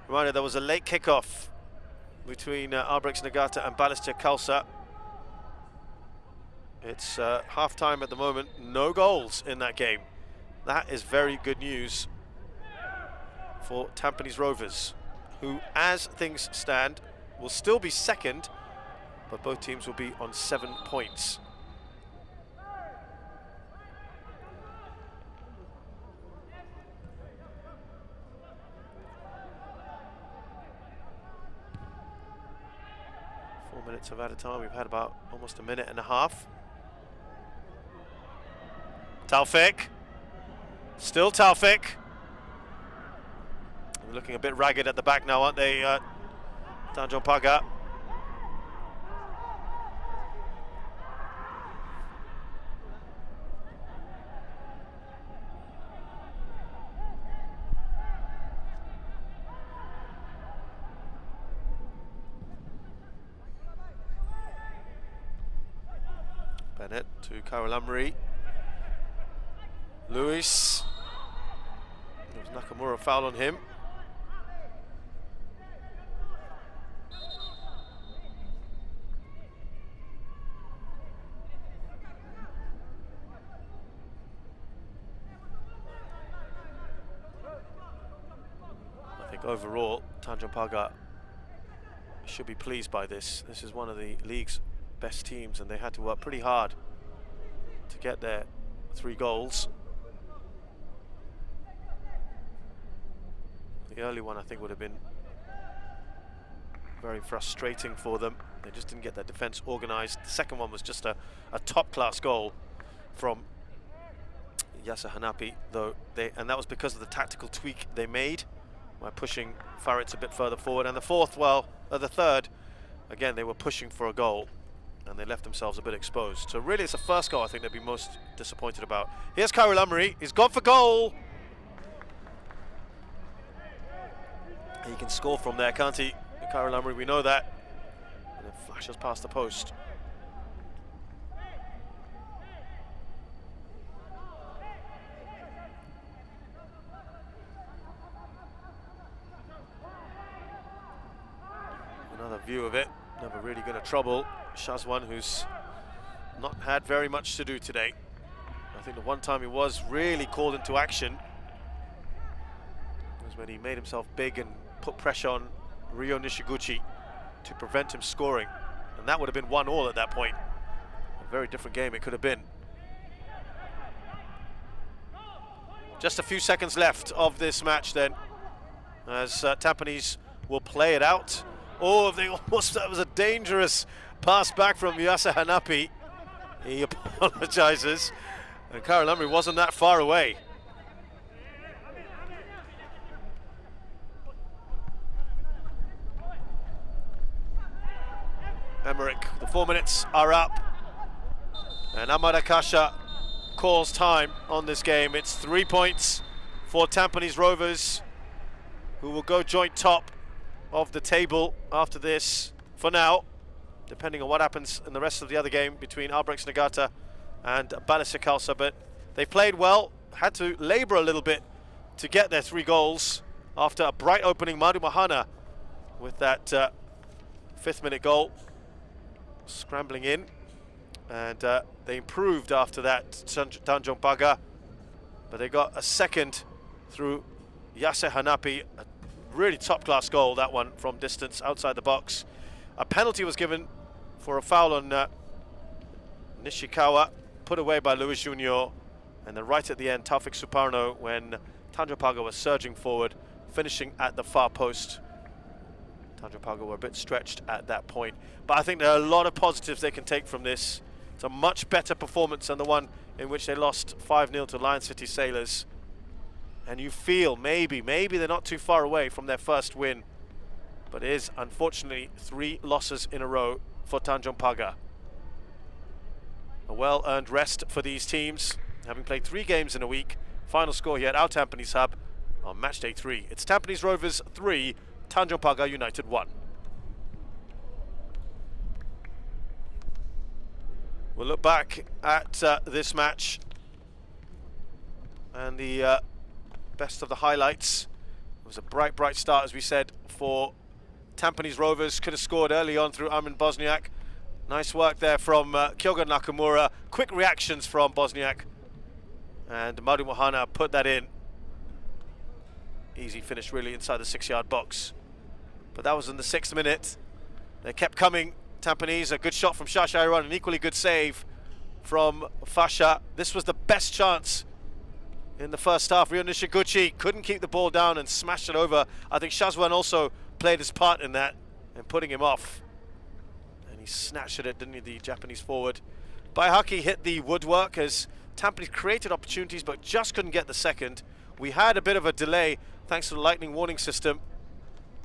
B: Reminder, there was a late kickoff between Albrechts Nagata and Balestier Khalsa. It's half-time at the moment, no goals in that game. That is very good news for Tampines Rovers, who, as things stand, will still be second, but both teams will be on 7 points. Minutes of added time. We've had about almost a minute and a half. Taufik. Still Taufik. They're looking a bit ragged at the back now, aren't they? Tanjong Pagar. Bennett to Khairul Amri. Lewis. There was Nakamura foul on him. I think overall, Tanjong Pagar should be pleased by this. This is one of the league's best teams, and they had to work pretty hard to get their 3 goals. The early one, I think, would have been very frustrating for them. They just didn't get their defense organized. The second one was just a top-class goal from Yasser Hanapi, and that was because of the tactical tweak they made by pushing Faritz a bit further forward. And the fourth, the third, again, they were pushing for a goal, and they left themselves a bit exposed. So really, it's the first goal I think they'd be most disappointed about. Here's Khairul Amri. He's gone for goal. He can score from there, can't he? Khairul Amri, we know that. And it flashes past the post. Another view of it. Never really going to trouble Shazwan, who's not had very much to do today. I think the one time he was really called into action was when he made himself big and put pressure on Ryo Nishiguchi to prevent him scoring. And that would have been 1-1 at that point. A very different game it could have been. Just a few seconds left of this match then, as Tampines will play it out. Oh, that was a dangerous pass back from Yasser Hanapi. He apologizes, and Khairul Amri wasn't that far away. Emmerich, the 4 minutes are up, and Ahmad Akasha calls time on this game. It's 3 points for Tampines Rovers, who will go joint top of the table after this for now, depending on what happens in the rest of the other game between Albrechts Nagata and Balestier Khalsa. But they played well, had to labour a little bit to get their 3 goals after a bright opening. Madu Mahana with that 5th minute goal, scrambling in, and they improved after that, Tanjong Pagar, but they got a second through Yasser Hanapi. A really top-class goal, that one, from distance outside the box. A penalty was given for a foul on Nishikawa, put away by Luis Junior, and then right at the end, Taufik Suparno, when Tanjong Pagar was surging forward, finishing at the far post. Tanjong Pagar were a bit stretched at that point, but I think there are a lot of positives they can take from this. It's a much better performance than the one in which they lost 5-0 to Lion City Sailors. And you feel maybe they're not too far away from their first win. But it is, unfortunately, 3 losses in a row for Tanjong Pagar. A well-earned rest for these teams, having played 3 games in a week. Final score here at our Tampines Hub on match day 3. It's Tampines Rovers 3, Tanjong Pagar United 1. We'll look back at this match and the best of the highlights. It was a bright start, as we said, for Tampines Rovers. Could have scored early on through Armin Bosniak. Nice work there from Kyogo Nakamura. Quick reactions from Bosniak. And Madu Mohana put that in. Easy finish really inside the 6-yard box. But that was in the 6th minute. They kept coming. Tampines, a good shot from Shasha Iran, an equally good save from Fasha. This was the best chance in the first half. Ryo Nishiguchi couldn't keep the ball down and smashed it over. I think Shazwan also played his part in that and putting him off. And he snatched at it, didn't he, the Japanese forward. Baihaki hit the woodwork as Tampines created opportunities but just couldn't get the second. We had a bit of a delay thanks to the lightning warning system.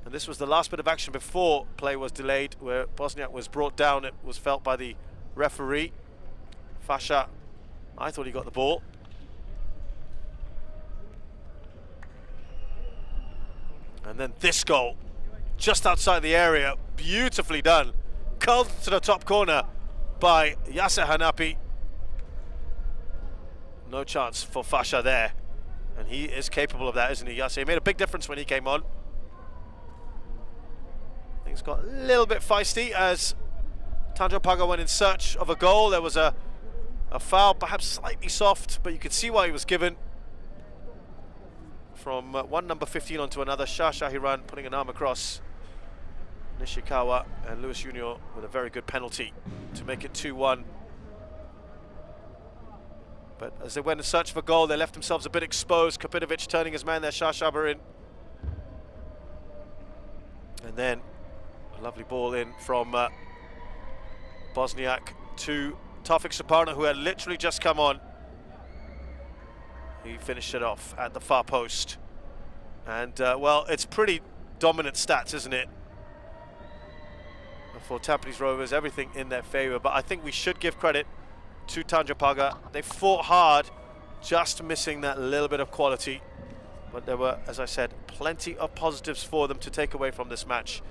B: And this was the last bit of action before play was delayed, where Bosniak was brought down. It was felt by the referee. Fasha, I thought he got the ball. And then this goal, just outside the area, beautifully done. Curled to the top corner by Yasser Hanapi. No chance for Fasha there. And he is capable of that, isn't he, Yasser? He made a big difference when he came on. Things got a little bit feisty as Tanjong Pagar went in search of a goal. There was a foul, perhaps slightly soft, but you could see why he was given. From one number 15 onto another, Shah Shahiran putting an arm across Nishikawa, and Lewis Junior with a very good penalty to make it 2-1. But as they went in search of a goal, they left themselves a bit exposed. Kapitovic turning his man there, Shah Shabarin. And then a lovely ball in from Bosniak to Taufik Suparno, who had literally just come on. He finished it off at the far post. And, well, it's pretty dominant stats, isn't it? For Tampines Rovers, everything in their favour. But I think we should give credit to Tanjong Pagar. They fought hard, just missing that little bit of quality. But there were, as I said, plenty of positives for them to take away from this match.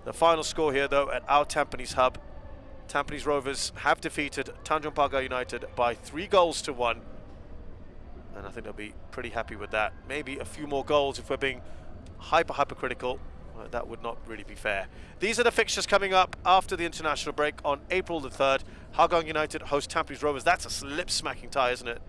B: The final score here, though, at our Tampines Hub. Tampines Rovers have defeated Tanjong Pagar United by 3-1. And I think they'll be pretty happy with that. Maybe a few more goals if we're being hypercritical. That would not really be fair. These are the fixtures coming up after the international break on April the 3rd. Hougang United host Tampines Rovers. That's a slip-smacking tie, isn't it?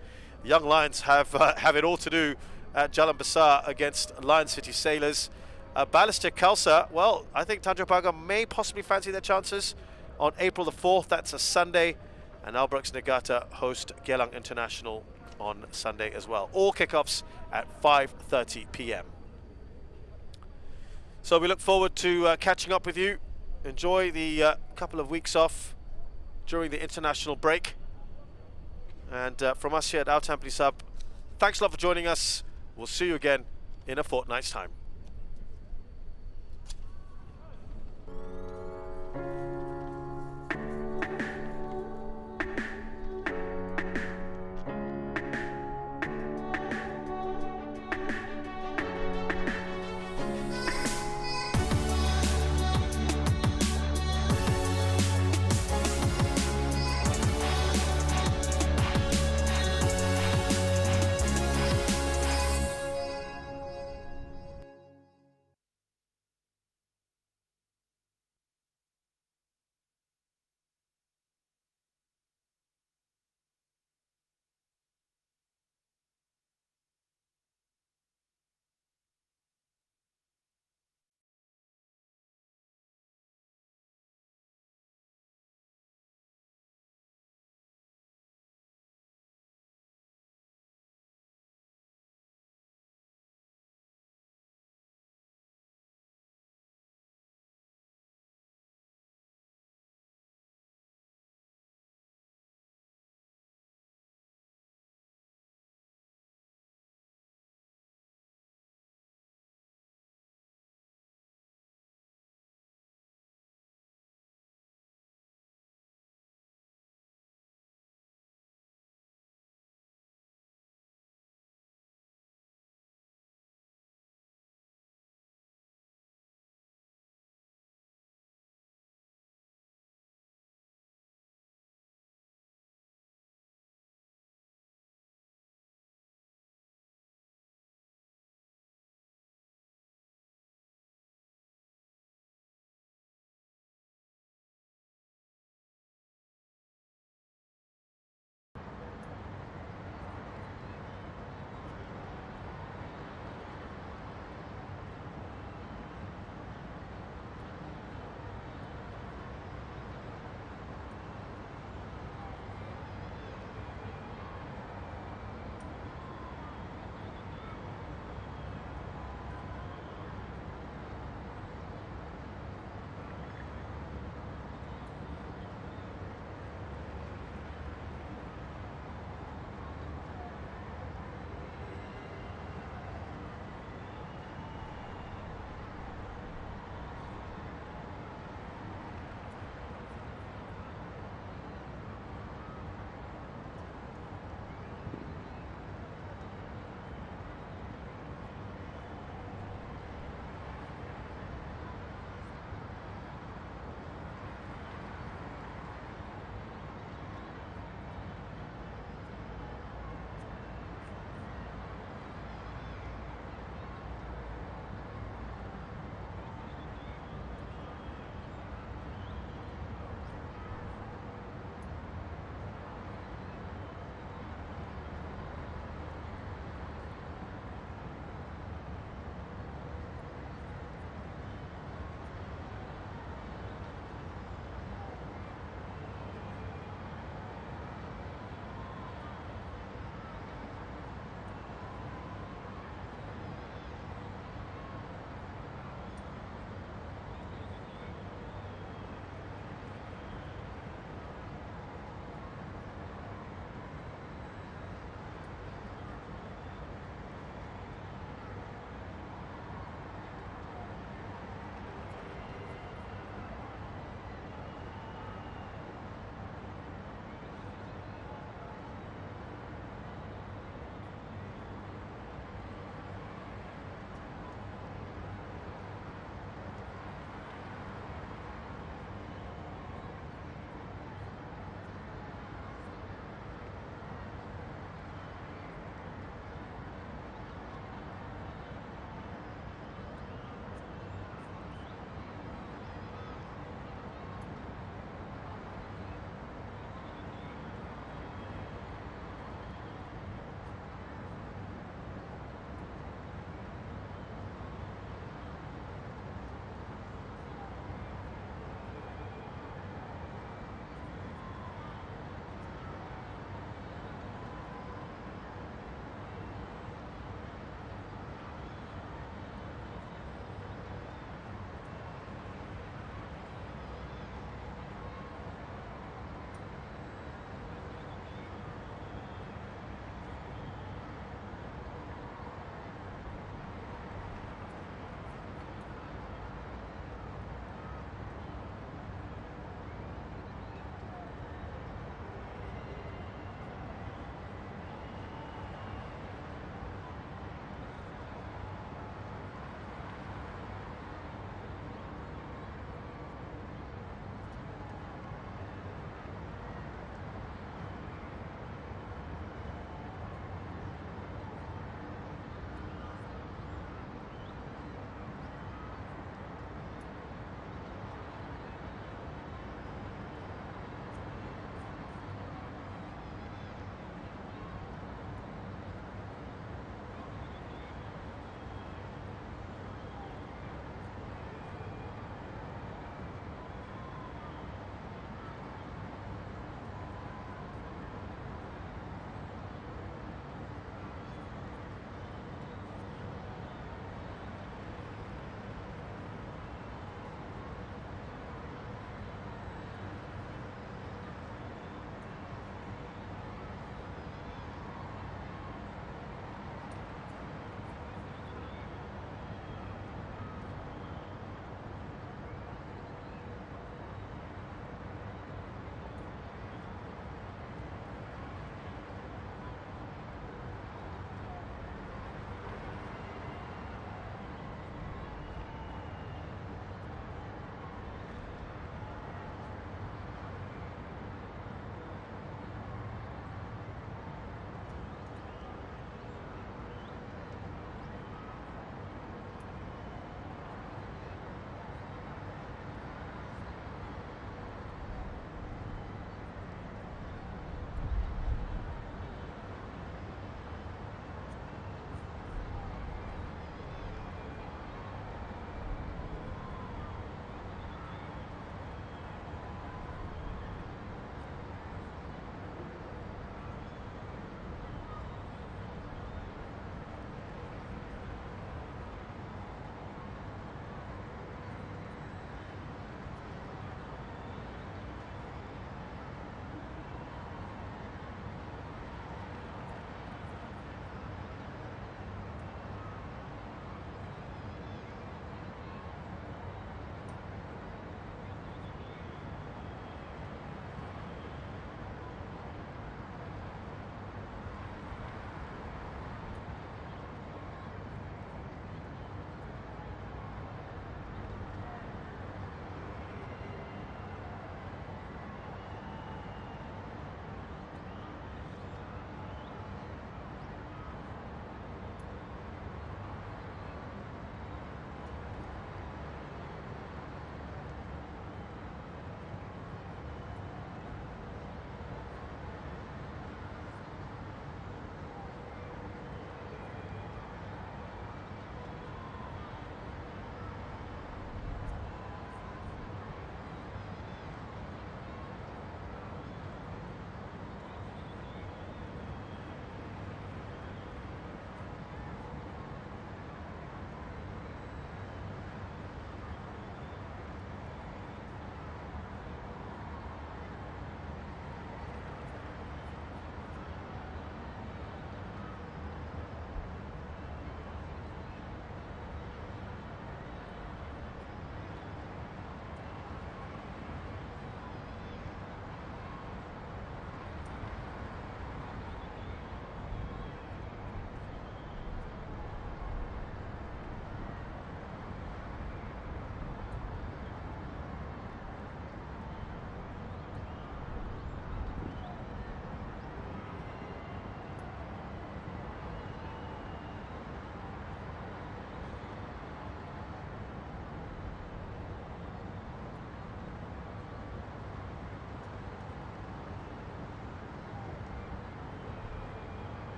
B: The Young Lions have it all to do at Jalan Besar against Lion City Sailors. Balestier Khalsa, well, I think Tanjong Pagar may possibly fancy their chances on April the 4th. That's a Sunday. And Albirex Niigata host Geylang International on Sunday as well. All kickoffs at 5:30 p.m. So we look forward to catching up with you. Enjoy the couple of weeks off during the international break. And from us here at our Tampines Hub, thanks a lot for joining us. We'll see you again in a fortnight's time.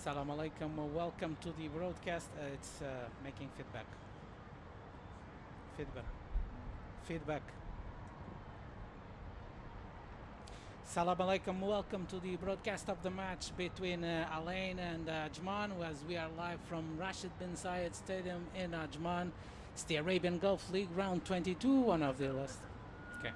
G: Assalamu alaikum. Welcome to the broadcast. It's making feedback. Feedback. Assalamu alaikum. Welcome to the broadcast of the match between Alain and Ajman, as we are live from Rashid bin Zayed Stadium in Ajman. It's the Arabian Gulf League round 22, one of the list. Okay.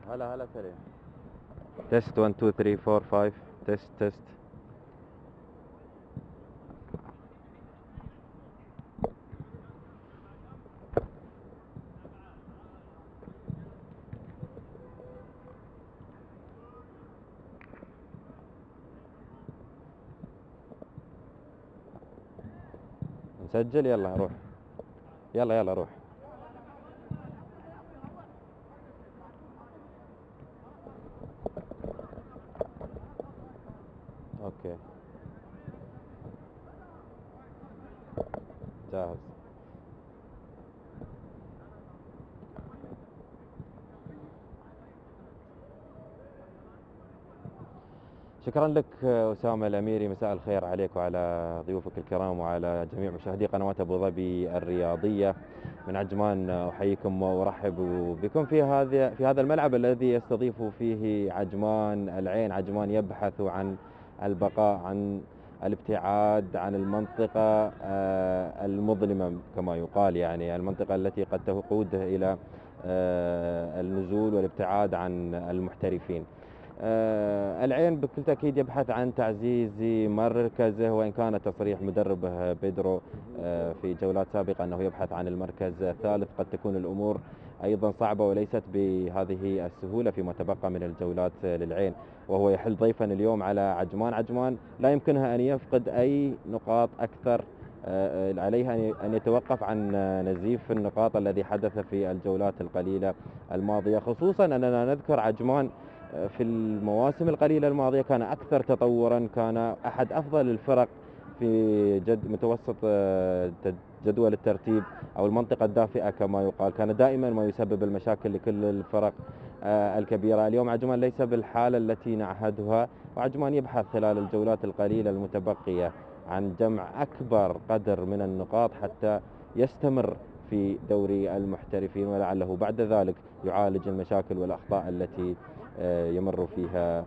H: هلا سليم. تيست 1 2 3 4 5 تيست. نسجل. يلا روح. يلا روح. اوكي جاهز. شكرا لك أسامة الأميري. مساء الخير عليك وعلى ضيوفك الكرام وعلى جميع مشاهدي قنوات أبو ظبي الرياضية. من عجمان أحييكم وأرحب بكم في هذا الملعب الذي يستضيف فيه عجمان العين. عجمان يبحث عن البقاء، عن الابتعاد عن المنطقة المظلمة كما يقال، يعني المنطقة التي قد تقود إلى النزول والابتعاد عن المحترفين. العين بكل تأكيد يبحث عن تعزيز مركزه، وإن كان تصريح مدربه بيدرو في جولات سابقة أنه يبحث عن المركز الثالث. قد تكون الأمور أيضا صعبة وليست بهذه السهولة فيما تبقى من الجولات للعين، وهو يحل ضيفا اليوم على عجمان لا يمكنها أن يفقد أي نقاط أكثر. عليها أن يتوقف عن نزيف النقاط الذي حدث في الجولات القليلة الماضية، خصوصا أننا نذكر عجمان في المواسم القليلة الماضية كان أكثر تطورا، كان أحد أفضل الفرق في متوسط جدول الترتيب أو المنطقة الدافئة كما يقال. كان دائما ما يسبب المشاكل لكل الفرق الكبيرة. اليوم عجمان ليس بالحالة التي نعهدها، وعجمان يبحث خلال الجولات القليلة المتبقية عن جمع أكبر قدر من النقاط حتى يستمر في دوري المحترفين، ولعله بعد ذلك يعالج المشاكل والأخطاء التي يمر فيها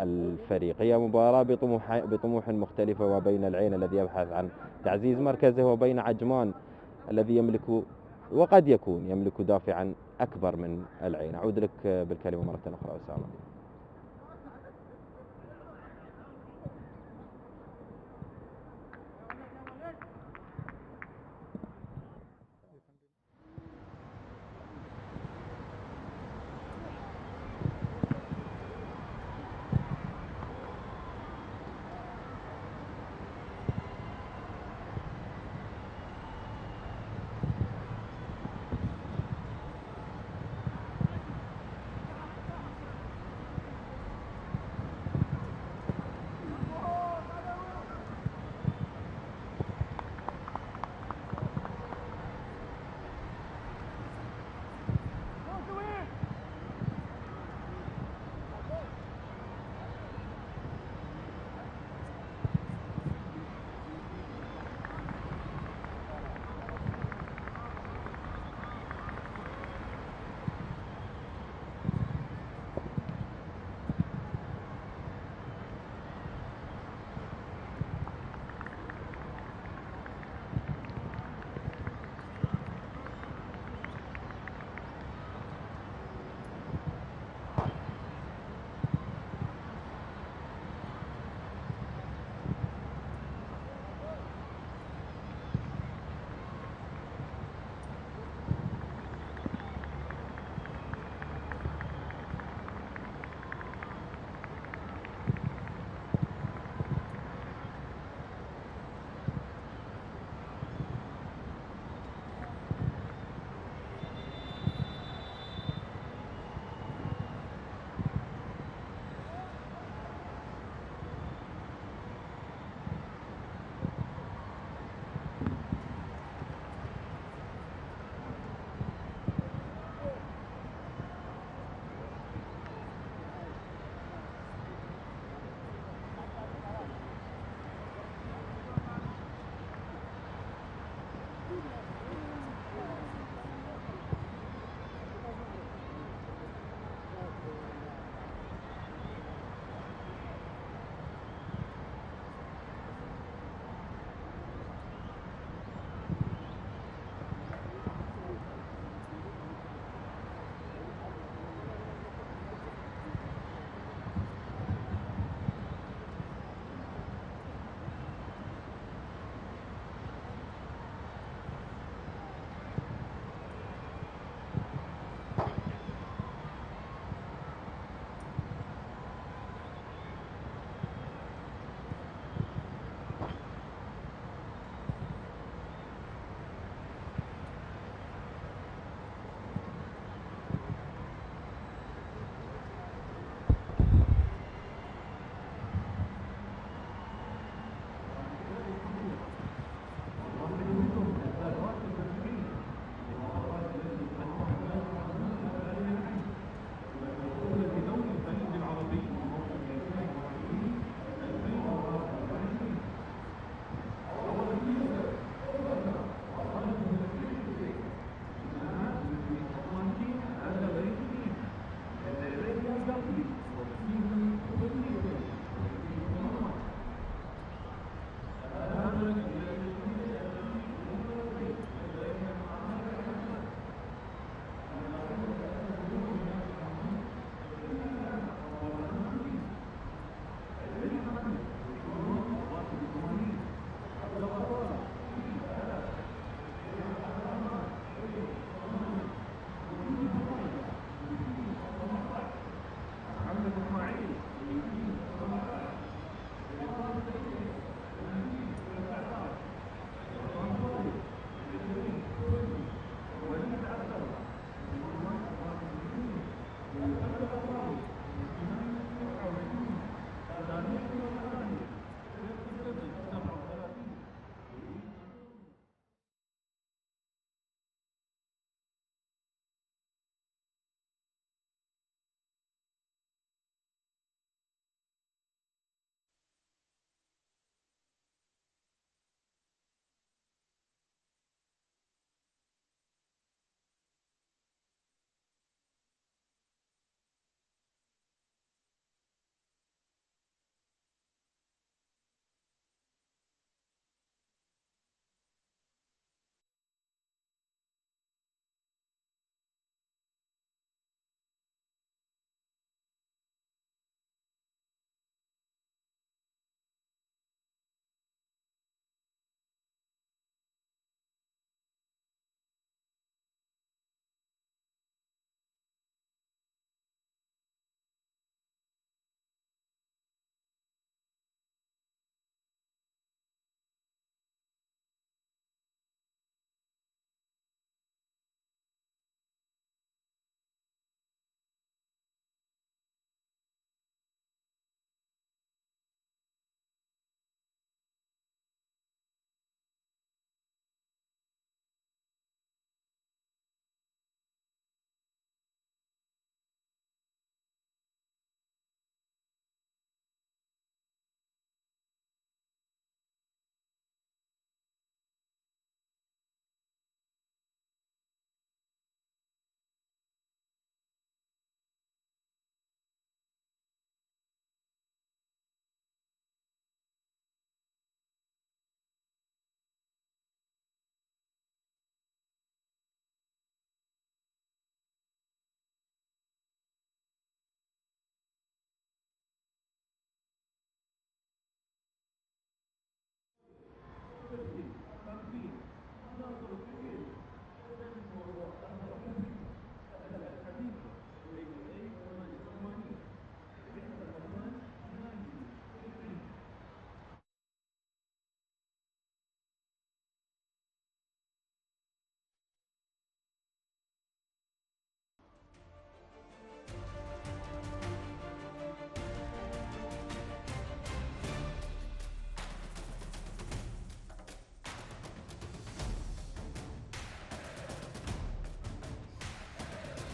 H: الفريق. هي مباراة بطموح مختلفة، وبين العين الذي يبحث عن تعزيز مركزه وبين عجمان الذي يملك وقد يكون يملك دافعا أكبر من العين. أعود لك بالكلمة مرة أخرى أسامة.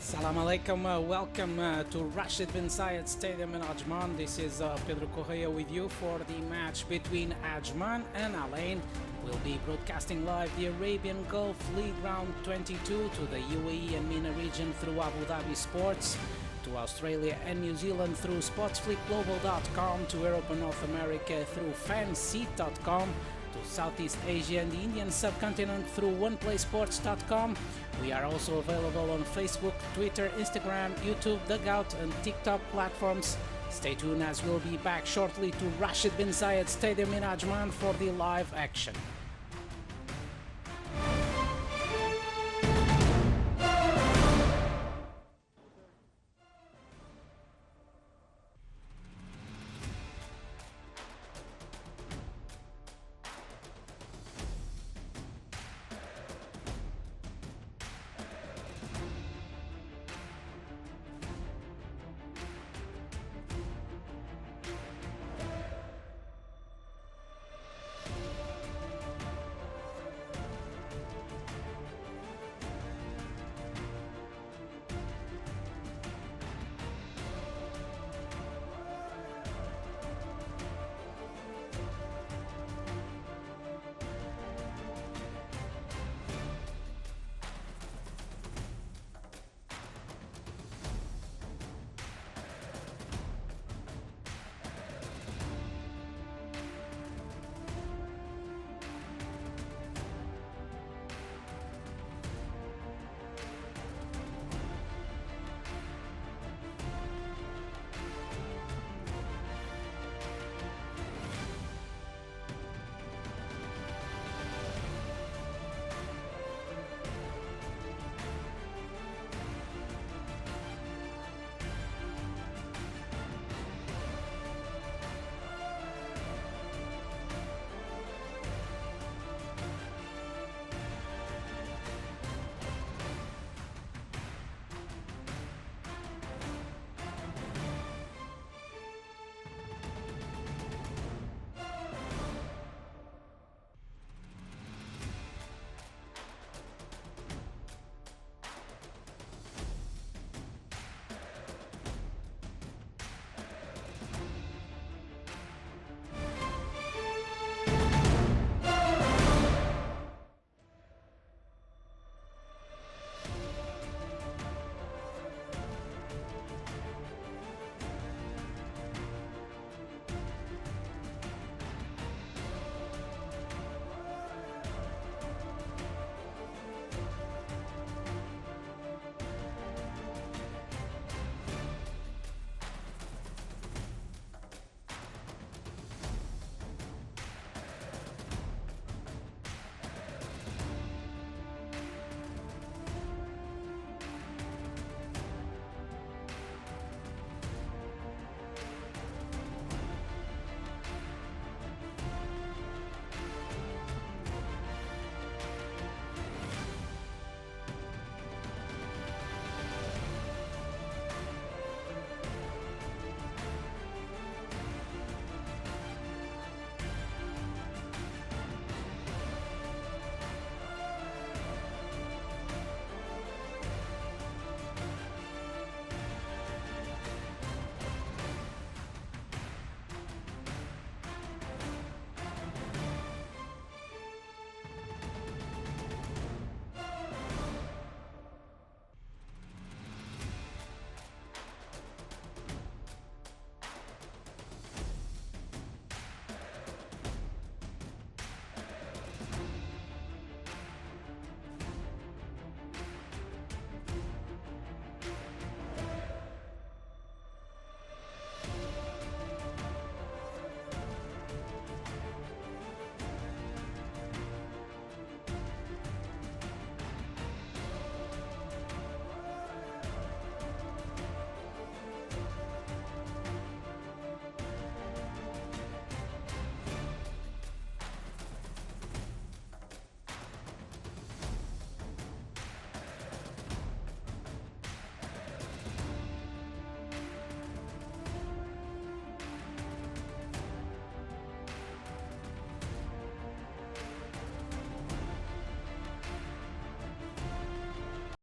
G: Salam alaikum, welcome to Rashid bin Zayed Stadium in Ajman. This is Pedro Correa with you for the match between Ajman and Al Ain. We'll be broadcasting live the Arabian Gulf League Round 22 to the UAE and MENA region through Abu Dhabi Sports, to Australia and New Zealand through sportsfleetglobal.com, to Europe and North America through fanseat.com, to Southeast Asia and the Indian subcontinent through oneplaysports.com. We are also available on Facebook, Twitter, Instagram, YouTube, Dugout and TikTok platforms. Stay tuned as we'll be back shortly to Rashid bin Zayed Stadium in Ajman for the live action.